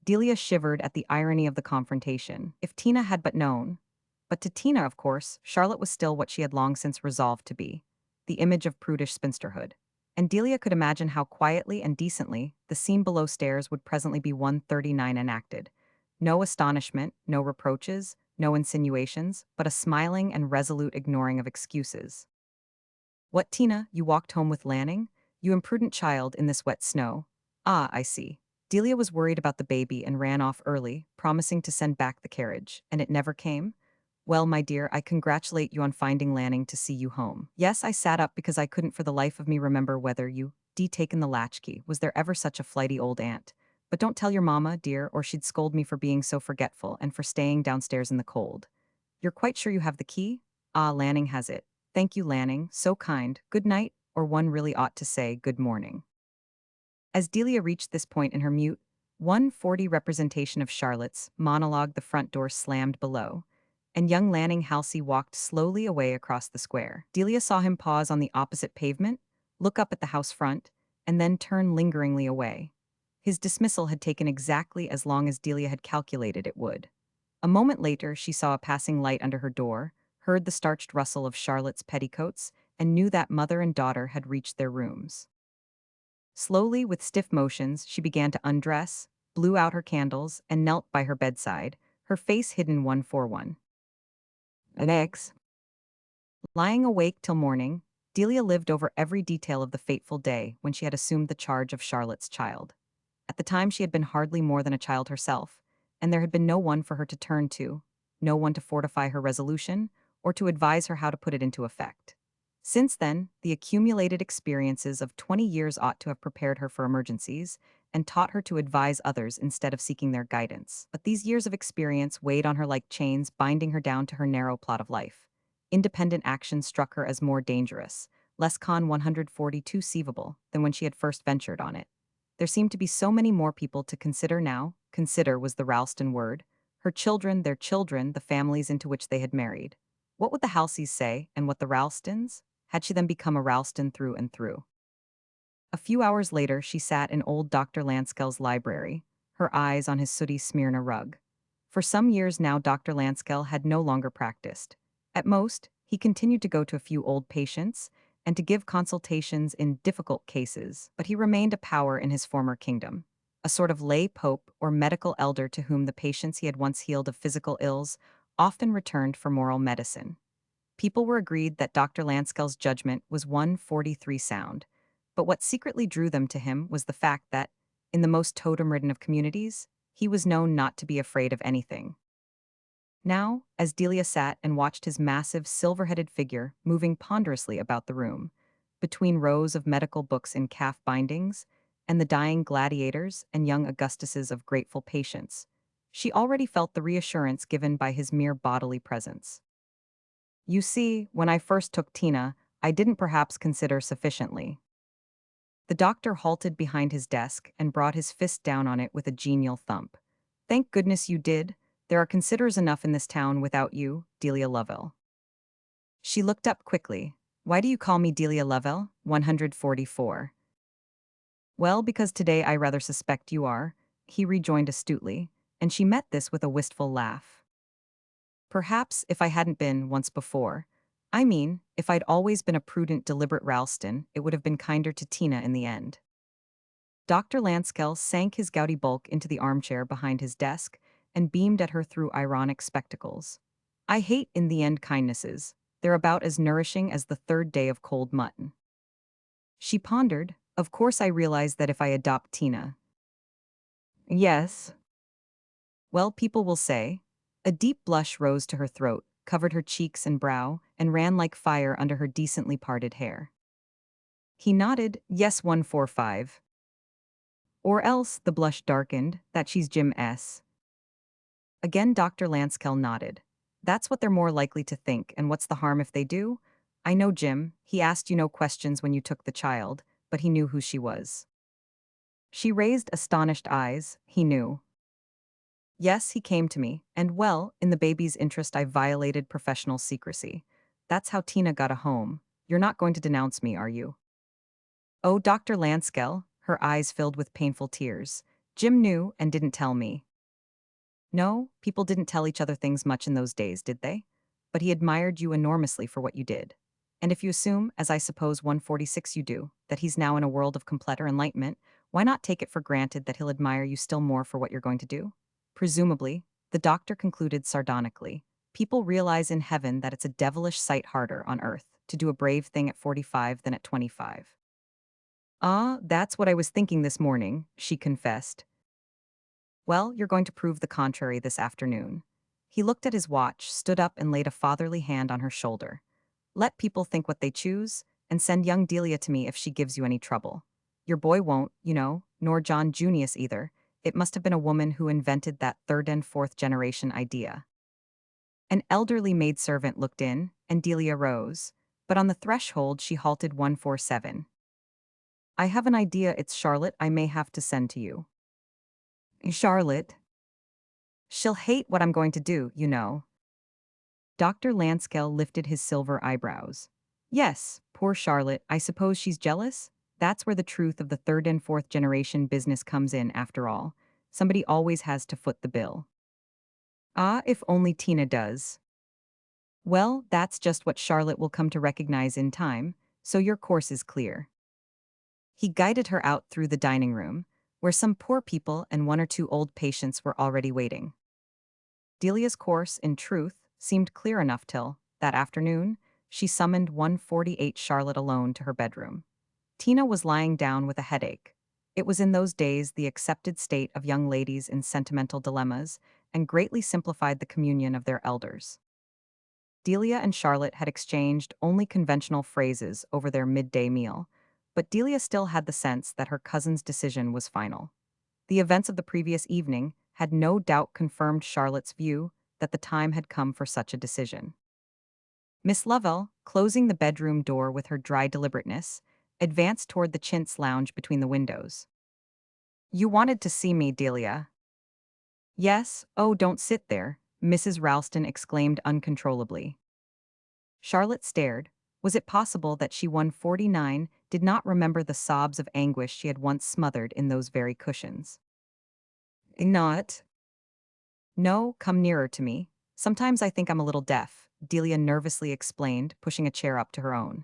Delia shivered at the irony of the confrontation. If Tina had but known. But to Tina, of course, Charlotte was still what she had long since resolved to be, the image of prudish spinsterhood. And Delia could imagine how quietly and decently the scene below stairs would presently be 139 enacted. No astonishment, no reproaches, no insinuations, but a smiling and resolute ignoring of excuses. What, Tina, you walked home with Lanning? You imprudent child, in this wet snow. Ah, I see. Delia was worried about the baby and ran off early, promising to send back the carriage, and it never came? Well, my dear, I congratulate you on finding Lanning to see you home. Yes, I sat up because I couldn't for the life of me remember whether you taken the latchkey. Was there ever such a flighty old aunt? But don't tell your mamma, dear, or she'd scold me for being so forgetful and for staying downstairs in the cold. You're quite sure you have the key? Ah, Lanning has it. Thank you, Lanning. So kind. Good night, or one really ought to say good morning. As Delia reached this point in her mute, 140 representation of Charlotte's monologue, the front door slammed below, and young Lanning Halsey walked slowly away across the square. Delia saw him pause on the opposite pavement, look up at the house front, and then turn lingeringly away. His dismissal had taken exactly as long as Delia had calculated it would. A moment later, she saw a passing light under her door, heard the starched rustle of Charlotte's petticoats, and knew that mother and daughter had reached their rooms. Slowly, with stiff motions, she began to undress, blew out her candles, and knelt by her bedside, her face hidden 141. Next. Lying awake till morning, Delia lived over every detail of the fateful day when she had assumed the charge of Charlotte's child. At the time, she had been hardly more than a child herself, and there had been no one for her to turn to, no one to fortify her resolution, or to advise her how to put it into effect. Since then, the accumulated experiences of 20 years ought to have prepared her for emergencies and taught her to advise others instead of seeking their guidance. But these years of experience weighed on her like chains, binding her down to her narrow plot of life. Independent action struck her as more dangerous, less con 142 seeable than when she had first ventured on it. There seemed to be so many more people to consider now. Consider was the Ralston word. Her children, their children, the families into which they had married. What would the Halseys say, and what the Ralstons? Had she then become a Ralston through and through? A few hours later, she sat in old Dr. Lanskell's library, her eyes on his sooty Smyrna rug. For some years now, Dr. Lanskell had no longer practiced. At most, he continued to go to a few old patients and to give consultations in difficult cases, but he remained a power in his former kingdom, a sort of lay pope or medical elder to whom the patients he had once healed of physical ills often returned for moral medicine. People were agreed that Dr. Lanskell's judgment was 143 sound, but what secretly drew them to him was the fact that, in the most totem-ridden of communities, he was known not to be afraid of anything. Now, as Delia sat and watched his massive, silver-headed figure moving ponderously about the room, between rows of medical books in calf bindings, and the dying gladiators and young Augustuses of grateful patients, she already felt the reassurance given by his mere bodily presence. You see, when I first took Tina, I didn't perhaps consider sufficiently. The doctor halted behind his desk and brought his fist down on it with a genial thump. Thank goodness you did. There are considerers enough in this town without you, Delia Lovell. She looked up quickly. Why do you call me Delia Lovell? 144. Well, because today I rather suspect you are, he rejoined astutely, and she met this with a wistful laugh. Perhaps if I hadn't been once before. I mean, if I'd always been a prudent, deliberate Ralston, it would have been kinder to Tina in the end. Dr. Lanskel sank his gouty bulk into the armchair behind his desk and beamed at her through ironic spectacles. I hate in the end kindnesses. They're about as nourishing as the third day of cold mutton. She pondered. Of course I realize that if I adopt Tina. Yes. Well, people will say. A deep blush rose to her throat, covered her cheeks and brow, and ran like fire under her decently parted hair. He nodded, yes 145. Or else, the blush darkened, that she's Jim S. Again Dr. Lanskel nodded. That's what they're more likely to think, and what's the harm if they do? I know Jim, he asked you no questions when you took the child, but he knew who she was. She raised astonished eyes, he knew. Yes, he came to me, and well, in the baby's interest I violated professional secrecy. That's how Tina got a home. You're not going to denounce me, are you? Oh, Dr. Lanskel, her eyes filled with painful tears. Jim knew and didn't tell me. No, people didn't tell each other things much in those days, did they? But he admired you enormously for what you did. And if you assume, as I suppose 146 you do, that he's now in a world of completer enlightenment, why not take it for granted that he'll admire you still more for what you're going to do? Presumably, the doctor concluded sardonically, people realize in heaven that it's a devilish sight harder on earth to do a brave thing at 45 than at 25. Ah, that's what I was thinking this morning, she confessed. Well, you're going to prove the contrary this afternoon. He looked at his watch, stood up, and laid a fatherly hand on her shoulder. Let people think what they choose, and send young Delia to me if she gives you any trouble. Your boy won't, you know, nor John Junius either. It must have been a woman who invented that third and fourth generation idea. An elderly maidservant looked in, and Delia rose. But on the threshold she halted 147. I have an idea it's Charlotte I may have to send to you. Charlotte? She'll hate what I'm going to do, you know. Dr. Lanskel lifted his silver eyebrows. Yes, poor Charlotte, I suppose she's jealous? That's where the truth of the third and fourth generation business comes in, after all. Somebody always has to foot the bill. Ah, if only Tina does. Well, that's just what Charlotte will come to recognize in time, so your course is clear. He guided her out through the dining room, where some poor people and one or two old patients were already waiting. Delia's course, in truth, seemed clear enough till, that afternoon, she summoned 148 Charlotte alone to her bedroom. Tina was lying down with a headache. It was in those days the accepted state of young ladies in sentimental dilemmas, and greatly simplified the communion of their elders. Delia and Charlotte had exchanged only conventional phrases over their midday meal, but Delia still had the sense that her cousin's decision was final. The events of the previous evening had no doubt confirmed Charlotte's view that the time had come for such a decision. Miss Lovell, closing the bedroom door with her dry deliberateness, advanced toward the chintz lounge between the windows. You wanted to see me, Delia. Yes, oh, don't sit there, Mrs. Ralston exclaimed uncontrollably. Charlotte stared. Was it possible that she 149 did not remember the sobs of anguish she had once smothered in those very cushions? Not. No, come nearer to me. Sometimes I think I'm a little deaf, Delia nervously explained, pushing a chair up to her own.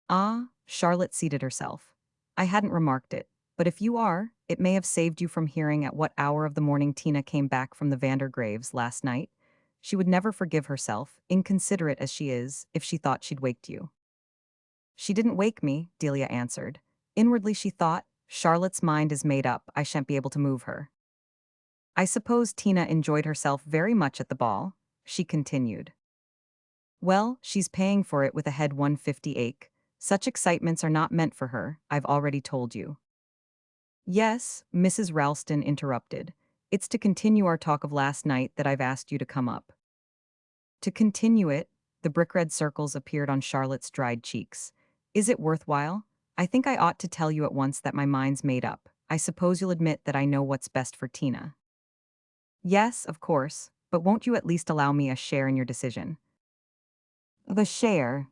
Ah, Charlotte seated herself. I hadn't remarked it, but if you are, it may have saved you from hearing at what hour of the morning Tina came back from the Vandergraves last night. She would never forgive herself, inconsiderate as she is, if she thought she'd waked you. She didn't wake me, Delia answered. Inwardly she thought, Charlotte's mind is made up, I shan't be able to move her. I suppose Tina enjoyed herself very much at the ball, she continued. Well, she's paying for it with a head 150 ache. Such excitements are not meant for her, I've already told you. Yes, Mrs. Ralston interrupted. It's to continue our talk of last night that I've asked you to come up. To continue it, the brick-red circles appeared on Charlotte's dried cheeks. Is it worthwhile? I think I ought to tell you at once that my mind's made up. I suppose you'll admit that I know what's best for Tina. Yes, of course, but won't you at least allow me a share in your decision? The share?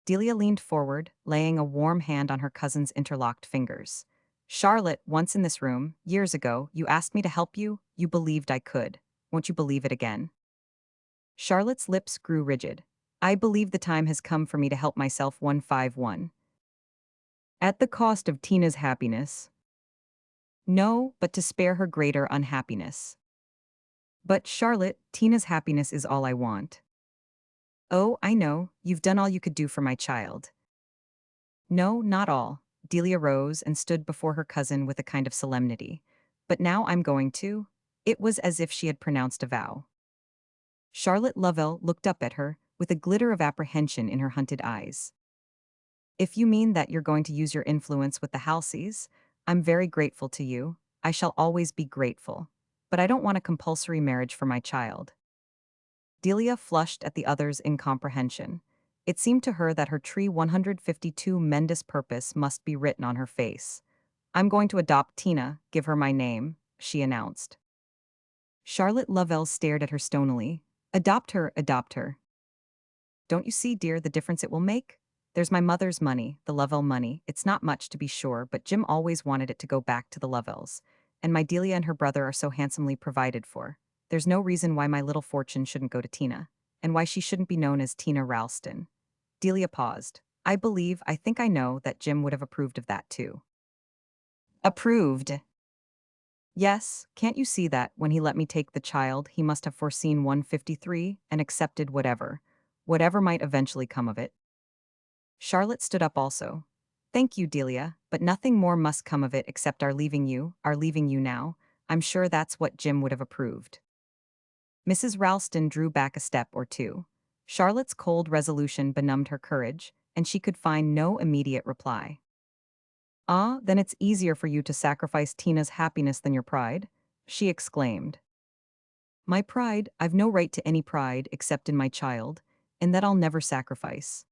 Delia leaned forward, laying a warm hand on her cousin's interlocked fingers. Charlotte, once in this room, years ago, you asked me to help you, you believed I could. Won't you believe it again? Charlotte's lips grew rigid. I believe the time has come for me to help myself 151. At the cost of Tina's happiness. No, but to spare her greater unhappiness. But Charlotte, Tina's happiness is all I want. Oh, I know, you've done all you could do for my child. No, not all. Delia rose and stood before her cousin with a kind of solemnity. But now I'm going to. It was as if she had pronounced a vow. Charlotte Lovell looked up at her, with a glitter of apprehension in her hunted eyes. If you mean that you're going to use your influence with the Halseys, I'm very grateful to you. I shall always be grateful. But I don't want a compulsory marriage for my child. Delia flushed at the other's incomprehension. It seemed to her that her tree 152 mendus purpose must be written on her face. I'm going to adopt Tina, give her my name, she announced. Charlotte Lovell stared at her stonily. Adopt her, adopt her. Don't you see, dear, the difference it will make? There's my mother's money, the Lovell money. It's not much, to be sure, but Jim always wanted it to go back to the Lovells. And my Delia and her brother are so handsomely provided for. There's no reason why my little fortune shouldn't go to Tina, and why she shouldn't be known as Tina Ralston. Delia paused. I think I know that Jim would have approved of that too. Approved. Yes, can't you see that when he let me take the child, he must have foreseen 153 and accepted whatever might eventually come of it. Charlotte stood up also. Thank you, Delia, but nothing more must come of it except our leaving you now. I'm sure that's what Jim would have approved. Mrs. Ralston drew back a step or two. Charlotte's cold resolution benumbed her courage, and she could find no immediate reply. Ah, then it's easier for you to sacrifice Tina's happiness than your pride? She exclaimed. My pride? I've no right to any pride except in my child, and that I'll never sacrifice.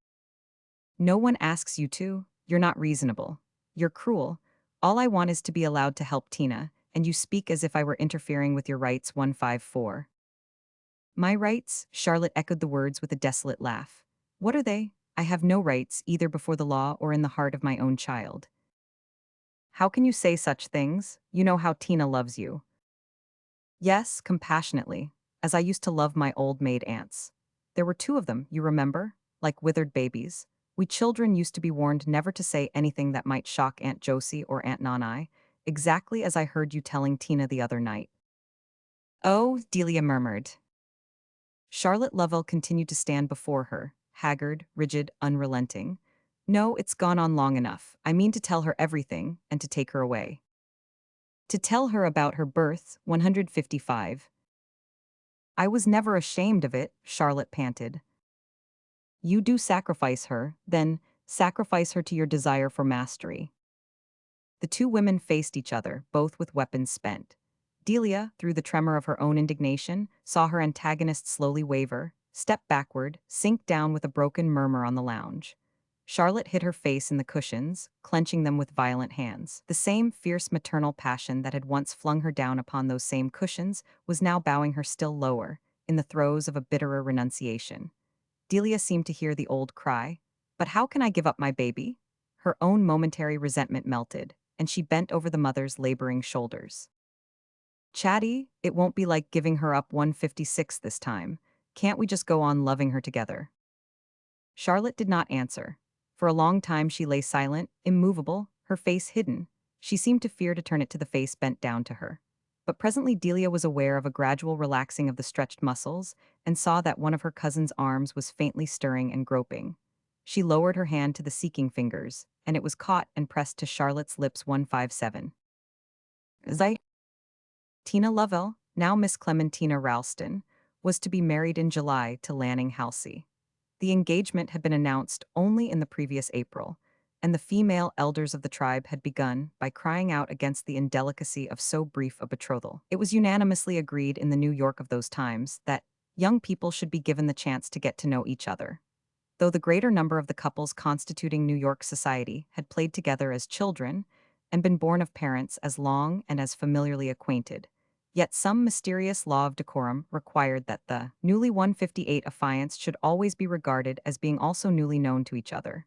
No one asks you to. You're not reasonable. You're cruel. All I want is to be allowed to help Tina, and you speak as if I were interfering with your rights 154. My rights? Charlotte echoed the words with a desolate laugh. What are they? I have no rights, either before the law or in the heart of my own child. How can you say such things? You know how Tina loves you. Yes, compassionately, as I used to love my old maid aunts. There were two of them, you remember? Like withered babies. We children used to be warned never to say anything that might shock Aunt Josie or Aunt Nanai, exactly as I heard you telling Tina the other night. Oh, Delia murmured. Charlotte Lovell continued to stand before her, haggard, rigid, unrelenting. No, it's gone on long enough. I mean to tell her everything, and to take her away. To tell her about her birth, 155. I was never ashamed of it, Charlotte panted. You do sacrifice her, then sacrifice her to your desire for mastery. The two women faced each other, both with weapons spent. Delia, through the tremor of her own indignation, saw her antagonist slowly waver, step backward, sink down with a broken murmur on the lounge. Charlotte hid her face in the cushions, clenching them with violent hands. The same fierce maternal passion that had once flung her down upon those same cushions was now bowing her still lower, in the throes of a bitterer renunciation. Delia seemed to hear the old cry, "But how can I give up my baby?" Her own momentary resentment melted, and she bent over the mother's laboring shoulders. Chatty, it won't be like giving her up 156 this time. Can't we just go on loving her together? Charlotte did not answer. For a long time she lay silent, immovable, her face hidden. She seemed to fear to turn it to the face bent down to her. But presently Delia was aware of a gradual relaxing of the stretched muscles, and saw that one of her cousin's arms was faintly stirring and groping. She lowered her hand to the seeking fingers, and it was caught and pressed to Charlotte's lips 157. Zai. Tina Lovell, now Miss Clementina Ralston, was to be married in July to Lanning Halsey. The engagement had been announced only in the previous April, and the female elders of the tribe had begun by crying out against the indelicacy of so brief a betrothal. It was unanimously agreed in the New York of those times that young people should be given the chance to get to know each other. Though the greater number of the couples constituting New York society had played together as children and been born of parents as long and as familiarly acquainted, Yet some mysterious law of decorum required that the newly 158 affianced should always be regarded as being also newly known to each other.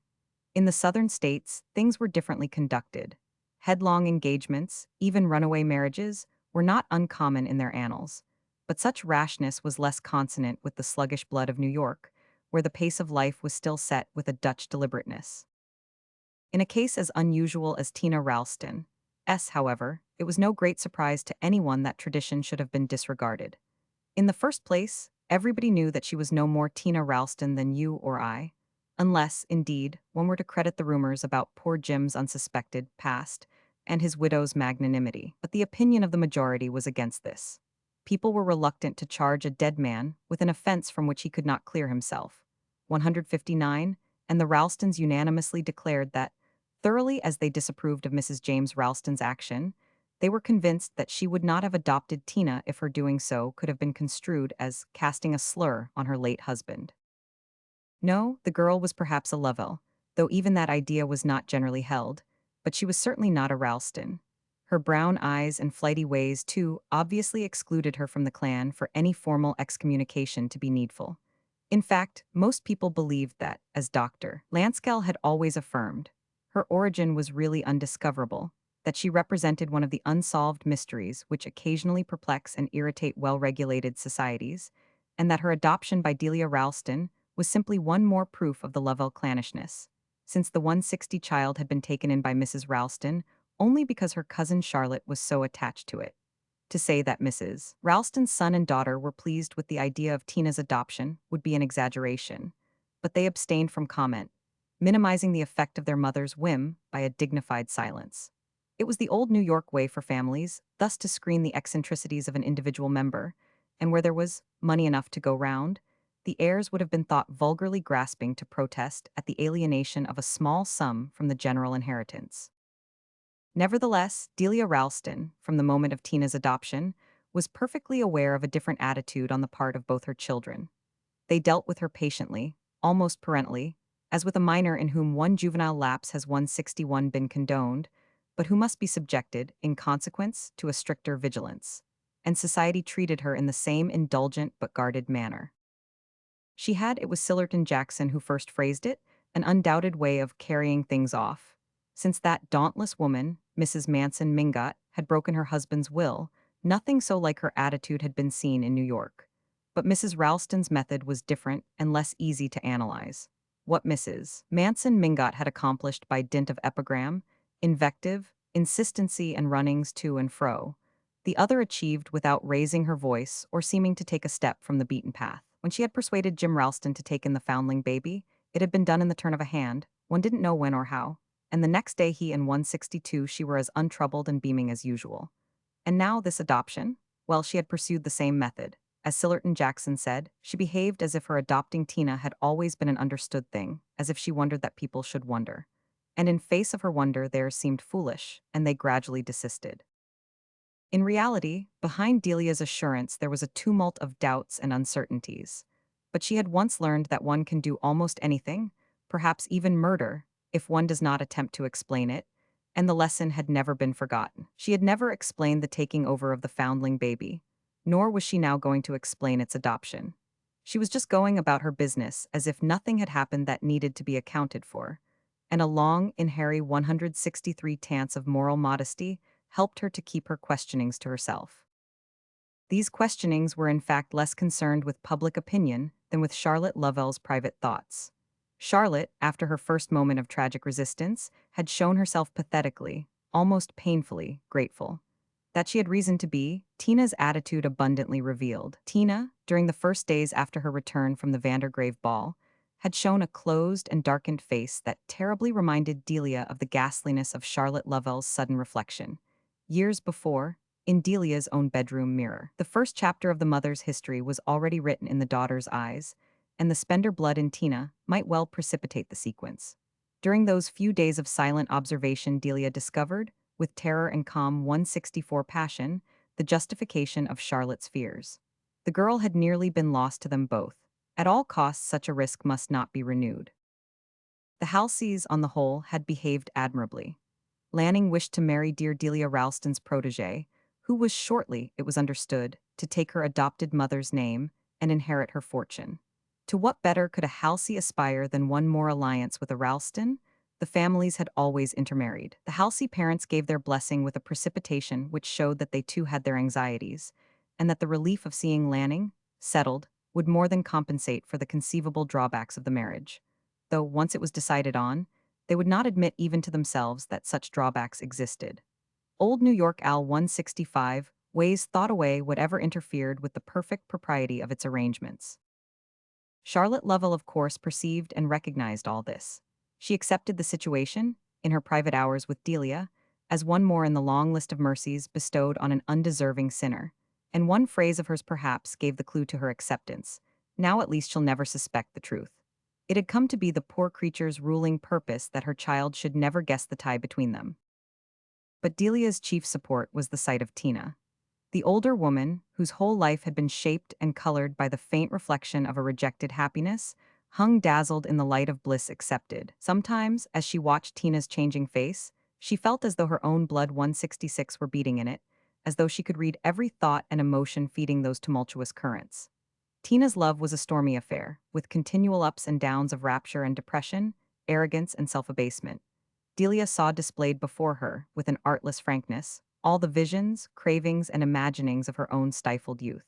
In the southern states, things were differently conducted. Headlong engagements, even runaway marriages, were not uncommon in their annals. But such rashness was less consonant with the sluggish blood of New York, where the pace of life was still set with a Dutch deliberateness. In a case as unusual as Tina Ralston's, however, it was no great surprise to anyone that tradition should have been disregarded. In the first place, everybody knew that she was no more Tina Ralston than you or I, unless, indeed, one were to credit the rumors about poor Jim's unsuspected past and his widow's magnanimity. But the opinion of the majority was against this. People were reluctant to charge a dead man with an offense from which he could not clear himself. 159, and the Ralstons unanimously declared that, thoroughly as they disapproved of Mrs. James Ralston's action, they were convinced that she would not have adopted Tina if her doing so could have been construed as casting a slur on her late husband. No, the girl was perhaps a Lovell, though even that idea was not generally held, but she was certainly not a Ralston. Her brown eyes and flighty ways, too, obviously excluded her from the clan for any formal excommunication to be needful. In fact, most people believed that, as Dr. Lanscell had always affirmed, her origin was really undiscoverable, that she represented one of the unsolved mysteries which occasionally perplex and irritate well-regulated societies, and that her adoption by Delia Ralston was simply one more proof of the Lovell clannishness, since the 160 child had been taken in by Mrs. Ralston only because her cousin Charlotte was so attached to it. To say that Mrs. Ralston's son and daughter were pleased with the idea of Tina's adoption would be an exaggeration, but they abstained from comment, minimizing the effect of their mother's whim by a dignified silence. It was the old New York way for families, thus to screen the eccentricities of an individual member, and where there was money enough to go round, the heirs would have been thought vulgarly grasping to protest at the alienation of a small sum from the general inheritance. Nevertheless, Delia Ralston, from the moment of Tina's adoption, was perfectly aware of a different attitude on the part of both her children. They dealt with her patiently, almost parentally, as with a minor in whom one juvenile lapse has 161 been condoned, but who must be subjected, in consequence, to a stricter vigilance. And society treated her in the same indulgent but guarded manner. She had, it was Sillerton Jackson who first phrased it, an undoubted way of carrying things off. Since that dauntless woman, Mrs. Manson Mingott, had broken her husband's will, nothing so like her attitude had been seen in New York. But Mrs. Ralston's method was different and less easy to analyze. What Mrs. Manson Mingott had accomplished by dint of epigram, invective, insistency, and runnings to and fro, the other achieved without raising her voice or seeming to take a step from the beaten path. When she had persuaded Jim Ralston to take in the foundling baby, it had been done in the turn of a hand, one didn't know when or how, and the next day he and 162 she were as untroubled and beaming as usual. And now this adoption? Well, she had pursued the same method. As Sillerton Jackson said, she behaved as if her adopting Tina had always been an understood thing, as if she wondered that people should wonder. And in face of her wonder, theirs seemed foolish, and they gradually desisted. In reality, behind Delia's assurance there was a tumult of doubts and uncertainties. But she had once learned that one can do almost anything, perhaps even murder, if one does not attempt to explain it, and the lesson had never been forgotten. She had never explained the taking over of the foundling baby, nor was she now going to explain its adoption. She was just going about her business as if nothing had happened that needed to be accounted for, and a long, inherent 163 tants of moral modesty helped her to keep her questionings to herself. These questionings were in fact less concerned with public opinion than with Charlotte Lovell's private thoughts. Charlotte, after her first moment of tragic resistance, had shown herself pathetically, almost painfully, grateful. That she had reason to be, Tina's attitude abundantly revealed. Tina, during the first days after her return from the Vandergrave ball, had shown a closed and darkened face that terribly reminded Delia of the ghastliness of Charlotte Lovell's sudden reflection. Years before, in Delia's own bedroom mirror. The first chapter of the mother's history was already written in the daughter's eyes, and the spender blood in Tina might well precipitate the sequence. During those few days of silent observation, Delia discovered, with terror and calm 164 passion, the justification of Charlotte's fears. The girl had nearly been lost to them both. At all costs, such a risk must not be renewed. The Halseys, on the whole, had behaved admirably. Lanning wished to marry dear Delia Ralston's protégé, who was shortly, it was understood, to take her adopted mother's name and inherit her fortune. To what better could a Halsey aspire than one more alliance with a Ralston? The families had always intermarried. The Halsey parents gave their blessing with a precipitation which showed that they too had their anxieties, and that the relief of seeing Lanning, settled, would more than compensate for the conceivable drawbacks of the marriage. Though, once it was decided on, they would not admit even to themselves that such drawbacks existed. Old New York Al 165 ways thought away whatever interfered with the perfect propriety of its arrangements. Charlotte Lovell, of course, perceived and recognized all this. She accepted the situation, in her private hours with Delia, as one more in the long list of mercies bestowed on an undeserving sinner. And one phrase of hers perhaps gave the clue to her acceptance. Now at least she'll never suspect the truth. It had come to be the poor creature's ruling purpose that her child should never guess the tie between them. But Delia's chief support was the sight of Tina. The older woman, whose whole life had been shaped and colored by the faint reflection of a rejected happiness, hung dazzled in the light of bliss accepted. Sometimes, as she watched Tina's changing face, she felt as though her own blood 166 were beating in it, as though she could read every thought and emotion feeding those tumultuous currents. Tina's love was a stormy affair, with continual ups and downs of rapture and depression, arrogance and self-abasement. Delia saw displayed before her, with an artless frankness, all the visions, cravings, and imaginings of her own stifled youth.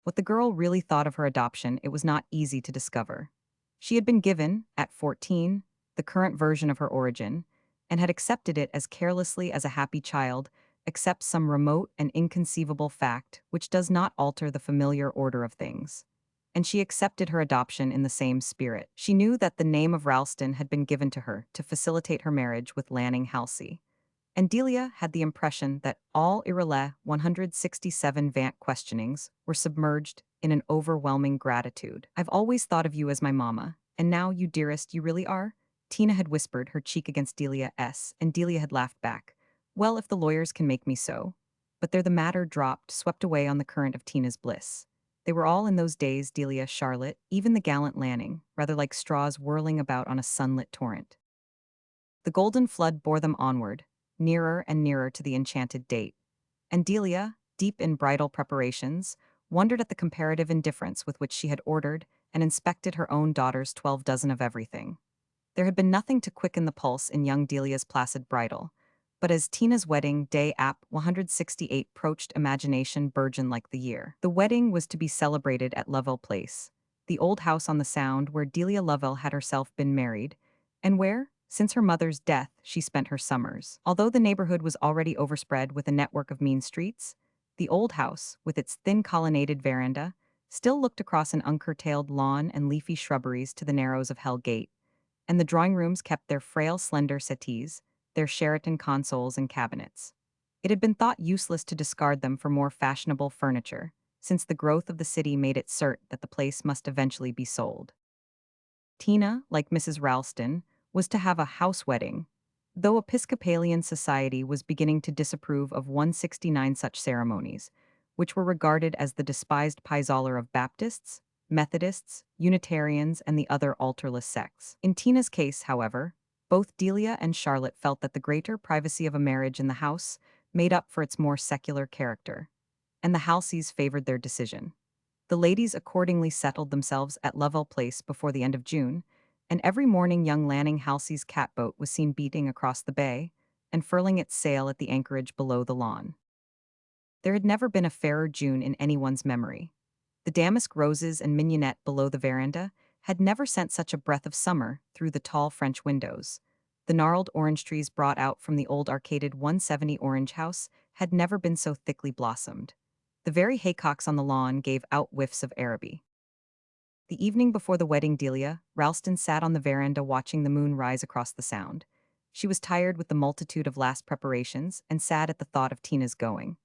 What the girl really thought of her adoption, it was not easy to discover. She had been given, at 14, the current version of her origin, and had accepted it as carelessly as a happy child accepts some remote and inconceivable fact which does not alter the familiar order of things. And she accepted her adoption in the same spirit. She knew that the name of Ralston had been given to her to facilitate her marriage with Lanning Halsey. And Delia had the impression that all Irrelet 167 Vant questionings were submerged in an overwhelming gratitude. "I've always thought of you as my mama, and now, you dearest, you really are?" Tina had whispered, her cheek against Delia's, and Delia had laughed back. "Well, if the lawyers can make me so." But there the matter dropped, swept away on the current of Tina's bliss. They were all in those days, Delia, Charlotte, even the gallant Lanning, rather like straws whirling about on a sunlit torrent. The golden flood bore them onward, nearer and nearer to the enchanted date. And Delia, deep in bridal preparations, wondered at the comparative indifference with which she had ordered and inspected her own daughter's 12 dozen of everything. There had been nothing to quicken the pulse in young Delia's placid bridal, but as Tina's wedding day ap 168 approached, imagination burgeoned like the year. The wedding was to be celebrated at Lovell Place, the old house on the Sound where Delia Lovell had herself been married, and where, since her mother's death, she spent her summers. Although the neighborhood was already overspread with a network of mean streets, the old house, with its thin colonnaded veranda, still looked across an uncurtailed lawn and leafy shrubberies to the narrows of Hell Gate, and the drawing rooms kept their frail, slender settees, their Sheraton consoles and cabinets. It had been thought useless to discard them for more fashionable furniture, since the growth of the city made it cert that the place must eventually be sold. Tina, like Mrs. Ralston, was to have a house wedding, though Episcopalian society was beginning to disapprove of 169 such ceremonies, which were regarded as the despised piezolar of Baptists, Methodists, Unitarians, and the other altarless sects. In Tina's case, however, both Delia and Charlotte felt that the greater privacy of a marriage in the house made up for its more secular character, and the Halseys favored their decision. The ladies accordingly settled themselves at Lovell Place before the end of June, and every morning young Lanning Halsey's catboat was seen beating across the bay and furling its sail at the anchorage below the lawn. There had never been a fairer June in anyone's memory. The damask roses and mignonette below the veranda had never sent such a breath of summer through the tall French windows. The gnarled orange trees brought out from the old arcaded 170 Orange House had never been so thickly blossomed. The very haycocks on the lawn gave out whiffs of Araby. The evening before the wedding, Delia, Ralston sat on the veranda watching the moon rise across the Sound. She was tired with the multitude of last preparations and sad at the thought of Tina's going.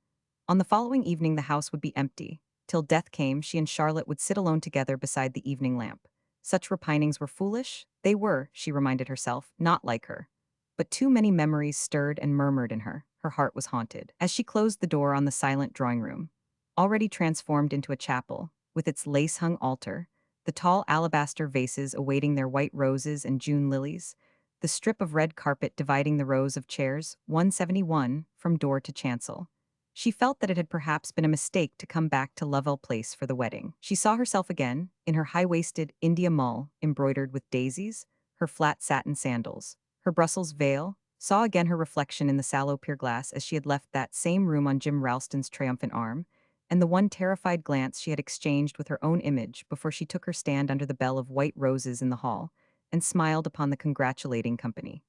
On the following evening the house would be empty. Till death came, she and Charlotte would sit alone together beside the evening lamp. Such repinings were foolish. They were, she reminded herself, not like her. But too many memories stirred and murmured in her. Her heart was haunted. As she closed the door on the silent drawing room, already transformed into a chapel, with its lace-hung altar, the tall alabaster vases awaiting their white roses and June lilies, the strip of red carpet dividing the rows of chairs, 171, from door to chancel, She felt that it had perhaps been a mistake to come back to Lovell Place for the wedding. She saw herself again, in her high-waisted India mull embroidered with daisies, her flat satin sandals, her Brussels veil, saw again her reflection in the sallow pier glass as she had left that same room on Jim Ralston's triumphant arm, and the one terrified glance she had exchanged with her own image before she took her stand under the bell of white roses in the hall, and smiled upon the congratulating company.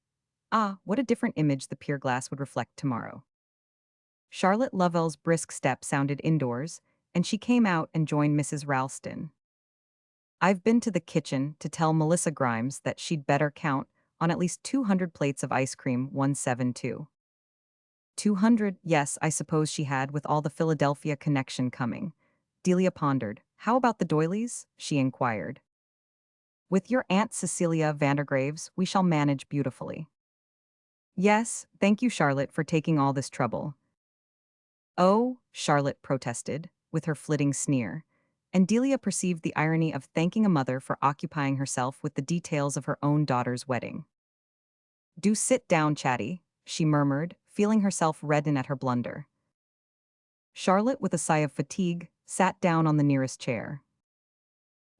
Ah, what a different image the pier glass would reflect tomorrow. Charlotte Lovell's brisk step sounded indoors, and she came out and joined Mrs. Ralston. "I've been to the kitchen to tell Melissa Grimes that she'd better count on at least 200 plates of ice cream 172. 200, yes, I suppose she had, with all the Philadelphia connection coming." Delia pondered. "How about the doilies?" she inquired. "With your Aunt Cecilia Vandergraves, we shall manage beautifully." "Yes, thank you, Charlotte, for taking all this trouble." "Oh," Charlotte protested, with her flitting sneer, and Delia perceived the irony of thanking a mother for occupying herself with the details of her own daughter's wedding. "Do sit down, Chatty," she murmured, feeling herself redden at her blunder. Charlotte, with a sigh of fatigue, sat down on the nearest chair.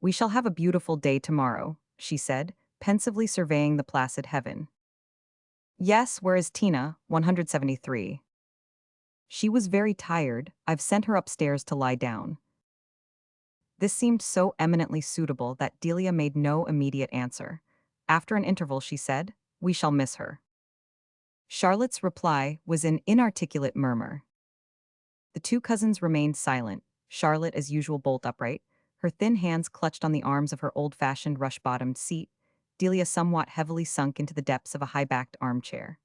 "We shall have a beautiful day tomorrow," she said, pensively surveying the placid heaven. "Yes, where is Tina, 173? She was very tired. I've sent her upstairs to lie down." This seemed so eminently suitable that Delia made no immediate answer. After an interval, she said, "We shall miss her." Charlotte's reply was an inarticulate murmur. The two cousins remained silent, Charlotte as usual bolt upright, her thin hands clutched on the arms of her old-fashioned rush-bottomed seat, Delia somewhat heavily sunk into the depths of a high-backed armchair.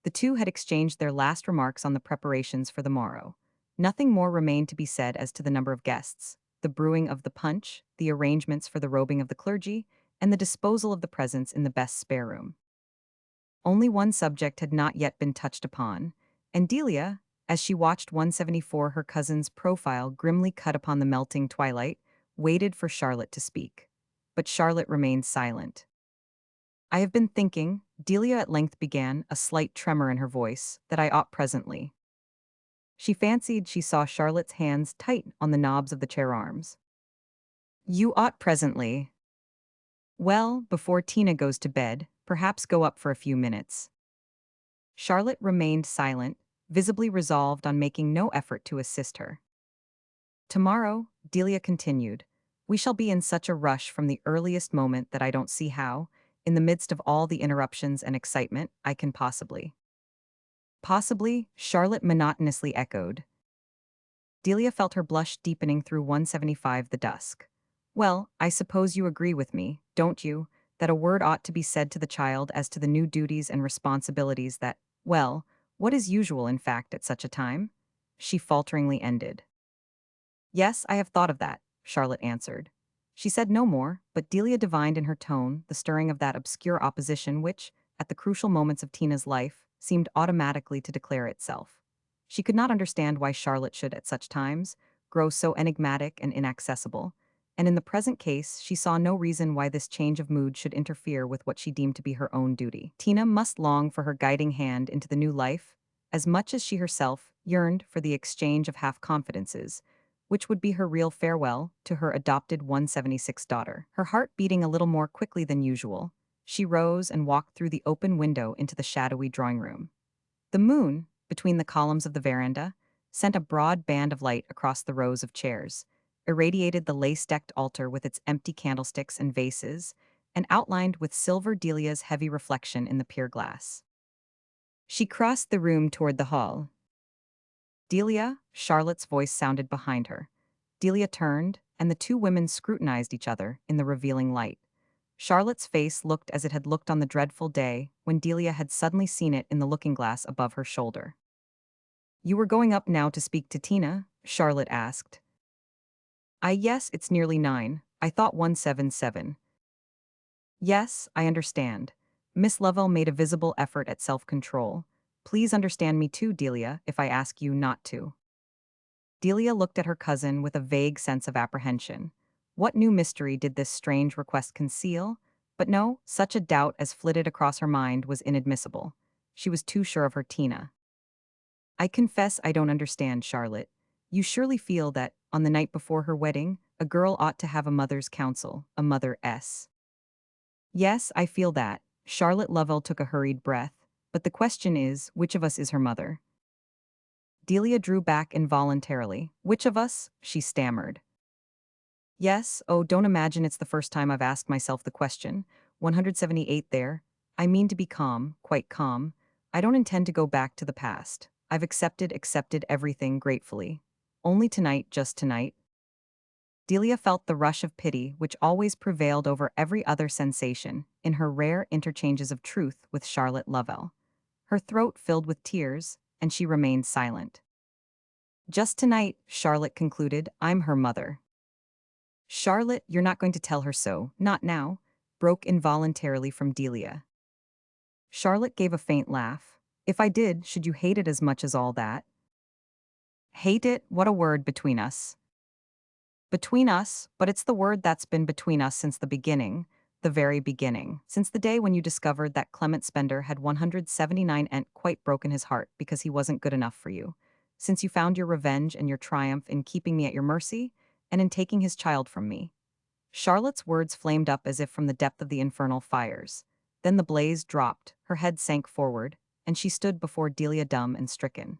The two had exchanged their last remarks on the preparations for the morrow. Nothing more remained to be said as to the number of guests, the brewing of the punch, the arrangements for the robing of the clergy, and the disposal of the presents in the best spare room. Only one subject had not yet been touched upon, and Delia, as she watched 174 her cousin's profile grimly cut upon the melting twilight, waited for Charlotte to speak. But Charlotte remained silent. "I have been thinking," Delia at length began, a slight tremor in her voice, "that I ought presently." She fancied she saw Charlotte's hands tight on the knobs of the chair arms. "You ought presently." "Well, before Tina goes to bed, perhaps go up for a few minutes." Charlotte remained silent, visibly resolved on making no effort to assist her. "Tomorrow," Delia continued, "we shall be in such a rush from the earliest moment that I don't see how, in the midst of all the interruptions and excitement, I can possibly." "Possibly," Charlotte monotonously echoed. Delia felt her blush deepening through 175 the dusk. "Well, I suppose you agree with me, don't you, that a word ought to be said to the child as to the new duties and responsibilities that, well, what is usual, in fact, at such a time?" she falteringly ended. "Yes, I have thought of that," Charlotte answered. She said no more, but Delia divined in her tone the stirring of that obscure opposition which, at the crucial moments of Tina's life, seemed automatically to declare itself. She could not understand why Charlotte should, at such times, grow so enigmatic and inaccessible, and in the present case she saw no reason why this change of mood should interfere with what she deemed to be her own duty. Tina must long for her guiding hand into the new life, as much as she herself yearned for the exchange of half-confidences, which would be her real farewell to her adopted 176 daughter. Her heart beating a little more quickly than usual, she rose and walked through the open window into the shadowy drawing room. The moon, between the columns of the veranda, sent a broad band of light across the rows of chairs, irradiated the lace-decked altar with its empty candlesticks and vases, and outlined with silver Delia's heavy reflection in the pier glass. She crossed the room toward the hall. "Delia," Charlotte's voice sounded behind her. Delia turned, and the two women scrutinized each other in the revealing light. Charlotte's face looked as it had looked on the dreadful day when Delia had suddenly seen it in the looking-glass above her shoulder. "You were going up now to speak to Tina?" Charlotte asked. Yes, it's nearly 9. I thought 177. "Yes, I understand." Miss Lovell made a visible effort at self-control. "Please understand me too, Delia, if I ask you not to." Delia looked at her cousin with a vague sense of apprehension. What new mystery did this strange request conceal? But no, such a doubt as flitted across her mind was inadmissible. She was too sure of her Tina. I confess I don't understand, Charlotte. You surely feel that, on the night before her wedding, a girl ought to have a mother's counsel, a mother S. Yes, I feel that. Charlotte Lovell took a hurried breath. But the question is, which of us is her mother? Delia drew back involuntarily. Which of us? She stammered. Yes, oh, don't imagine it's the first time I've asked myself the question. 178 there. I mean to be calm, quite calm. I don't intend to go back to the past. I've accepted everything gratefully. Only tonight, just tonight. Delia felt the rush of pity which always prevailed over every other sensation in her rare interchanges of truth with Charlotte Lovell. Her throat filled with tears, and she remained silent. Just tonight, Charlotte concluded, I'm her mother. Charlotte, you're not going to tell her so, not now, broke involuntarily from Delia. Charlotte gave a faint laugh. If I did, should you hate it as much as all that? Hate it? What a word between us. Between us, but it's the word that's been between us since the beginning, the very beginning, since the day when you discovered that Clement Spender had 179 and quite broken his heart because he wasn't good enough for you, since you found your revenge and your triumph in keeping me at your mercy and in taking his child from me. Charlotte's words flamed up as if from the depth of the infernal fires. Then the blaze dropped, her head sank forward, and she stood before Delia dumb and stricken.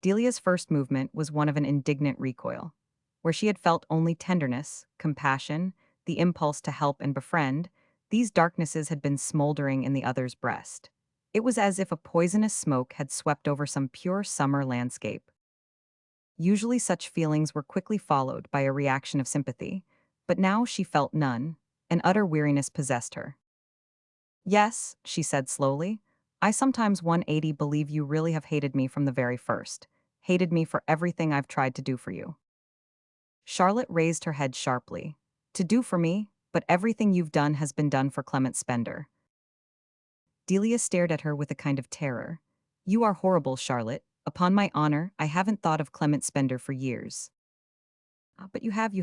Delia's first movement was one of an indignant recoil. Where she had felt only tenderness, compassion, the impulse to help and befriend, these darknesses had been smoldering in the other's breast. It was as if a poisonous smoke had swept over some pure summer landscape. Usually such feelings were quickly followed by a reaction of sympathy, but now she felt none. An utter weariness possessed her. Yes, she said slowly, I sometimes 180 believe you really have hated me from the very first, hated me for everything I've tried to do for you. Charlotte raised her head sharply. To do for me, but everything you've done has been done for Clement Spender. Delia stared at her with a kind of terror. You are horrible, Charlotte. Upon my honor, I haven't thought of Clement Spender for years. But you have.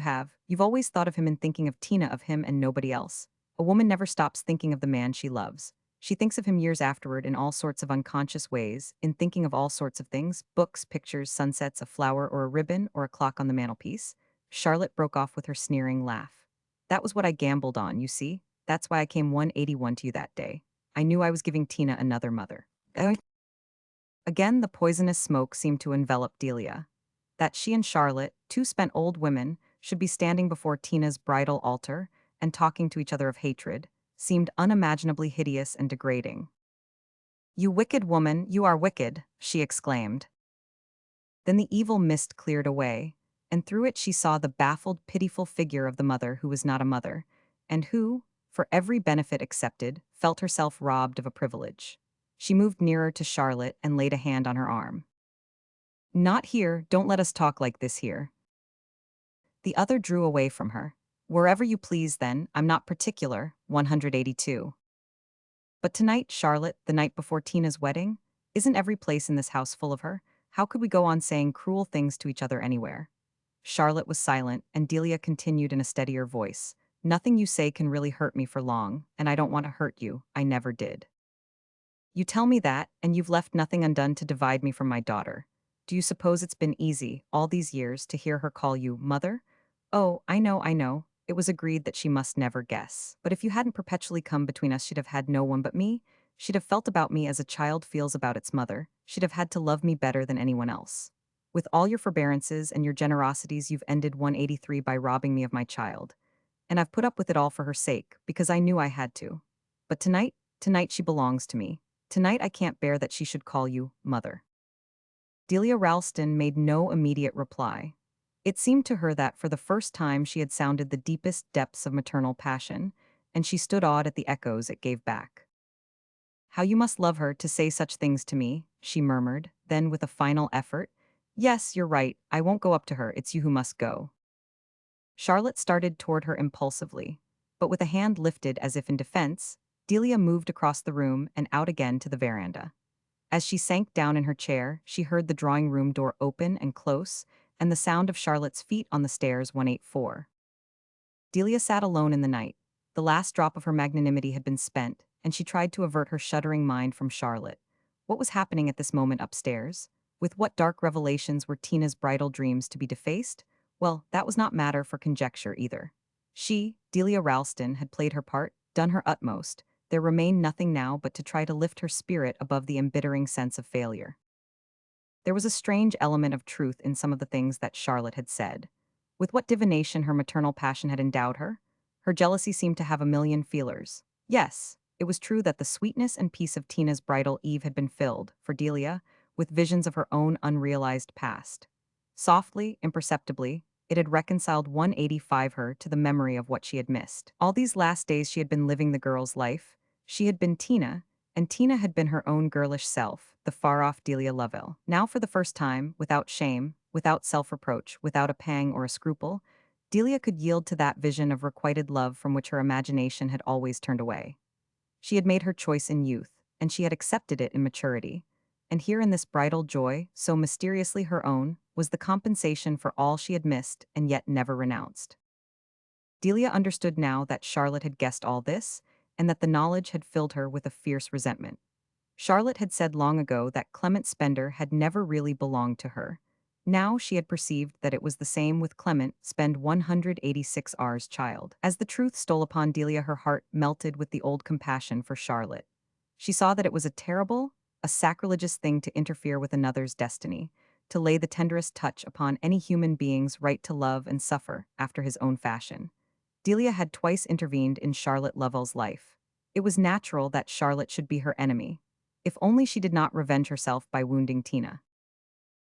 You've always thought of him in thinking of Tina, of him and nobody else. A woman never stops thinking of the man she loves. She thinks of him years afterward in all sorts of unconscious ways, in thinking of all sorts of things, books, pictures, sunsets, a flower or a ribbon or a clock on the mantelpiece. Charlotte broke off with her sneering laugh. That was what I gambled on, you see. That's why I came 181 to you that day. I knew I was giving Tina another mother. Again, the poisonous smoke seemed to envelop Delia. That she and Charlotte, two spent old women, should be standing before Tina's bridal altar and talking to each other of hatred, seemed unimaginably hideous and degrading. You wicked woman, you are wicked, she exclaimed. Then the evil mist cleared away, and through it she saw the baffled, pitiful figure of the mother who was not a mother, and who, for every benefit accepted, felt herself robbed of a privilege. She moved nearer to Charlotte and laid a hand on her arm. Not here, don't let us talk like this here. The other drew away from her. Wherever you please then, I'm not particular, 182. But tonight, Charlotte, the night before Tina's wedding, isn't every place in this house full of her? How could we go on saying cruel things to each other anywhere? Charlotte was silent, and Delia continued in a steadier voice. Nothing you say can really hurt me for long, and I don't want to hurt you, I never did. You tell me that, and you've left nothing undone to divide me from my daughter. Do you suppose it's been easy, all these years, to hear her call you mother? Oh, I know. It was agreed that she must never guess. But if you hadn't perpetually come between us, she'd have had no one but me. She'd have felt about me as a child feels about its mother. She'd have had to love me better than anyone else. With all your forbearances and your generosities, you've ended 183 by robbing me of my child. And I've put up with it all for her sake, because I knew I had to. But tonight she belongs to me. Tonight I can't bear that she should call you mother. Delia Ralston made no immediate reply. It seemed to her that for the first time she had sounded the deepest depths of maternal passion, and she stood awed at the echoes it gave back. How you must love her to say such things to me, she murmured, then with a final effort, yes, you're right, I won't go up to her, it's you who must go. Charlotte started toward her impulsively, but with a hand lifted as if in defense, Delia moved across the room and out again to the veranda. As she sank down in her chair, she heard the drawing-room door open and close, and the sound of Charlotte's feet on the stairs 184. Delia sat alone in the night. The last drop of her magnanimity had been spent, and she tried to avert her shuddering mind from Charlotte. What was happening at this moment upstairs? With what dark revelations were Tina's bridal dreams to be defaced? Well, that was not matter for conjecture either. She, Delia Ralston, had played her part, done her utmost. There remained nothing now but to try to lift her spirit above the embittering sense of failure. There was a strange element of truth in some of the things that Charlotte had said. With what divination her maternal passion had endowed her? Her jealousy seemed to have a million feelers. Yes, it was true that the sweetness and peace of Tina's bridal eve had been filled, for Delia, with visions of her own unrealized past. Softly, imperceptibly, it had reconciled 185 her to the memory of what she had missed. All these last days she had been living the girl's life. She had been Tina, and Tina had been her own girlish self, the far-off Delia Lovell. Now for the first time, without shame, without self-reproach, without a pang or a scruple, Delia could yield to that vision of requited love from which her imagination had always turned away. She had made her choice in youth, and she had accepted it in maturity. And here in this bridal joy, so mysteriously her own, was the compensation for all she had missed and yet never renounced. Delia understood now that Charlotte had guessed all this, and that the knowledge had filled her with a fierce resentment. Charlotte had said long ago that Clement Spender had never really belonged to her. Now she had perceived that it was the same with Clement Spend 186 R's child. As the truth stole upon Delia, her heart melted with the old compassion for Charlotte. She saw that it was a terrible, a sacrilegious thing to interfere with another's destiny, to lay the tenderest touch upon any human being's right to love and suffer after his own fashion. Delia had twice intervened in Charlotte Lovell's life. It was natural that Charlotte should be her enemy, if only she did not revenge herself by wounding Tina.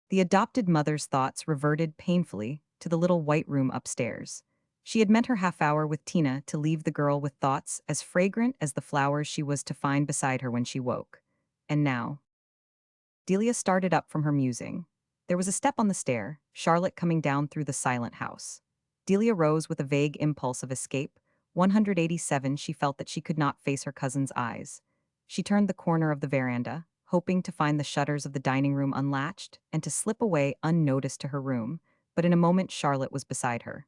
The adopted mother's thoughts reverted painfully to the little white room upstairs. She had meant her half-hour with Tina to leave the girl with thoughts as fragrant as the flowers she was to find beside her when she woke. And now, Delia started up from her musing. There was a step on the stair, Charlotte coming down through the silent house. Delia rose with a vague impulse of escape. 187 She felt that she could not face her cousin's eyes. She turned the corner of the veranda, hoping to find the shutters of the dining room unlatched and to slip away unnoticed to her room, but in a moment Charlotte was beside her.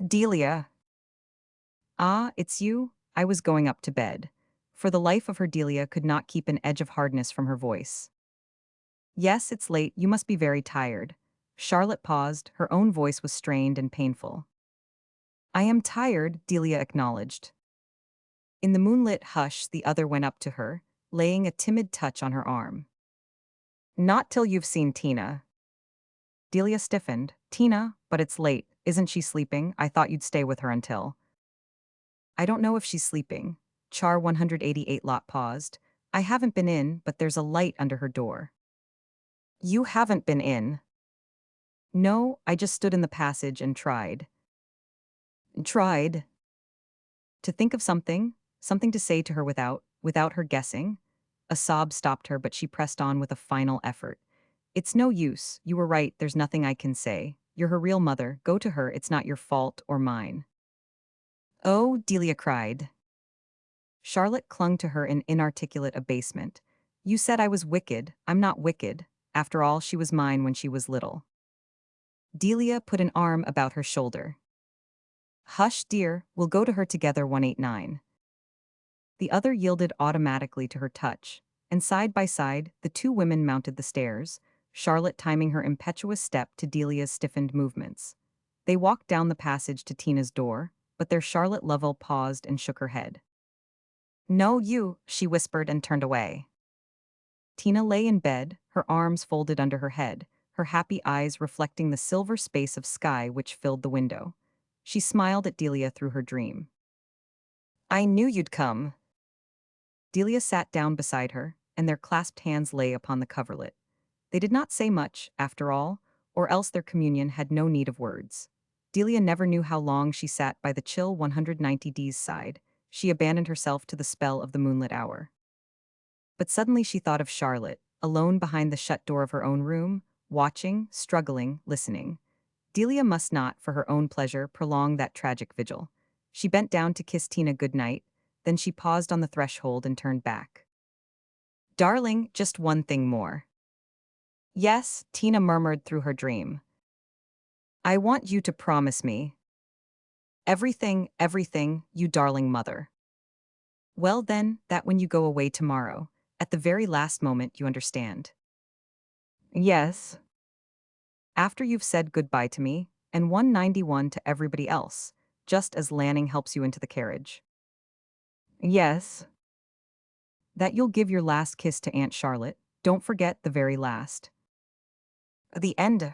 Delia. Ah, it's you? I was going up to bed. For the life of her, Delia could not keep an edge of hardness from her voice. Yes, it's late, you must be very tired. Charlotte paused, her own voice was strained and painful. I am tired, Delia acknowledged. In the moonlit hush, the other went up to her, laying a timid touch on her arm. Not till you've seen Tina. Delia stiffened. Tina, but it's late. Isn't she sleeping? I thought you'd stay with her until. I don't know if she's sleeping. Char 188 Lot paused. I haven't been in, but there's a light under her door. You haven't been in. No, I just stood in the passage and tried. Tried. To think of something to say to her without her guessing. A sob stopped her, but she pressed on with a final effort. It's no use, you were right, there's nothing I can say. You're her real mother, go to her, it's not your fault or mine. Oh, Delia cried. Charlotte clung to her in inarticulate abasement. You said I was wicked, I'm not wicked. After all, she was mine when she was little. Delia put an arm about her shoulder. Hush, dear, we'll go to her together 189. The other yielded automatically to her touch, and side by side, the two women mounted the stairs, Charlotte timing her impetuous step to Delia's stiffened movements. They walked down the passage to Tina's door, but there Charlotte Lovell paused and shook her head. No, you, she whispered and turned away. Tina lay in bed, her arms folded under her head, her happy eyes reflecting the silver space of sky which filled the window. She smiled at Delia through her dream. I knew you'd come. Delia sat down beside her, and their clasped hands lay upon the coverlet. They did not say much, after all, or else their communion had no need of words. Delia never knew how long she sat by the chill 190D's side. She abandoned herself to the spell of the moonlit hour. But suddenly she thought of Charlotte, alone behind the shut door of her own room, watching, struggling, listening. Delia must not, for her own pleasure, prolong that tragic vigil. She bent down to kiss Tina good night, then she paused on the threshold and turned back. Darling, just one thing more. Yes, Tina murmured through her dream. I want you to promise me. Everything, everything, you darling mother. Well then, that when you go away tomorrow, at the very last moment you understand. Yes. After you've said goodbye to me, and 191 to everybody else, just as Lanning helps you into the carriage. Yes. That you'll give your last kiss to Aunt Charlotte. Don't forget the very last. The end.